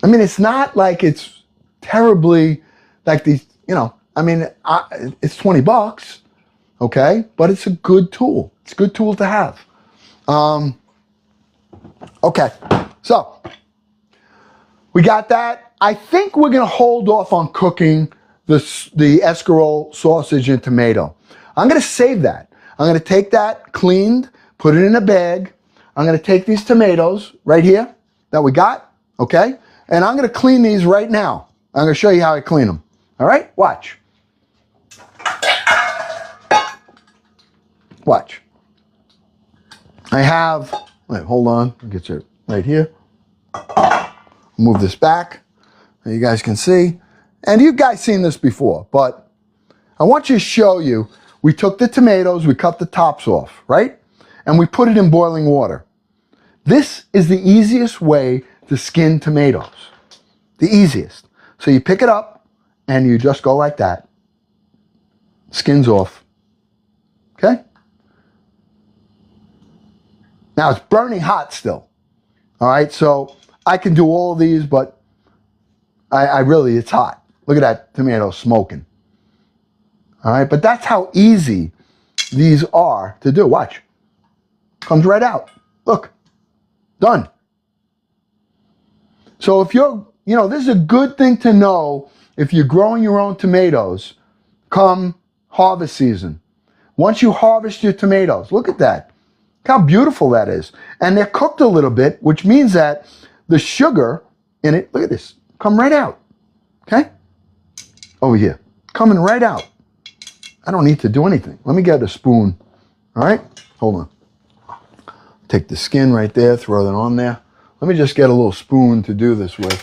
I mean, it's not like it's terribly like these, it's $20, okay? But it's a good tool. It's a good tool to have. Okay, so we got that. I think we're going to hold off on cooking the escarole, sausage, and tomato. I'm going to save that. I'm going to take that cleaned, put it in a bag. I'm going to take these tomatoes right here that we got, okay? And I'm going to clean these right now. I'm going to show you how I clean them. All right? Watch. Watch. I have, hold on. I'll get you right here. Move this back so you guys can see. And you guys seen this before, but I want you to show you. We took the tomatoes, we cut the tops off, right? And we put it in boiling water. This is the easiest way to skin tomatoes. The easiest. So you pick it up and you just go like that. Skin's off. Okay? Now it's burning hot still. All right, so I can do all of these, but I really, it's hot. Look at that tomato smoking. All right, but that's how easy these are to do. Watch. Comes right out. Look. Done. So if you're, this is a good thing to know if you're growing your own tomatoes come harvest season. Once you harvest your tomatoes, look at that. Look how beautiful that is. And they're cooked a little bit, which means that the sugar in it, look at this, come right out. Okay? Over here. Coming right out. I don't need to do anything. Let me get a spoon. All right? Hold on. Take the skin right there, throw that on there. Let me just get a little spoon to do this with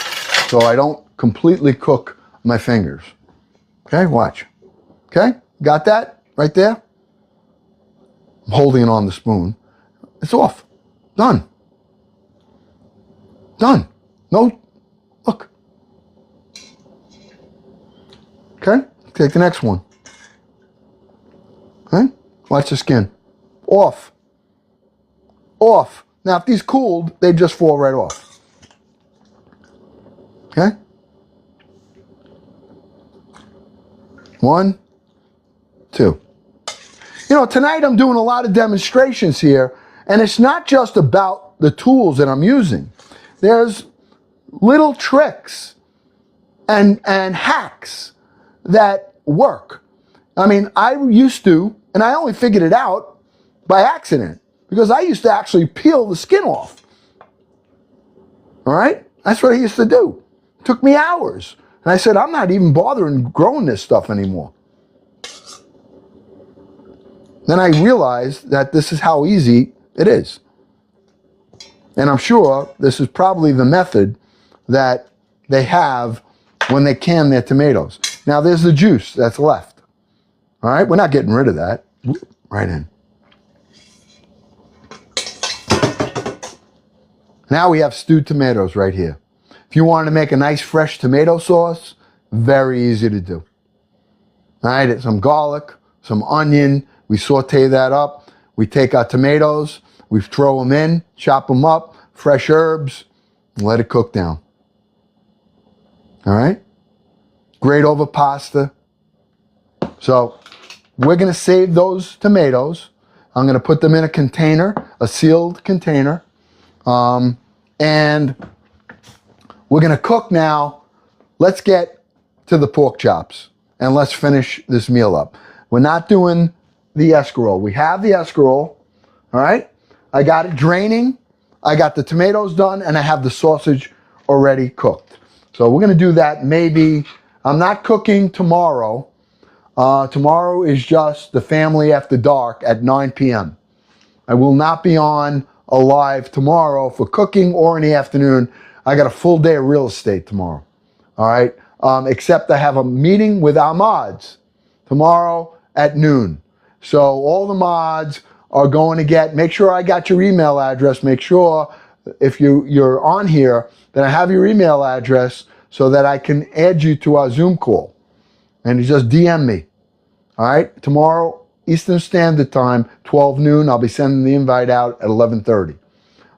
so I don't completely cook my fingers. Okay, watch. Okay, got that right there? I'm holding it on the spoon. It's off. Done. Done. No, look. Okay, take the next one. Okay, watch the skin. Off. Off. Now, if these cooled, they just fall right off. Okay? 1, 2. Tonight I'm doing a lot of demonstrations here, and it's not just about the tools that I'm using. There's little tricks and hacks that work. I mean, I used to, and I only figured it out by accident, because I used to actually peel the skin off. All right? That's what I used to do. It took me hours. And I said, I'm not even bothering growing this stuff anymore. Then I realized that this is how easy it is. And I'm sure this is probably the method that they have when they can their tomatoes. Now there's the juice that's left. All right? We're not getting rid of that. Right in. Now we have stewed tomatoes right here. If you want to make a nice fresh tomato sauce, very easy to do. All right, some garlic, some onion, we saute that up. We take our tomatoes, we throw them in, chop them up, fresh herbs, and let it cook down. All right? Grate over pasta. So we're going to save those tomatoes. I'm going to put them in a container, a sealed container. And we're going to cook now. Let's get to the pork chops and let's finish this meal up. We're not doing the escarole. We have the escarole. All right. I got it draining. I got the tomatoes done and I have the sausage already cooked. So we're going to do that maybe. I'm not cooking tomorrow. Tomorrow is just the family after dark at 9 p.m. I will not be on alive tomorrow for cooking or in the afternoon. I got a full day of real estate tomorrow. All right. Except I have a meeting with our mods tomorrow at noon. So all the mods are going to make sure I got your email address. Make sure if you're on here that I have your email address so that I can add you to our Zoom call. And you just DM me. All right. Tomorrow, Eastern Standard Time, 12 noon. I'll be sending the invite out at 11:30.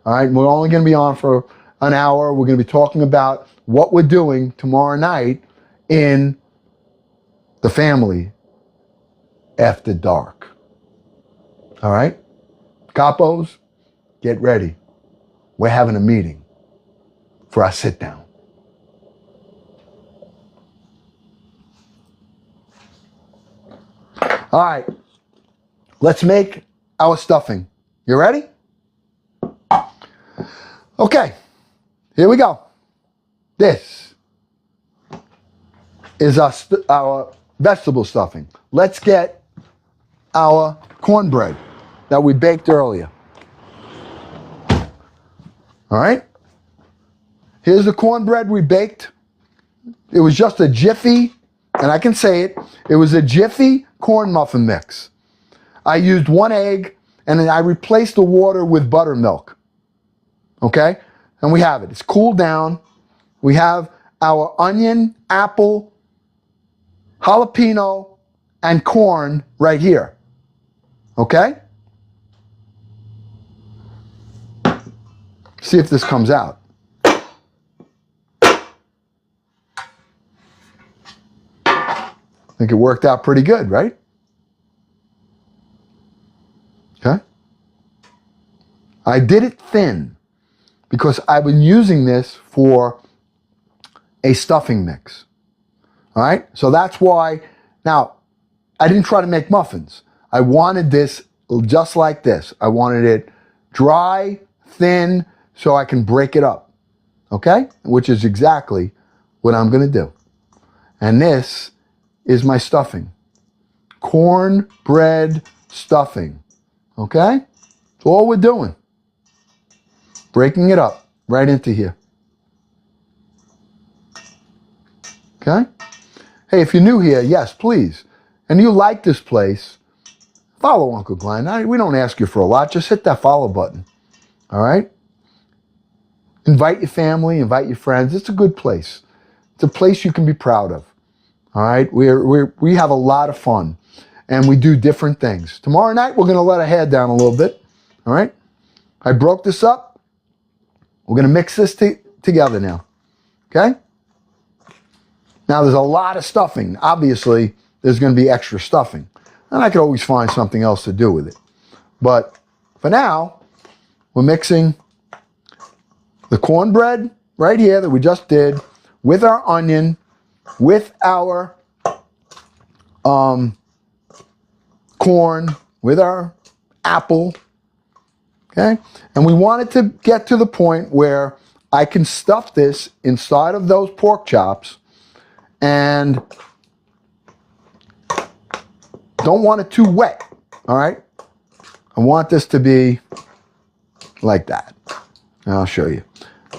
All right, we're only going to be on for an hour. We're going to be talking about what we're doing tomorrow night in the family after dark. All right, capos, get ready. We're having a meeting for our sit down. All right. Let's make our stuffing. You ready? Okay, here we go. This is our vegetable stuffing. Let's get our cornbread that we baked earlier. All right? Here's the cornbread we baked. It was just a Jiffy, and I can say it, it was a Jiffy corn muffin mix. I used 1 egg, and then I replaced the water with buttermilk. Okay? And we have it. It's cooled down. We have our onion, apple, jalapeno, and corn right here. Okay? See if this comes out. I think it worked out pretty good, right? Okay? I did it thin because I've been using this for a stuffing mix. All right? So that's why. Now, I didn't try to make muffins. I wanted this just like this. I wanted it dry, thin, so I can break it up. Okay? Which is exactly what I'm going to do. And this is my stuffing. Cornbread stuffing. Okay? That's all we're doing. Breaking it up right into here. Okay? Hey, if you're new here, yes, please. And you like this place, follow Uncle Glenn. We don't ask you for a lot. Just hit that follow button. All right? Invite your family, invite your friends. It's a good place. It's a place you can be proud of. All right? We have a lot of fun, and we do different things. Tomorrow night, we're going to let our hair down a little bit. All right? I broke this up. We're going to mix this together now. Okay? Now, there's a lot of stuffing. Obviously, there's going to be extra stuffing. And I could always find something else to do with it. But for now, we're mixing the cornbread right here that we just did with our onion, with our corn, with our apple. Okay? And we want it to get to the point where I can stuff this inside of those pork chops and don't want it too wet. All right? I want this to be like that. And I'll show you.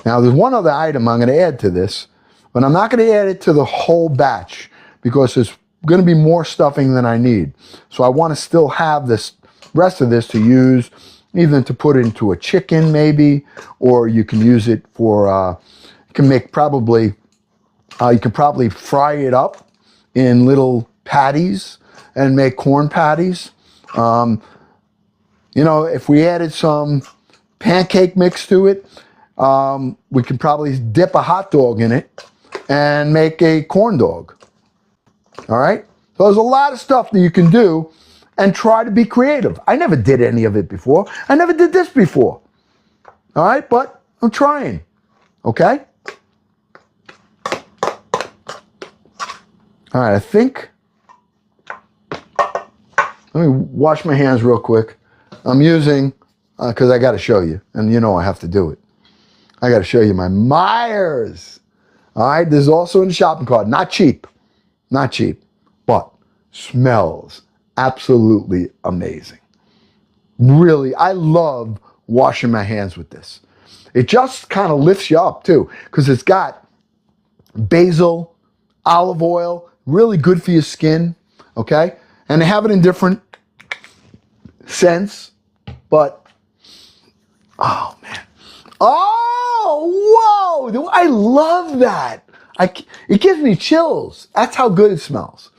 Now, there's one other item I'm going to add to this, but I'm not going to add it to the whole batch because there's going to be more stuffing than I need. So I want to still have this rest of this to use, either to put into a chicken maybe, or you can use it for, you can make probably, you can probably fry it up in little patties and make corn patties. You know, if we added some pancake mix to it, we could probably dip a hot dog in it and make a corn dog. All right? So there's a lot of stuff that you can do and try to be creative. I never did any of it before. I never did this before. All right? But I'm trying. Okay? All right, I think, let me wash my hands real quick. I'm using, because I got to show you, and you know I have to do it. I got to show you my Myers. All right, this is also in the shopping cart. Not cheap, but smells absolutely amazing. Really, I love washing my hands with this. It just kind of lifts you up too, because it's got basil, olive oil, really good for your skin, okay? And they have it in different scents, but, oh man. Oh, whoa, I love that. It gives me chills. That's how good it smells.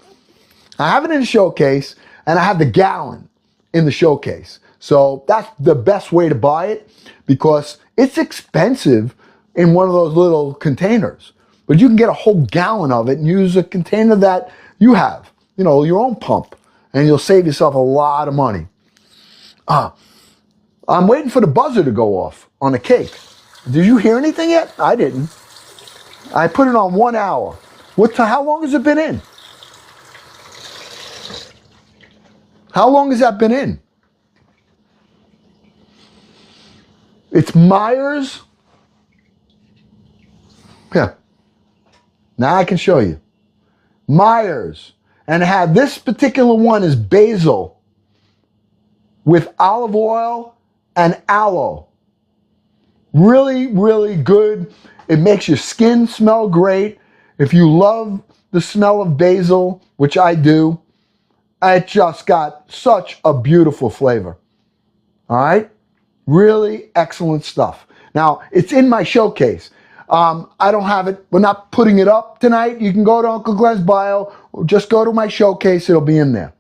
I have it in a showcase, and I have the gallon in the showcase. So that's the best way to buy it because it's expensive in one of those little containers. But you can get a whole gallon of it and use a container that you have, you know, your own pump, and you'll save yourself a lot of money. I'm waiting for the buzzer to go off on the cake. Did you hear anything yet? I didn't. I put it on 1 hour. How long has it been in? How long has that been in? It's Myers. Yeah. Now I can show you. Myers. And I have this particular one is basil with olive oil and aloe. Really, really good. It makes your skin smell great. If you love the smell of basil, which I do, it just got such a beautiful flavor. All right? Really excellent stuff. Now, it's in my showcase. I don't have it. We're not putting it up tonight. You can go to Uncle Glenn's bio, or just go to my showcase. It'll be in there.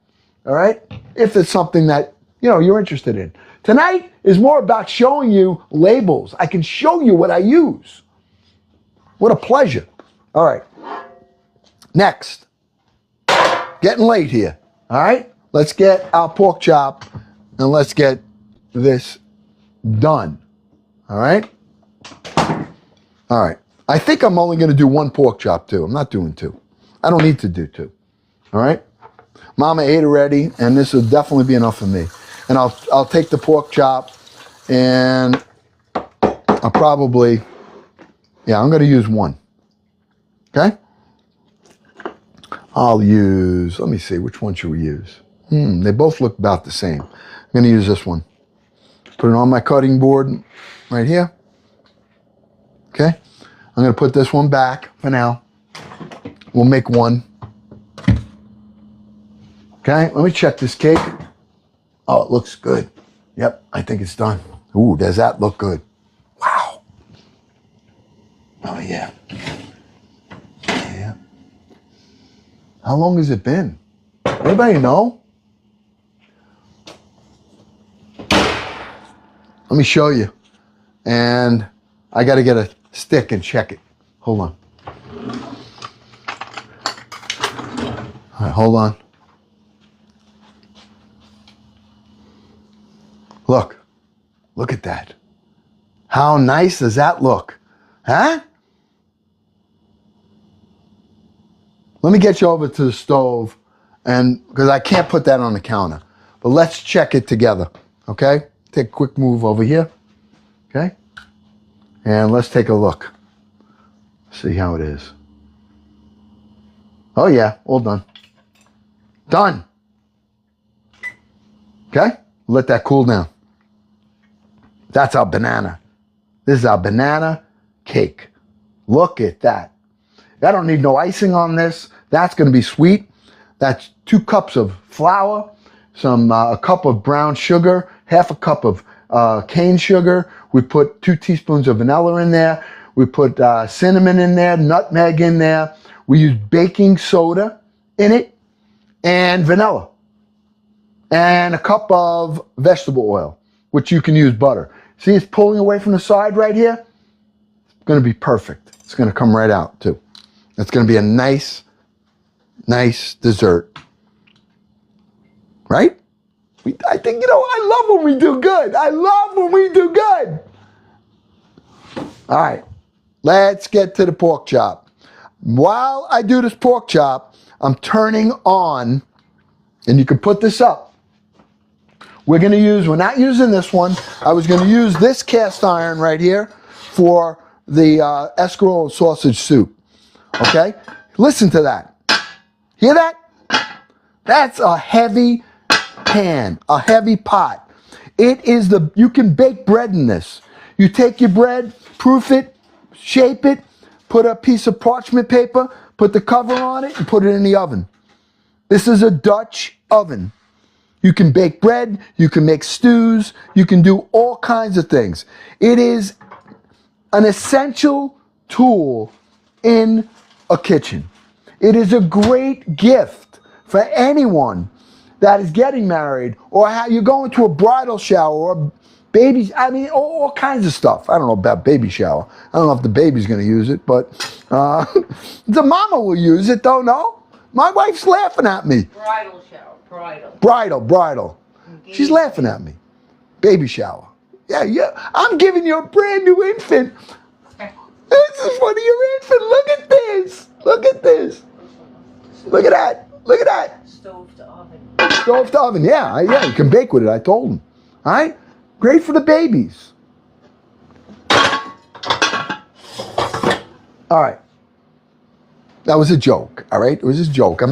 All right? If it's something that, you're interested in. Tonight is more about showing you labels. I can show you what I use. What a pleasure. All right. Next. Getting late here. All right? Let's get our pork chop and let's get this done. All right? All right. I think I'm only going to do one pork chop too. I'm not doing two. I don't need to do two. All right? Mama ate already, and this will definitely be enough for me. And I'll take the pork chop, and I'll probably, I'm going to use one. Okay? I'll use, let me see, which one should we use? They both look about the same. I'm going to use this one. Put it on my cutting board right here. Okay? I'm going to put this one back for now. We'll make one. Okay, let me check this cake. Oh, it looks good. Yep, I think it's done. Ooh, does that look good? Wow. Oh, yeah. Yeah. How long has it been? Anybody know? Let me show you. And I got to get a stick and check it. Hold on. All right, hold on. Look at that. How nice does that look? Huh? Let me get you over to the stove, and because I can't put that on the counter. But let's check it together, okay? Take a quick move over here, okay? And let's take a look. See how it is. Oh yeah, all done. Done. Okay? Let that cool down. That's our banana. This is our banana cake. Look at that. I don't need no icing on this. That's going to be sweet. That's 2 cups of flour, a cup of brown sugar, half a cup of cane sugar. We put 2 teaspoons of vanilla in there. We put cinnamon in there, nutmeg in there. We use baking soda in it and vanilla. And a cup of vegetable oil, which you can use butter. See, it's pulling away from the side right here. It's going to be perfect. It's going to come right out too. It's going to be a nice dessert. Right? I think, I love when we do good. I love when we do good. All right. Let's get to the pork chop. While I do this pork chop, I'm turning on, and you can put this up. We're not using this one. I was going to use this cast iron right here for the escarole and sausage soup. Okay? Listen to that. Hear that? That's a heavy pan, a heavy pot. You can bake bread in this. You take your bread, proof it, shape it, put a piece of parchment paper, put the cover on it, and put it in the oven. This is a Dutch oven. You can bake bread, you can make stews, you can do all kinds of things. It is an essential tool in a kitchen. It is a great gift for anyone that is getting married, or how you're going to a bridal shower, or babies, all kinds of stuff. I don't know about baby shower. I don't know if the baby's going to use it, but the mama will use it, don't know. My wife's laughing at me. Bridal shower. Bridal. Bridal. She's laughing at me. Baby shower. Yeah. I'm giving you a brand new infant. This is one of your infant. Look at this. Look at this. Look at that. Look at that. Stove to oven. Stove to oven. Yeah, you can bake with it. I told him. All right? Great for the babies. All right. That was a joke. All right? It was a joke.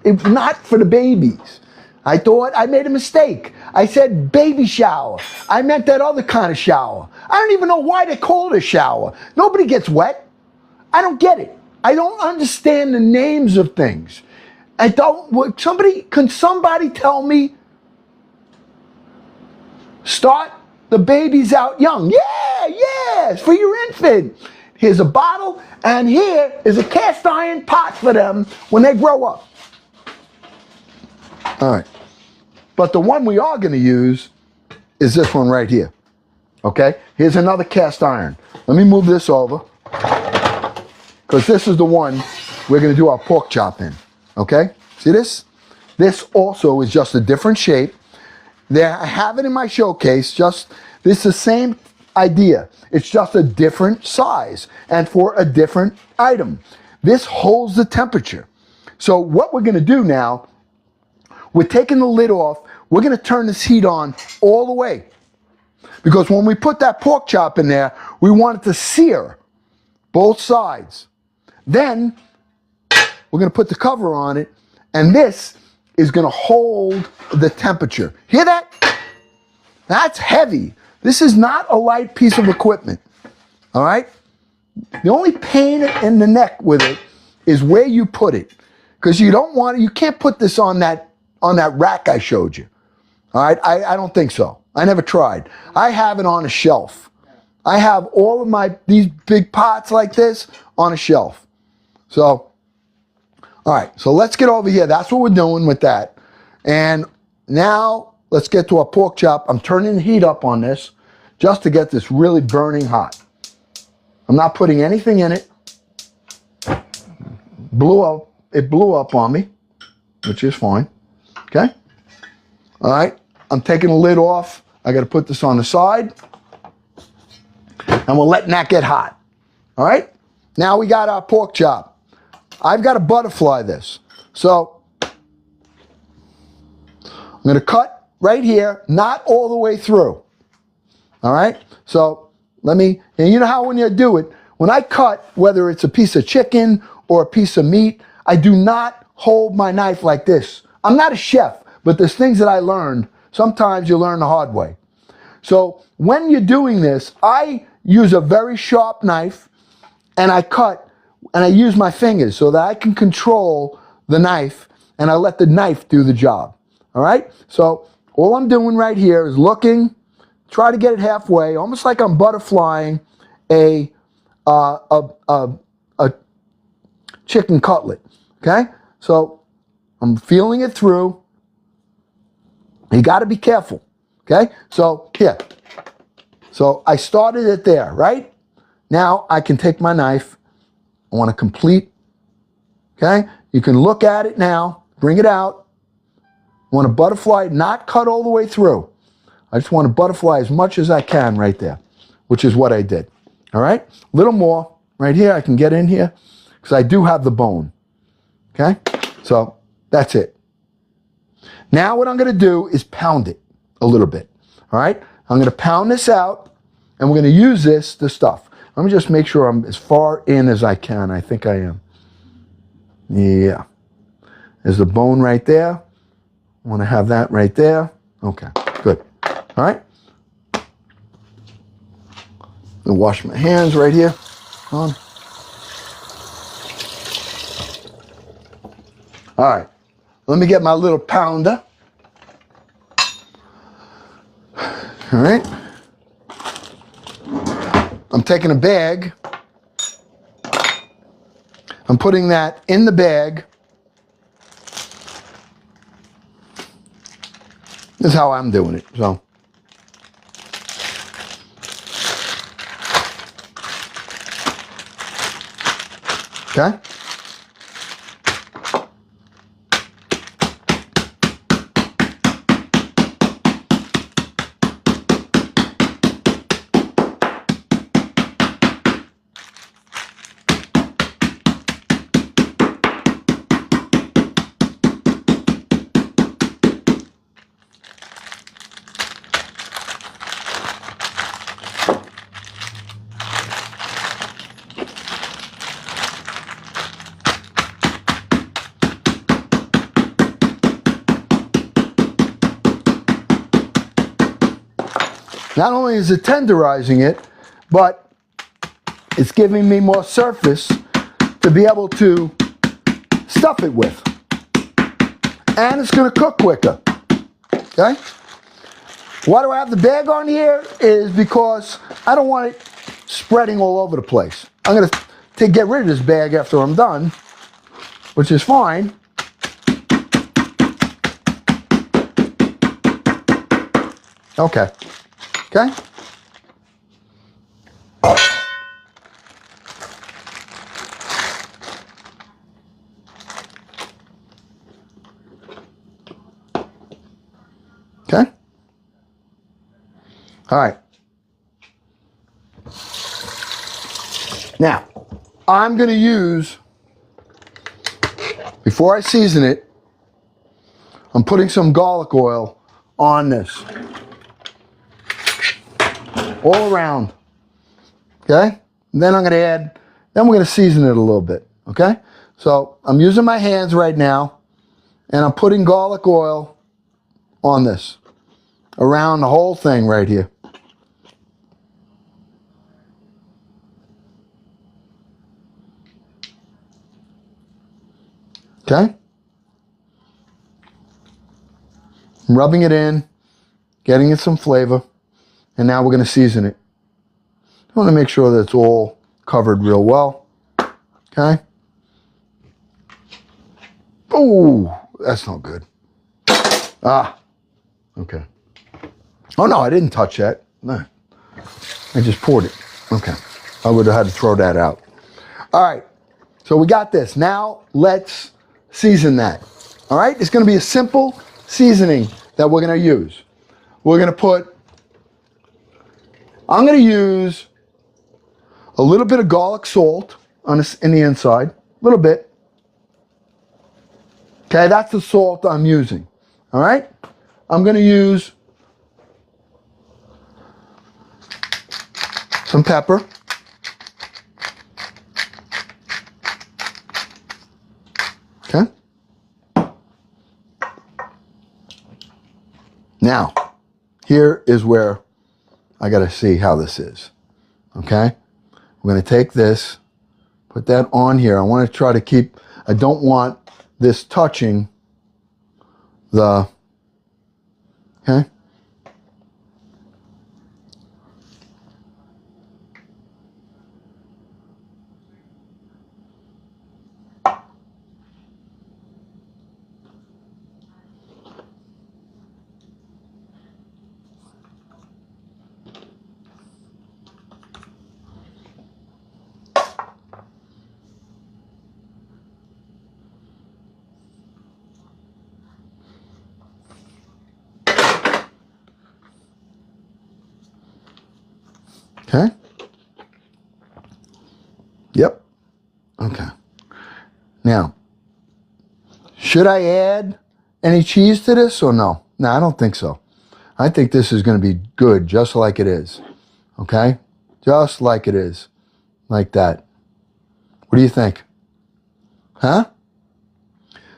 It's not for the babies. I made a mistake. I said baby shower. I meant that other kind of shower. I don't even know why they call it a shower. Nobody gets wet. I don't get it. I don't understand the names of things. Can somebody tell me? Start the babies out young. Yeah. it's for your infant. Here's a bottle, and here is a cast iron pot for them when they grow up. All right. But the one we are going to use is this one right here. Okay? Here's another cast iron. Let me move this over, because this is the one we're going to do our pork chop in. Okay? See this? This also is just a different shape. There, I have it in my showcase. Just this is the same idea. It's just a different size and for a different item. This holds the temperature. So what we're going to do now, we're taking the lid off. We're going to turn this heat on all the way, because when we put that pork chop in there, we want it to sear both sides. Then we're going to put the cover on it, and this is going to hold the temperature. Hear that? That's heavy. This is not a light piece of equipment. All right? The only pain in the neck with it is where you put it, because you don't want it. You can't put this on that rack I showed you. All right? I don't think so. I never tried. I have it on a shelf. I have all of these big pots like this on a shelf. So, all right. So let's get over here. That's what we're doing with that. And now let's get to our pork chop. I'm turning the heat up on this just to get this really burning hot. I'm not putting anything in it. It blew up on me, which is fine. Okay? All right. I'm taking the lid off. I got to put this on the side. And we're letting that get hot. All right? Now we got our pork chop. I've got to butterfly this. So I'm going to cut right here, not all the way through. All right? So and you know how when you do it, when I cut, whether it's a piece of chicken or a piece of meat, I do not hold my knife like this. I'm not a chef, but there's things that I learned. Sometimes you learn the hard way. So when you're doing this, I use a very sharp knife, and I cut, and I use my fingers so that I can control the knife, and I let the knife do the job. All right? So all I'm doing right here is looking, try to get it halfway, almost like I'm butterflying a chicken cutlet. Okay? So I'm feeling it through. You got to be careful. Okay? So here. So I started it there, right? Now I can take my knife. I want to complete. Okay? You can look at it now. Bring it out. I want to butterfly, not cut all the way through. I just want to butterfly as much as I can right there, which is what I did. All right? A little more right here. I can get in here because I do have the bone. Okay? So that's it. Now what I'm going to do is pound it a little bit. All right? I'm going to pound this out, and we're going to use this to stuff. Let me just make sure I'm as far in as I can. I think I am. Yeah. There's the bone right there. I want to have that right there. Okay, good. All right. I'll wash my hands right here. On. All right. Let me get my little pounder. All right. I'm taking a bag. I'm putting that in the bag. This is how I'm doing it. So. Okay. Not only is it tenderizing it, but it's giving me more surface to be able to stuff it with. And it's going to cook quicker. Okay? Why do I have the bag on here? Is because I don't want it spreading all over the place. I'm going to get rid of this bag after I'm done, which is fine. Okay. Okay. Okay. All right. Now, I'm going to use, before I season it, I'm putting some garlic oil on this. All around. Okay? And then I'm going to add, then we're going to season it a little bit. Okay? So I'm using my hands right now, and I'm putting garlic oil on this, around the whole thing right here. Okay? I'm rubbing it in, getting it some flavor, and now we're going to season it. I want to make sure that it's all covered real well. Okay? Oh, that's not good. Ah, okay. Oh no, I didn't touch that. No, I just poured it. Okay, I would have had to throw that out. All right, so we got this. Now let's season that. All right, it's going to be a simple seasoning that we're going to use. We're going to put, I'm going to use a little bit of garlic salt on this, in the inside, a little bit. Okay, that's the salt I'm using. All right, I'm going to use some pepper. Okay. Now, here is where I got to see how this is. Okay. I'm going to take this, put that on here. I want to try to keep, I don't want this touching the, okay. Okay. Yep. Okay. Now, should I add any cheese to this or no? No, I don't think so. I think this is going to be good just like it is. Okay? Just like it is. Like that. What do you think? Huh?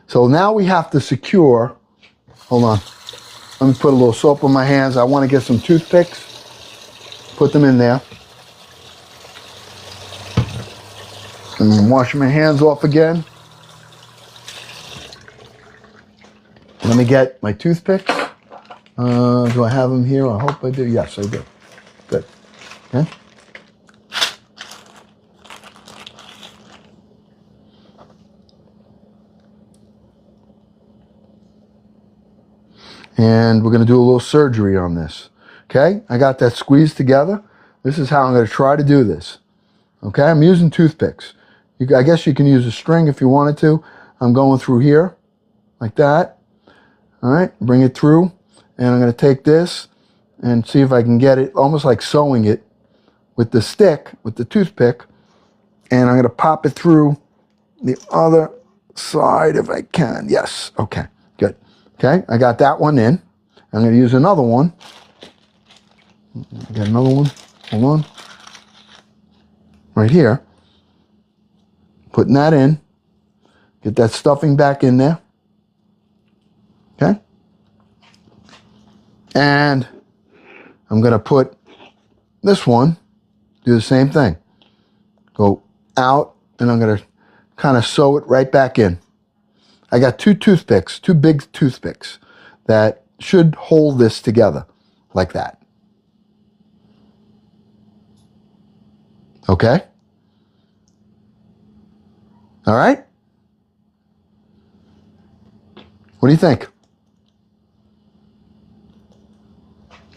So now we have to secure, hold on. Let me put a little soap on my hands. I want to get some toothpicks. Put them in there. And I'm washing my hands off again. Let me get my toothpicks. Do I have them here? I hope I do. Yes, I do. Good. Okay. And we're going to do a little surgery on this. Okay, I got that squeezed together. This is how I'm going to try to do this. Okay, I'm using toothpicks. I guess you can use a string if you wanted to. I'm going through here, like that. All right, bring it through. And I'm going to take this and see if I can get it, almost like sewing it with the stick, with the toothpick. And I'm going to pop it through the other side if I can. Yes, okay, good. Okay, I got that one in. I'm going to use another one. Get another one. Hold on. Right here. Putting that in. Get that stuffing back in there. Okay. And I'm going to put this one, do the same thing. Go out, and I'm going to kind of sew it right back in. I got two toothpicks, two big toothpicks that should hold this together like that. Okay? All right? What do you think?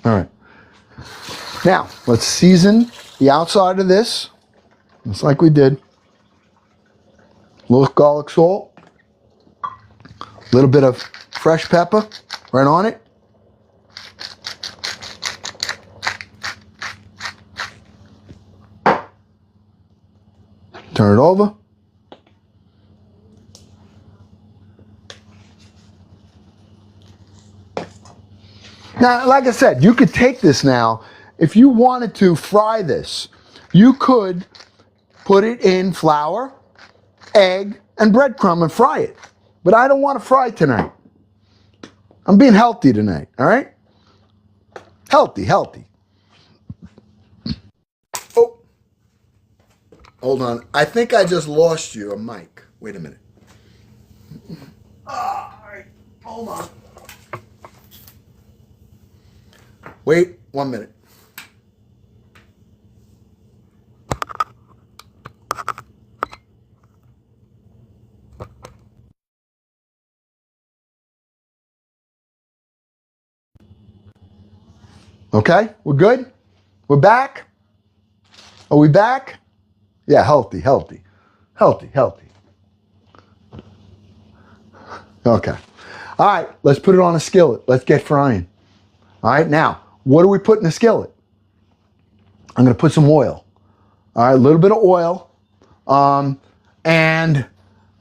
All right. Now, let's season the outside of this, just like we did. A little garlic salt, a little bit of fresh pepper right on it. Turn it over. Now, like I said, you could take this now. If you wanted to fry this, you could put it in flour, egg, and breadcrumb and fry it. But I don't want to fry tonight. I'm being healthy tonight, all right? Healthy, healthy. Oh, hold on. I think I just lost you a mic. Wait a minute. All right, hold on. Wait 1 minute. Okay, we're good? We're back? Are we back? Yeah, healthy, healthy. Healthy, healthy. Okay. All right, let's put it on a skillet. Let's get frying. All right, now, what do we put in the skillet? I'm going to put some oil. All right, a little bit of oil. And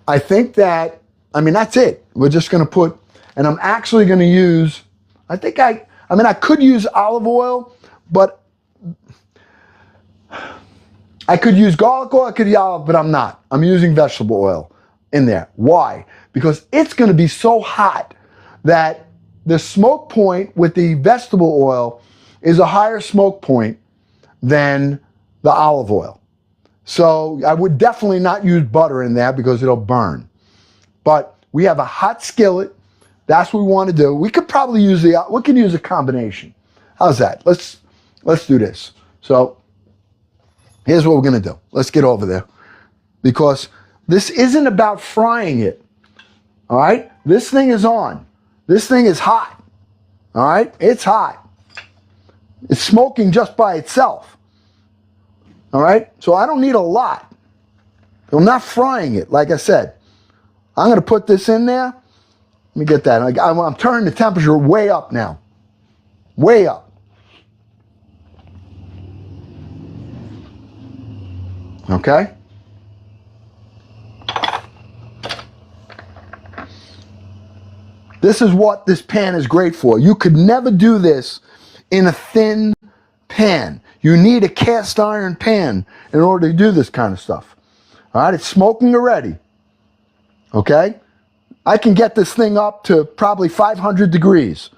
I think that, that's it. We're just going to put, and I'm actually going to use, I could use olive oil, but I could use garlic oil, I could use olive, but I'm not. I'm using vegetable oil in there. Why? Because it's going to be so hot that the smoke point with the vegetable oil is a higher smoke point than the olive oil. So I would definitely not use butter in there because it'll burn. But we have a hot skillet. That's what we want to do. We could probably use a combination. How's that? Let's do this. So here's what we're going to do. Let's get over there. Because this isn't about frying it. All right? This thing is on. This thing is hot. All right? It's hot. It's smoking just by itself. All right? So I don't need a lot. I'm not frying it, like I said. I'm going to put this in there. Let me get that. I'm turning the temperature way up now. Way up. Okay? This is what this pan is great for. You could never do this in a thin pan. You need a cast iron pan in order to do this kind of stuff. All right, it's smoking already. Okay? I can get this thing up to probably 500 degrees.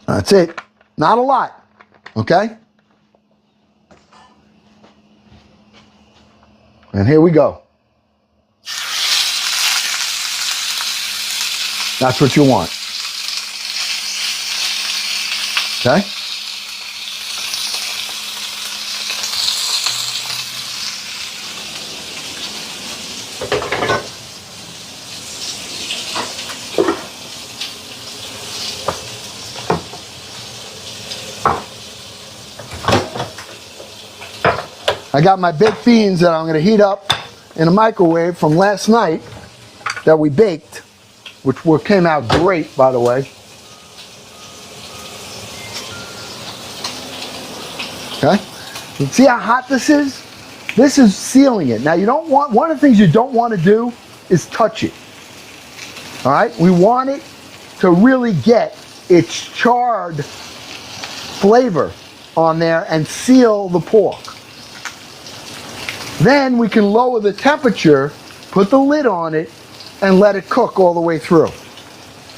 That's it. Not a lot. Okay? And here we go. That's what you want. Okay? I got my baked beans that I'm going to heat up in a microwave from last night that we baked, which came out great, by the way. Okay? You see how hot this is? This is sealing it. Now you don't want, one of the things you don't want to do is touch it. All right? We want it to really get its charred flavor on there and seal the pork. Then we can lower the temperature, put the lid on it, and let it cook all the way through.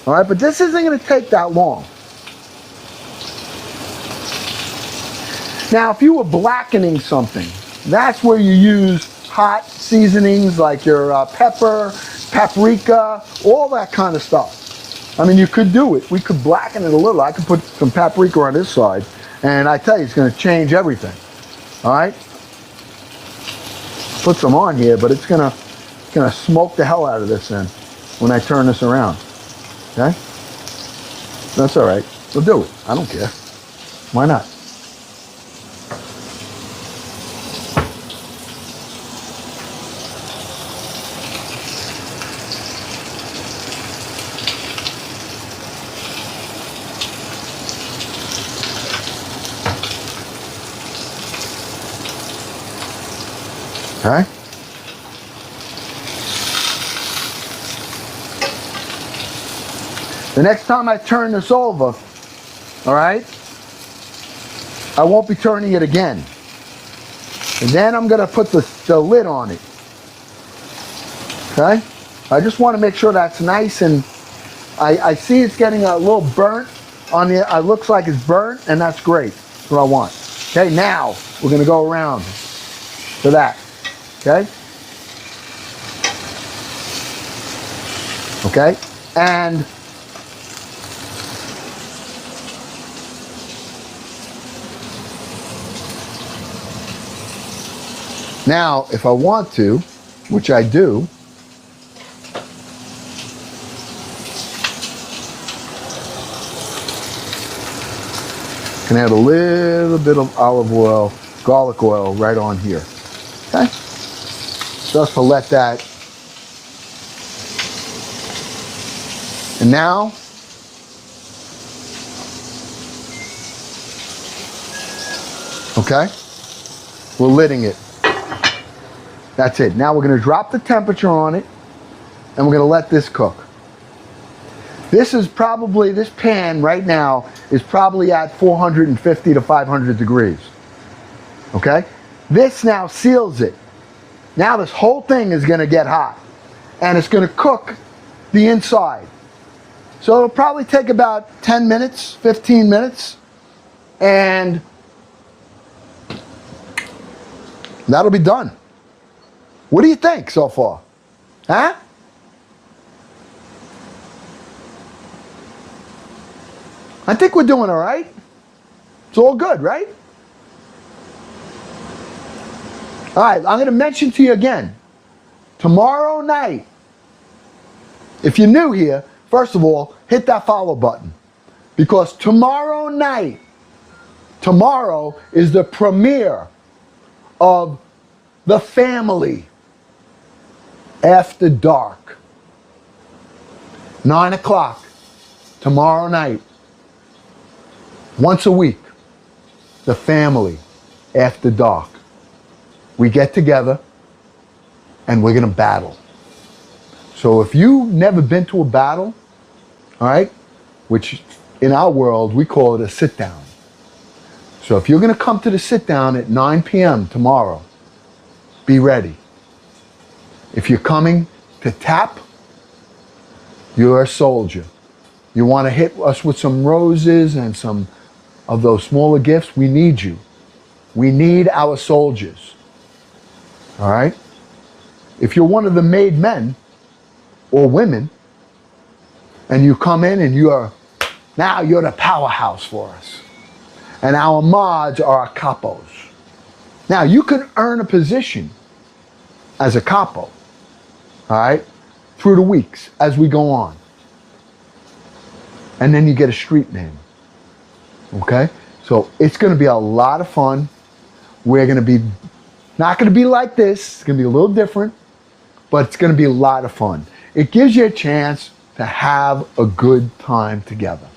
All right, but this isn't going to take that long. Now, if you were blackening something, that's where you use hot seasonings like your pepper, paprika, all that kind of stuff. I mean, you could do it. We could blacken it a little. I could put some paprika on this side, and I tell you, it's going to change everything. All right? Put some on here, but it's going to smoke the hell out of this then when I turn this around. Okay? That's all right. We'll do it. I don't care. Why not? Okay? The next time I turn this over, all right, I won't be turning it again. And then I'm going to put the lid on it. Okay? I just want to make sure that's nice, and I see it's getting a little burnt on the, it looks like it's burnt, and that's great. That's what I want. Okay, now we're going to go around to that. Okay? Okay? And now, if I want to, which I do, I can add a little bit of olive oil, garlic oil right on here. Okay? Just to let that. And now, okay, we're lidding it. That's it. Now we're going to drop the temperature on it, and we're going to let this cook. This is probably, this pan right now is probably at 450 to 500 degrees. Okay? This now seals it. Now this whole thing is going to get hot, and it's going to cook the inside. So it'll probably take about 10 minutes, 15 minutes, and that'll be done. What do you think so far? Huh? I think we're doing all right. It's all good, right? All right, I'm going to mention to you again. Tomorrow night, if you're new here, first of all, hit that follow button. Because tomorrow night, tomorrow is the premiere of The Family After Dark. 9 o'clock tomorrow night. Once a week, The Family After Dark. We get together and we're going to battle. So if you've never been to a battle, all right, which in our world we call it a sit down. So if you're going to come to the sit down at 9 p.m. tomorrow, be ready. If you're coming to tap, you're a soldier. You want to hit us with some roses and some of those smaller gifts, we need you. We need our soldiers. All right? If you're one of the made men or women, and you come in and now you're the powerhouse for us. And our mods are our capos. Now, you can earn a position as a capo, all right, through the weeks as we go on. And then you get a street name, okay? So it's going to be a lot of fun. We're going to be, not going to be like this. It's going to be a little different, but it's going to be a lot of fun. It gives you a chance to have a good time together.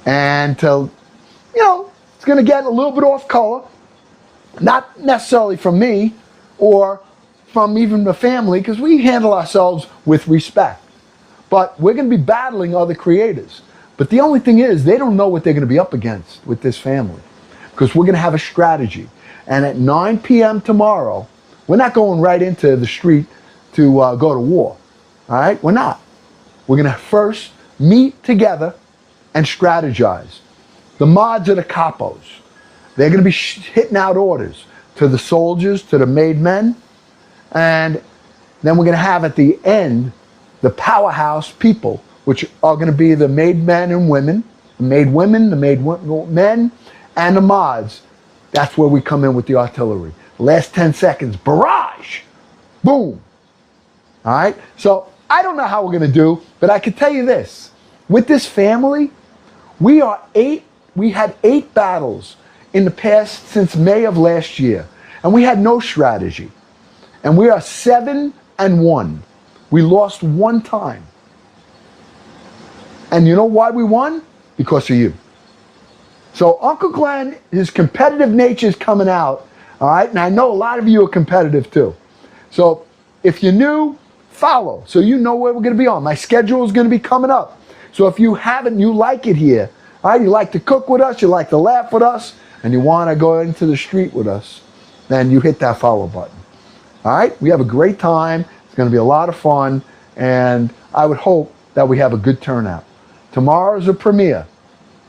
And to, it's going to get a little bit off color. Not necessarily from me or from even the family, because we handle ourselves with respect. But we're going to be battling other creators. But the only thing is, they don't know what they're going to be up against with this family. Because we're going to have a strategy. And at 9 p.m. tomorrow, we're not going right into the street to go to war. All right? We're not. We're going to first meet together and strategize. The mods are the capos. They're going to be hitting out orders to the soldiers, to the made men. And then we're going to have at the end the powerhouse people which are going to be the made men and women, the made women, the made men, and the mods. That's where we come in with the artillery. Last 10 seconds, barrage, boom. All right, so I don't know how we're going to do, but I can tell you this. With this family, we had 8 battles in the past since May of last year, and we had no strategy. And we are 7-1. We lost 1 time. And you know why we won? Because of you. So Uncle Glenn, his competitive nature is coming out, all right? And I know a lot of you are competitive too. So if you're new, follow, so you know where we're going to be on. My schedule is going to be coming up. So if you haven't, you like it here, all right? You like to cook with us, you like to laugh with us, and you want to go into the street with us, then you hit that follow button. All right? We have a great time. It's going to be a lot of fun, and I would hope that we have a good turnout. Tomorrow's a premiere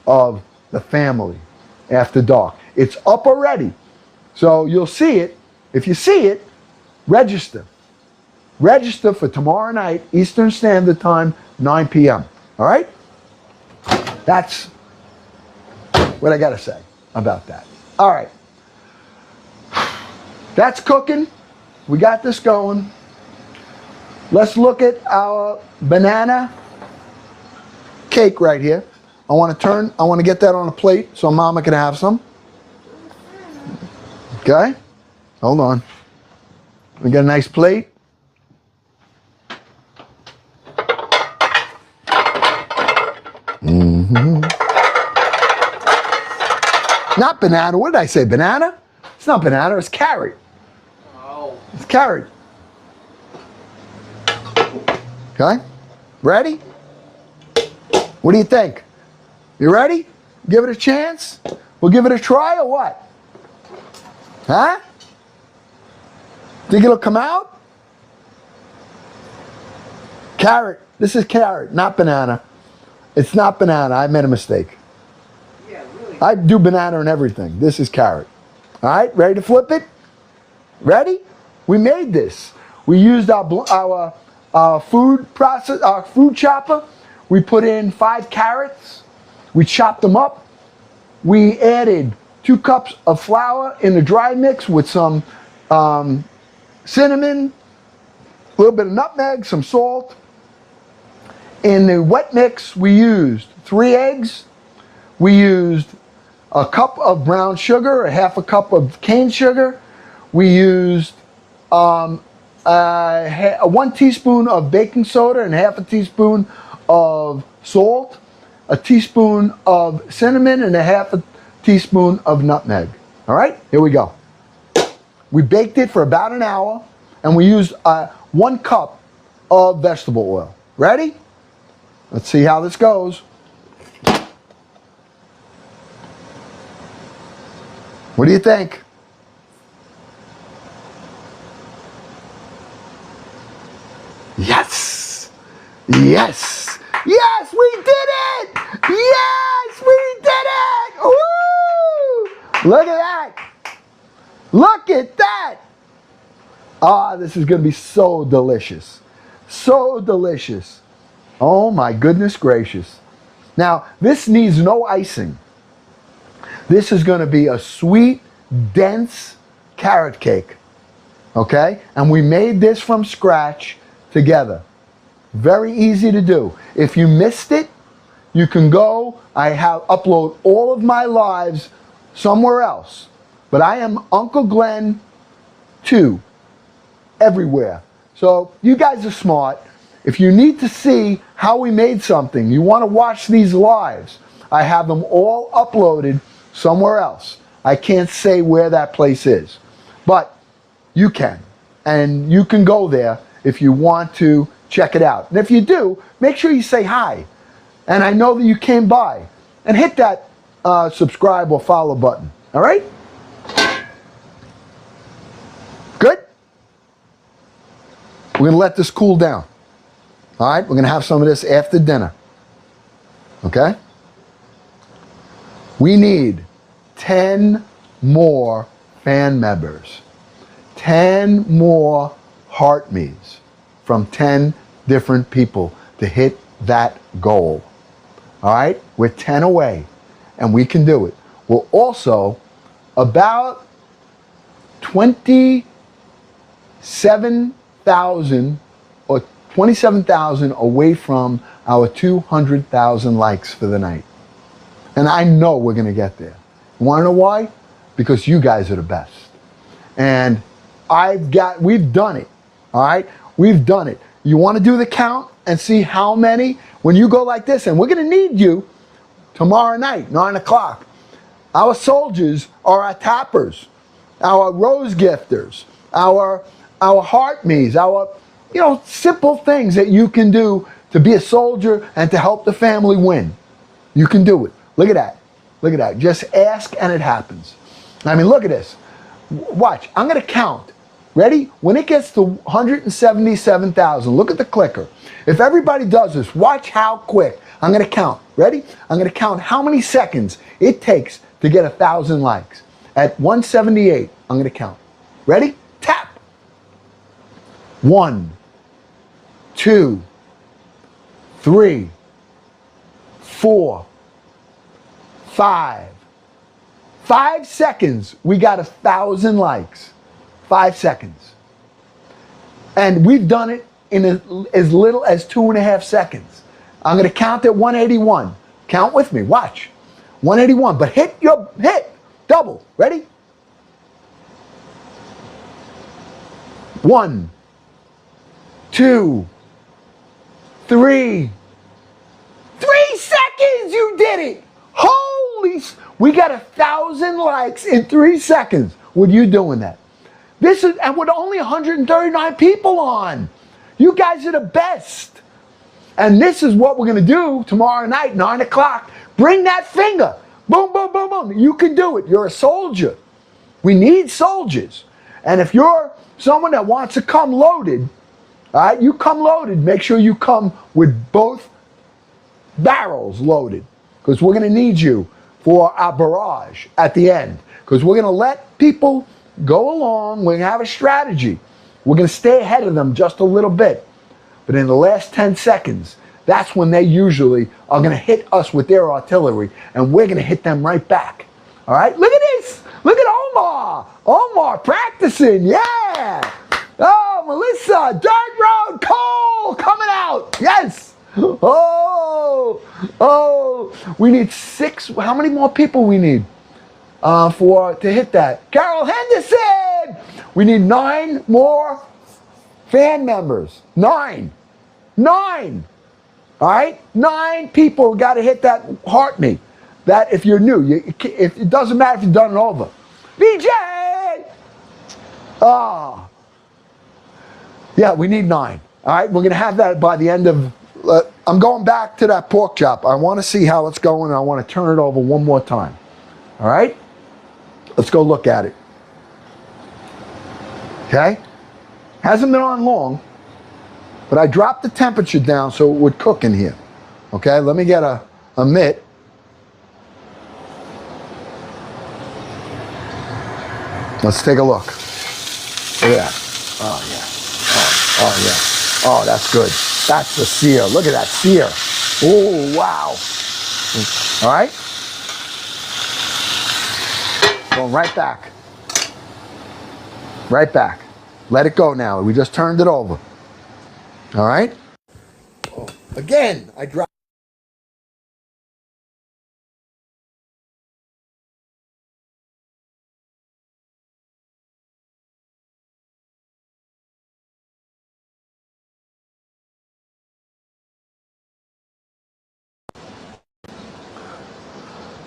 of The Family After Dark. It's up already, so you'll see it. If you see it, register. Register for tomorrow night, Eastern Standard Time, 9 p.m. All right? That's what I got to say about that. All right. That's cooking. We got this going. Let's look at our banana cake right here. I want to get that on a plate so Mama can have some. Okay? Hold on. We got a nice plate. Not banana. What did I say? Banana? It's not banana. It's carrot. Oh. It's carrot. Okay? Ready? What do you think? You ready? Give it a chance? We'll give it a try or what? Huh? Think it'll come out? Carrot. This is carrot, not banana. It's not banana. I made a mistake. Yeah, really. I do banana and everything. This is carrot. All right, ready to flip it? Ready? We made this. We used our food chopper. We put in 5 carrots. We chopped them up. We added 2 cups of flour in the dry mix with some cinnamon, a little bit of nutmeg, some salt. In the wet mix, we used 3 eggs. We used a cup of brown sugar, a half a cup of cane sugar. We used 1 teaspoon of baking soda and half a teaspoon of salt, a teaspoon of cinnamon, and a half a teaspoon of nutmeg. All right, here we go. We baked it for about an hour, and we used 1 cup of vegetable oil. Ready? Let's see how this goes. What do you think? Yes! Yes! Yes, we did it! Yes, we did it! Woo! Look at that! Look at that! Ah, this is going to be so delicious. So delicious. Oh my goodness gracious. Now, this needs no icing. This is going to be a sweet, dense carrot cake. Okay? And we made this from scratch together. Very easy to do. If you missed it, you can go. I have upload all of my lives somewhere else. But I am Uncle Glenn 2 everywhere. So you guys are smart. If you need to see how we made something, you want to watch these lives, I have them all uploaded somewhere else. I can't say where that place is, but you can. And you can go there if you want to check it out. And if you do, make sure you say hi. And I know that you came by. And hit that subscribe or follow button. All right? Good? We're going to let this cool down. All right? We're going to have some of this after dinner. Okay? We need 10 more fan members. 10 more heart me's from 10 different people to hit that goal. All right? We're 10 away, and we can do it. We're also about 27,000 or 27,000 away from our 200,000 likes for the night. And I know we're going to get there. You want to know why? Because you guys are the best. And we've done it. All right? We've done it. You want to do the count and see how many? When you go like this, and we're going to need you tomorrow night, 9 o'clock. Our soldiers are our tappers, our rose gifters, our heart me's, our simple things that you can do to be a soldier and to help the family win. You can do it. Look at that. Look at that. Just ask and it happens. I mean, look at this. Watch. I'm going to count. Ready? When it gets to 177,000, look at the clicker. If everybody does this, watch how quick. I'm going to count. Ready? I'm going to count how many seconds it takes to get 1,000 likes. At 178, I'm going to count. Ready? Tap. 1, 2, 3, 4, 5. 5 seconds, we got 1,000 likes. 5 seconds. And we've done it in as little as 2.5 seconds. I'm going to count at 181. Count with me. Watch. 181. But hit double. Ready? 1, 2, 3. 3 seconds. You did it. Holy! We got 1,000 likes in 3 seconds with you doing that. This is, and with only 139 people on. You guys are the best. And this is what we're going to do tomorrow night, 9 o'clock. Bring that finger. Boom, boom, boom, boom. You can do it. You're a soldier. We need soldiers. And if you're someone that wants to come loaded, all right, you come loaded. Make sure you come with both barrels loaded, because we're going to need you for our barrage at the end. Because we're going to let people go along. We're going to have a strategy. We're going to stay ahead of them just a little bit. But in the last 10 seconds, that's when they usually are going to hit us with their artillery, and we're going to hit them right back. All right? Look at this. Look at Omar. Omar practicing. Yeah. Oh, Melissa. Dirt Road Cole coming out. Yes. Oh. We need 6. How many more people we need to hit that? Carol Henderson. We need 9 more fan members. 9. All right? 9 people got to hit that heart me. That if you're new, it doesn't matter if you've done it over. BJ! Yeah, we need 9. All right? We're going to have that by the end of... I'm going back to that pork chop. I want to see how it's going, and I want to turn it over one more time. All right? Let's go look at it. Okay? Hasn't been on long, but I dropped the temperature down so it would cook in here. Okay? Let me get a mitt. Let's take a look. Look at that. Oh, yeah. Oh, yeah. Oh, that's good. That's the sear. Look at that sear. Oh, wow. All right? Going right back. Right back. Let it go now. We just turned it over. All right? Oh, again, I dropped.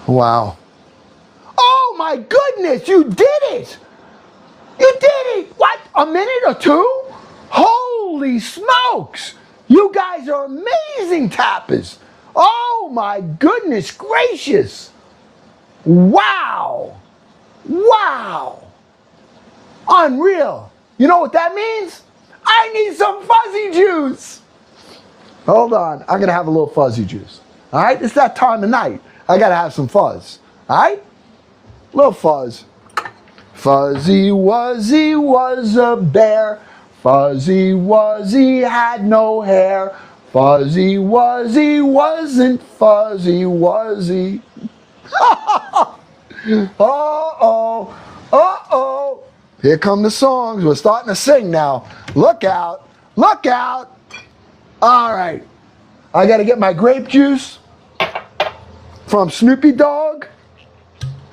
Wow. Oh my goodness, you did it! You did it! What, a minute or 2? Holy smokes! You guys are amazing tappers! Oh my goodness gracious! Wow! Wow! Unreal! You know what that means? I need some fuzzy juice! Hold on, I'm gonna have a little fuzzy juice. Alright, it's that time of night. I gotta have some fuzz. Alright? Little fuzz. Fuzzy Wuzzy was a bear. Fuzzy Wuzzy had no hair. Fuzzy Wuzzy wasn't fuzzy, was he? Uh-oh. Uh-oh. Here come the songs. We're starting to sing now. Look out. Look out. All right. I got to get my grape juice from Snoopy Dog.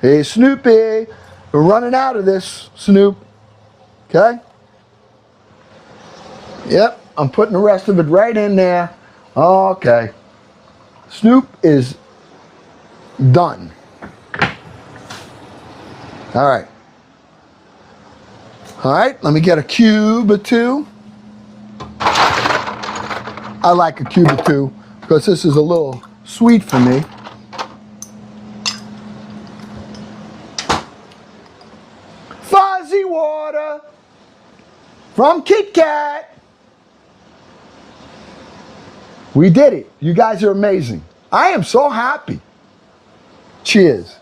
Hey, Snoopy. We're running out of this, Snoop. Okay? Yep. I'm putting the rest of it right in there. Okay. Snoop is done. All right. All right, let me get a cube or two. I like a cube or two because this is a little sweet for me. Fuzzy water from Kit Kat. We did it. You guys are amazing. I am so happy. Cheers.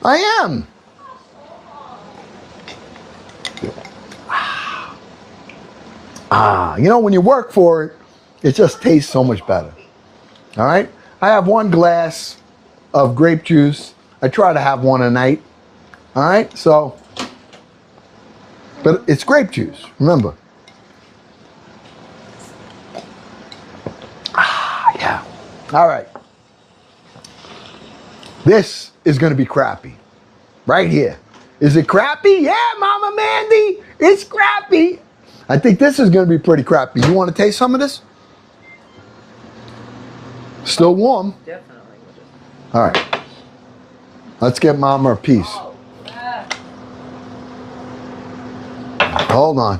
I am. You know, when you work for it, it just tastes so much better. All right? I have 1 glass of grape juice. I try to have one a night. All right? So, but it's grape juice, remember. Yeah. All right. This is going to be crappy. Right here. Is it crappy? Yeah, Mama Mandy. It's crappy. I think this is going to be pretty crappy. You want to taste some of this? Still warm. Definitely. All right. Let's get Mama a piece. Oh, Hold on.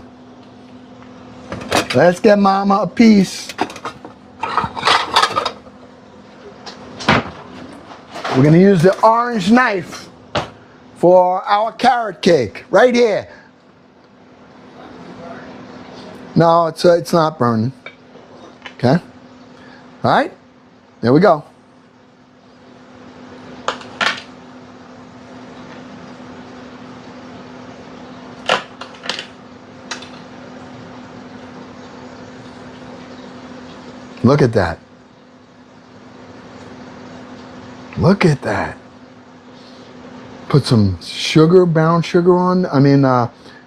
Let's get Mama a piece. We're going to use the orange knife for our carrot cake. Right here. No, it's not burning. Okay. All right. There we go. Look at that. Look at that. Put some sugar, brown sugar on,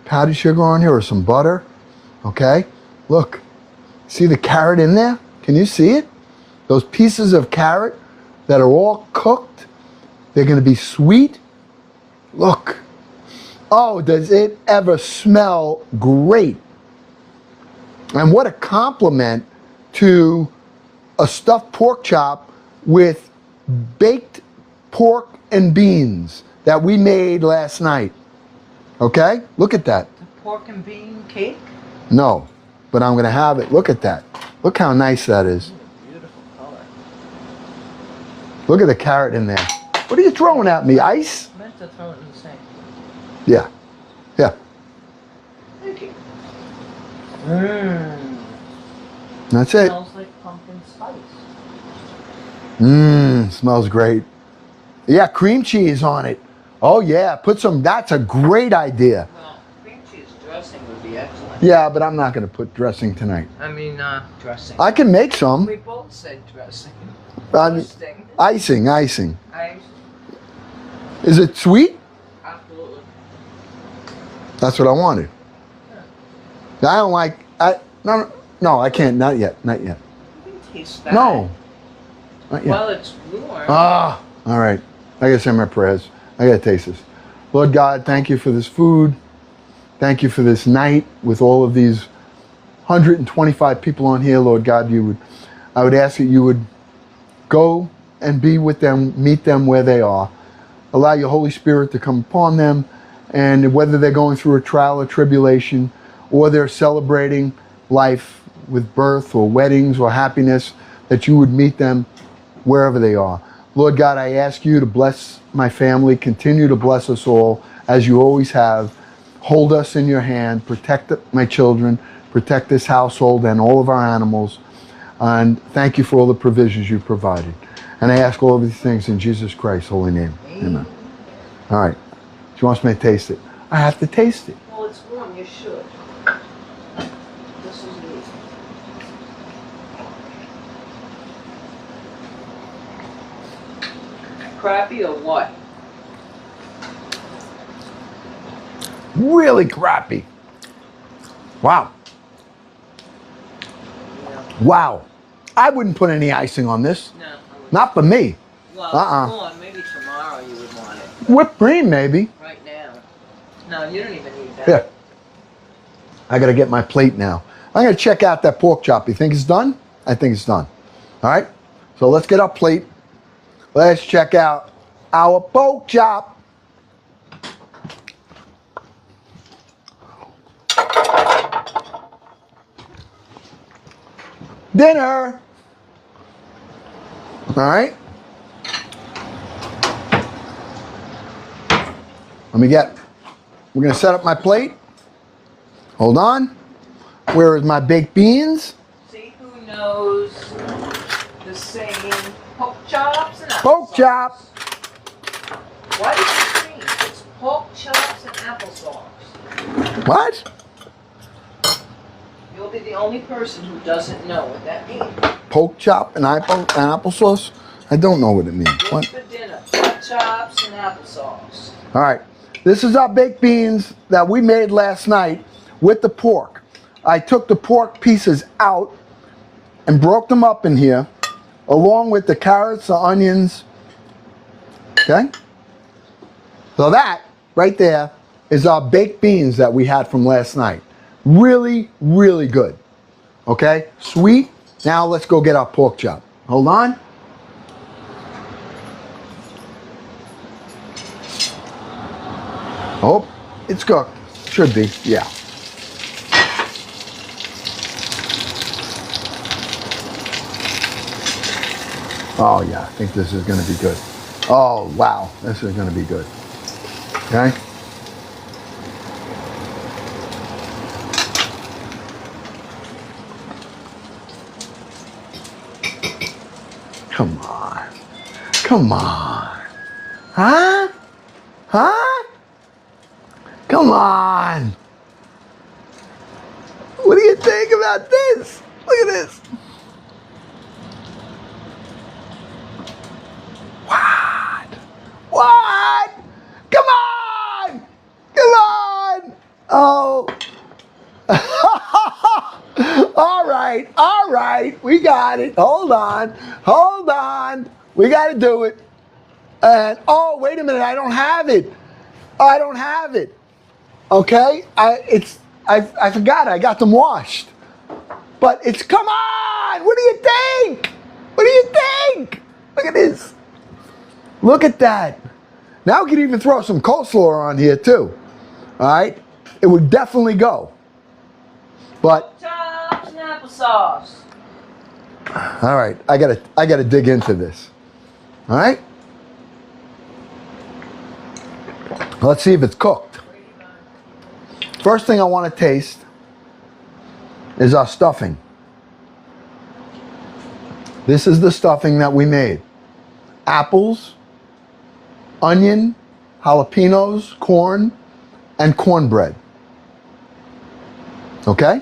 powdered sugar on here or some butter. Okay, look, see the carrot in there? Can you see it? Those pieces of carrot that are all cooked, they're gonna be sweet. Look. Oh, does it ever smell great? And what a compliment to a stuffed pork chop with baked pork and beans that we made last night. Okay, look at that. the pork and bean cake? No, but I'm going to have it. Look at that. Look how nice that is. Beautiful color. Look at the carrot in there. What are you throwing at me? Ice? I meant to throw it in the sink. Yeah. Yeah. Thank you. Mmm. That's it. Smells like pumpkin spice. Mmm. Smells great. Yeah, cream cheese on it. Oh, yeah. Put some. That's a great idea. Well, cream cheese dressing would be excellent. Yeah, but I'm not going to put dressing tonight. Dressing. I can make some. We both said dressing. Icing. Icing. Icing. Is it sweet? Absolutely. That's what I wanted. Yeah. I don't like. No, I can't. Not yet. Not yet. You can taste that. No. Not yet. Well, it's warm. All right. I gotta say my prayers. I gotta taste this. Lord God, thank you for this food. Thank you for this night with all of these 125 people on here. Lord God, I would ask that you would go and be with them, meet them where they are. Allow your Holy Spirit to come upon them, and whether they're going through a trial or tribulation, or they're celebrating life with birth or weddings or happiness, that you would meet them wherever they are. Lord God, I ask you to bless my family, continue to bless us all as you always have. Hold us in your hand, protect my children, protect this household and all of our animals. And thank you for all the provisions you provided. And I ask all of these things in Jesus Christ's holy name. Amen. All right. She wants me to taste it. I have to taste it. Well, it's warm. You should. This is easy. crappy or what? Really crappy. Wow. Yeah. Wow. I wouldn't put any icing on this. No. I wouldn't. Not for me. Well, Uh-uh. go on. Maybe tomorrow you would want it. Whipped cream, maybe. Right now. No, you don't even need that. Here. I got to get my plate now. I'm going to check out that pork chop. You think it's done? I think it's done. All right. So let's get our plate. Let's check out our pork chop. Dinner. All right. We're going to set up my plate. Hold on. Where is my baked beans? See who knows the saying pork chops and applesauce. Pork chop. What is it mean? It's pork chops and applesauce. What? You'll be the only person who doesn't know what that means. Pork chop and applesauce? I don't know what it means. What's What? for dinner? Pork chops and applesauce. All right. This is our baked beans that we made last night with the pork. I took the pork pieces out and broke them up in here, along with the carrots, the onions. Okay? So that right there is our baked beans that we had from last night. Really, really good. Okay? Sweet. Now let's go get our pork chop. Hold on. Oh, it's cooked. Should be, yeah. Oh yeah, I think this is gonna be good. Oh wow, this is gonna be good. Okay. Come on. Come on. Huh? Huh? Come on. What do you think about this? Look at this. What? What? Come on. Come on. Oh. All right. All right. We got it. Hold on. Hold on. We got to do it. And oh, wait a minute. I don't have it. I don't have it. Okay, I forgot. I got them washed, but it's come on. What do you think? What do you think? Look at this. Look at that. Now we could even throw some coleslaw on here too. All right, it would definitely go. But Chops and applesauce. all right, I gotta dig into this. All right, let's see if it's cooked. First thing I want to taste is our stuffing. This is the stuffing that we made. Apples, onion, jalapenos, corn, and cornbread. Okay?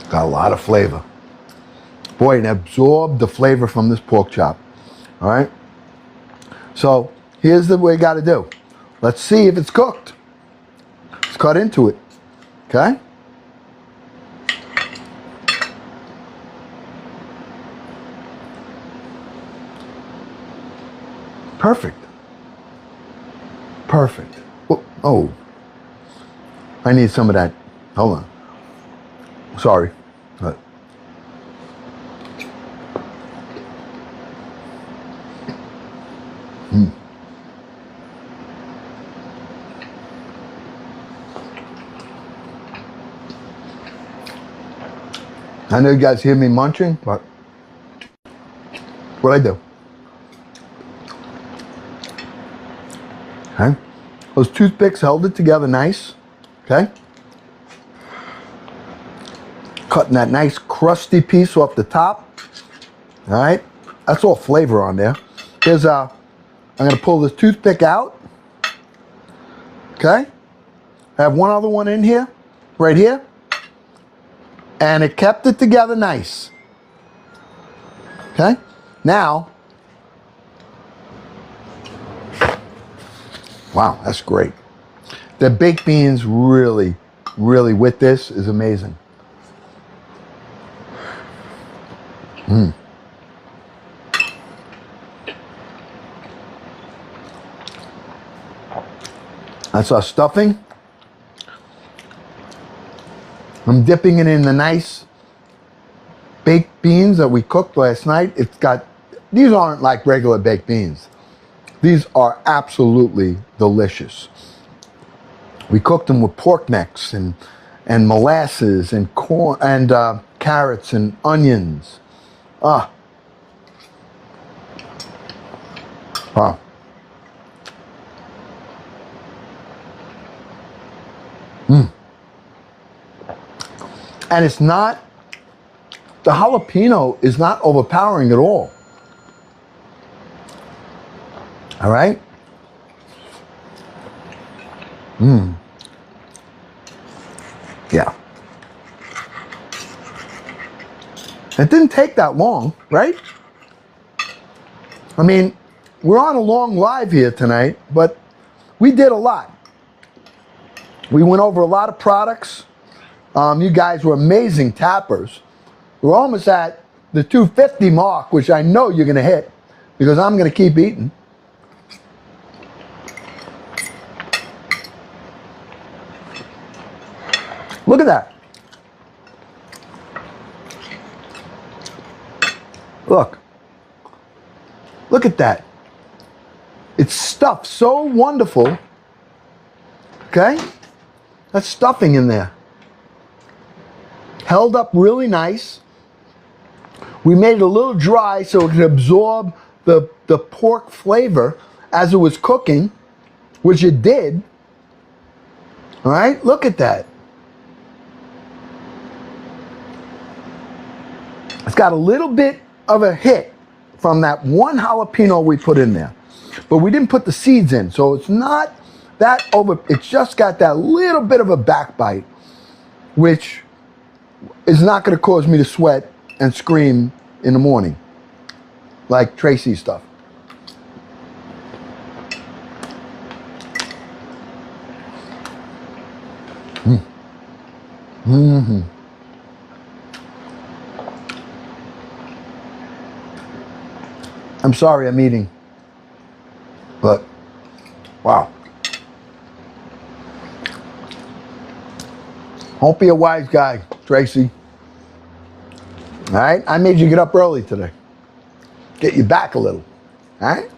Got a lot of flavor. Boy, it absorbed the flavor from this pork chop. All right? So, here's the way you got to do. Let's see if it's cooked. Let's cut into it. Okay? Perfect. Perfect. Oh. I need some of that. Hold on. Sorry. I know you guys hear me munching, but what I do. Okay. Those toothpicks held it together nice. Okay. Cutting that nice crusty piece off the top. All right. That's all flavor on there. Here's I'm going to pull this toothpick out. Okay. I have one other one in here, right here. And it kept it together nice. Okay? Now, wow, that's great. The baked beans really, really with this is amazing. That's our stuffing. I'm dipping it in the nice baked beans that we cooked last night. It's got, these aren't like regular baked beans. These are absolutely delicious. We cooked them with pork necks and molasses and corn and carrots and onions. Ah. Wow. And it's not, the jalapeno is not overpowering at all. All right? Yeah. It didn't take that long, right? I mean, we're on a long live here tonight, but we did a lot. We went over a lot of products. You guys were amazing tappers. We're almost at the 250 mark, which I know you're going to hit because I'm going to keep eating. Look at that. Look. Look at that. It's stuffed so wonderful. Okay? That's stuffing in there. Held up really nice. We made it a little dry so it could absorb the pork flavor as it was cooking, which it did. All right? Look at that. It's got a little bit of a hit from that one jalapeno we put in there. But we didn't put the seeds in, so it's not that over. It's just got that little bit of a backbite, which is not going to cause me to sweat and scream in the morning, like Tracy stuff. I'm sorry I'm eating, but wow. Don't be a wise guy, Tracy. All right? I made you get up early today. Get you back a little. All right?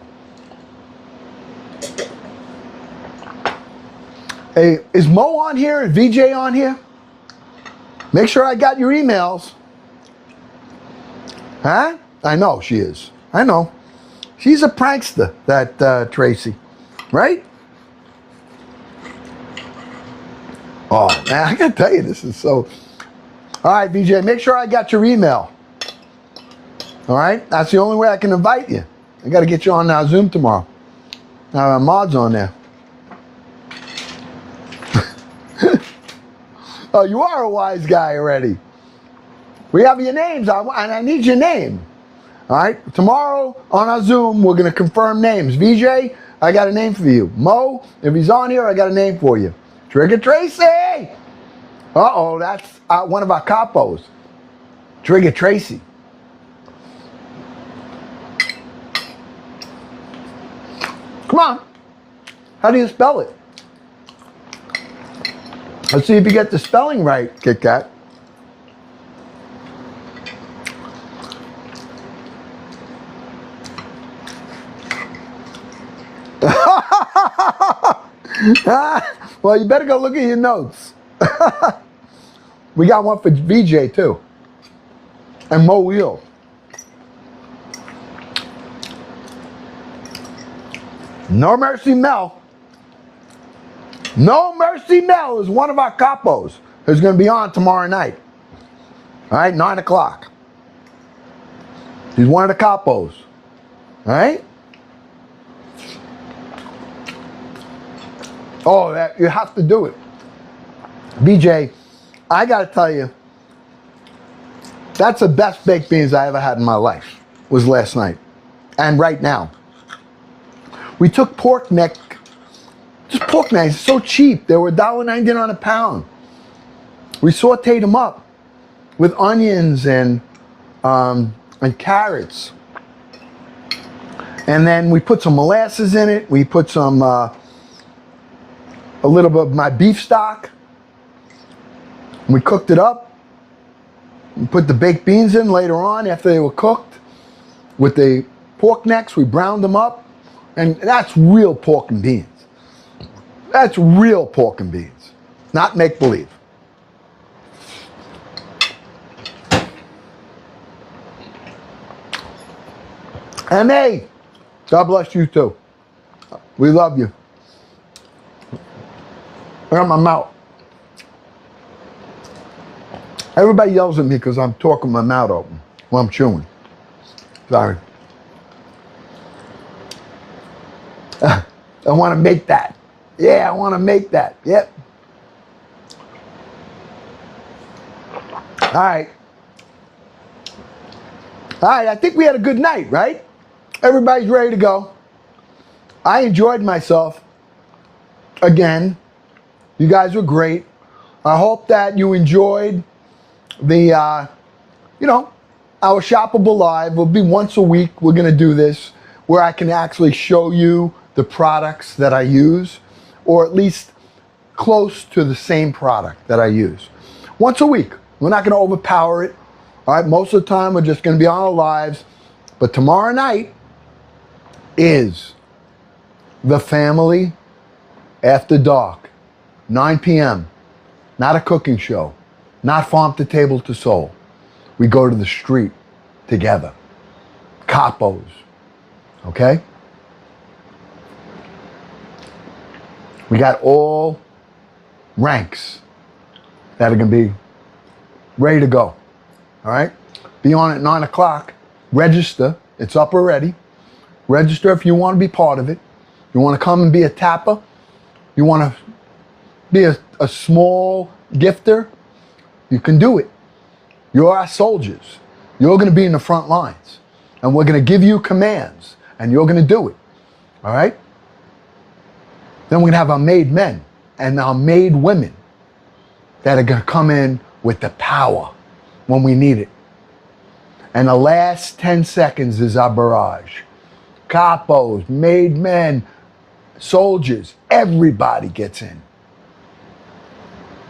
Hey, is Mo on here? Is VJ on here? Make sure I got your emails. Huh? I know she is. I know. She's a prankster, that Tracy. Right? Oh, man, I gotta tell you, this is so... All right, VJ, make sure I got your email. All right? That's the only way I can invite you. I gotta get you on Zoom tomorrow. Mod's on there. Oh, you are a wise guy already. We have your names, and I need your name. All right? Tomorrow on our Zoom, we're gonna confirm names. VJ, I got a name for you. Mo, if he's on here, I got a name for you. Trigger Tracy! Uh-oh, that's one of our capos. Trigger Tracy. Come on. How do you spell it? Let's see if you get the spelling right, Kit Kat. Well, you better go look at your notes. We got one for VJ too. And Mo Wheel. No Mercy Mel. No Mercy Mel is one of our capos who's going to be on tomorrow night. All right, 9 o'clock. He's one of the capos. All right? Oh, you have to do it. BJ, I got to tell you, that's the best baked beans I ever had in my life, was last night. And right now. We took pork neck, just pork necks, so cheap. They were $1.99 on a pound. We sauteed them up with onions and carrots. And then we put some molasses in it. We put some, a little bit of my beef stock. We cooked it up. We put the baked beans in later on after they were cooked. With the pork necks, we browned them up. And that's real pork and beans. That's real pork and beans, not make-believe. And hey, God bless you too. We love you. I got my mouth. Everybody yells at me because I'm talking my mouth open while I'm chewing. Sorry. I want to make that. Yeah, I want to make that. Yep. All right. All right, I think we had a good night, right? Everybody's ready to go. I enjoyed myself. Again, you guys were great. I hope that you enjoyed the, our Shoppable Live. Will be once a week. We're going to do this where I can actually show you the products that I use, or at least close to the same product that I use. Once a week. We're not going to overpower it. All right, most of the time we're just going to be on our lives. But tomorrow night is the family after dark, 9 p.m. Not a cooking show, not farm to table to soul. We go to the street together. Capos, okay? We got all ranks that are going to be ready to go. All right? Be on at 9 o'clock. Register. It's up already. Register if you want to be part of it. You want to come and be a tapper. You want to be a small gifter. You can do it. You're our soldiers. You're going to be in the front lines. And we're going to give you commands. And you're going to do it. All right? Then we're going to have our made men and our made women that are going to come in with the power when we need it. And the last 10 seconds is our barrage. Capos, made men, soldiers, everybody gets in.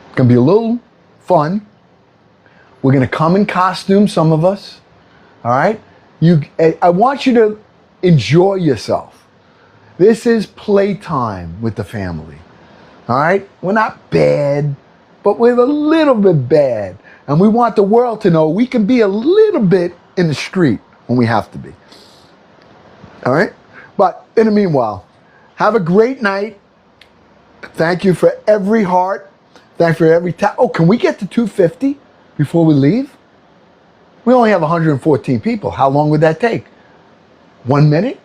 It's going to be a little fun. We're going to come in costume, some of us. All right? I want you to enjoy yourself. This is playtime with the family. All right? We're not bad, but we're a little bit bad. And we want the world to know we can be a little bit in the street when we have to be. All right? But in the meanwhile, have a great night. Thank you for every heart. Thank you for every tap. Oh, can we get to 250 before we leave? We only have 114 people. How long would that take? 1 minute?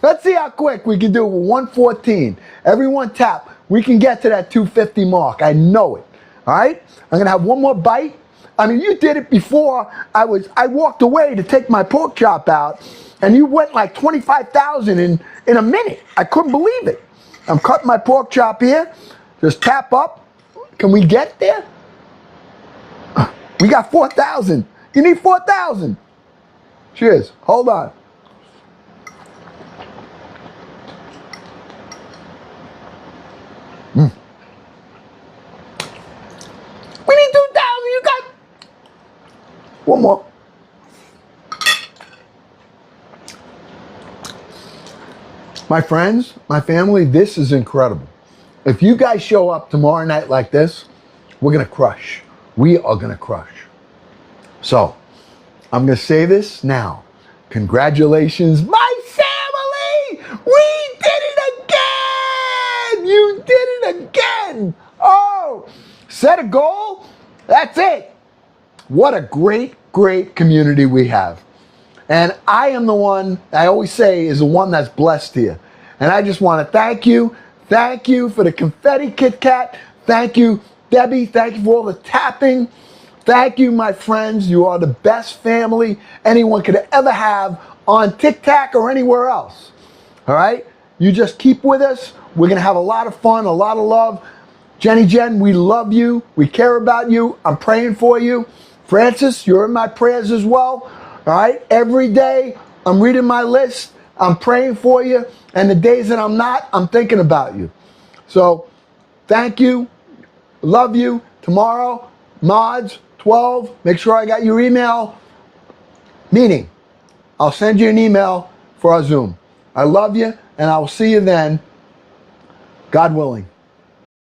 Let's see how quick we can do it with 114. Everyone tap. We can get to that 250 mark. I know it. All right? I'm going to have one more bite. I mean, you did it before. I walked away to take my pork chop out, and you went like 25,000 in a minute. I couldn't believe it. I'm cutting my pork chop here. Just tap up. Can we get there? We got 4,000. You need 4,000. Cheers. Hold on. We need 2,000. You got one more. My friends, my family, this is incredible. If you guys show up tomorrow night like this, we're going to crush. We are going to crush. So, I'm going to say this now. Congratulations, my family! We did it again! You did it again! Oh! Set a goal? That's it! What a great, great community we have. And I am the one, I always say, is the one that's blessed here. And I just want to thank you. Thank you for the confetti Kit Kat. Thank you, Debbie. Thank you for all the tapping. Thank you, my friends. You are the best family anyone could ever have on TikTok or anywhere else. All right? You just keep with us. We're going to have a lot of fun, a lot of love. Jenny Jen, we love you. We care about you. I'm praying for you. Francis, you're in my prayers as well. All right? Every day, I'm reading my list. I'm praying for you. And the days that I'm not, I'm thinking about you. So, thank you. Love you. Tomorrow, mods, 12. Make sure I got your email. Meaning, I'll send you an email for our Zoom. I love you, and I will see you then, God willing.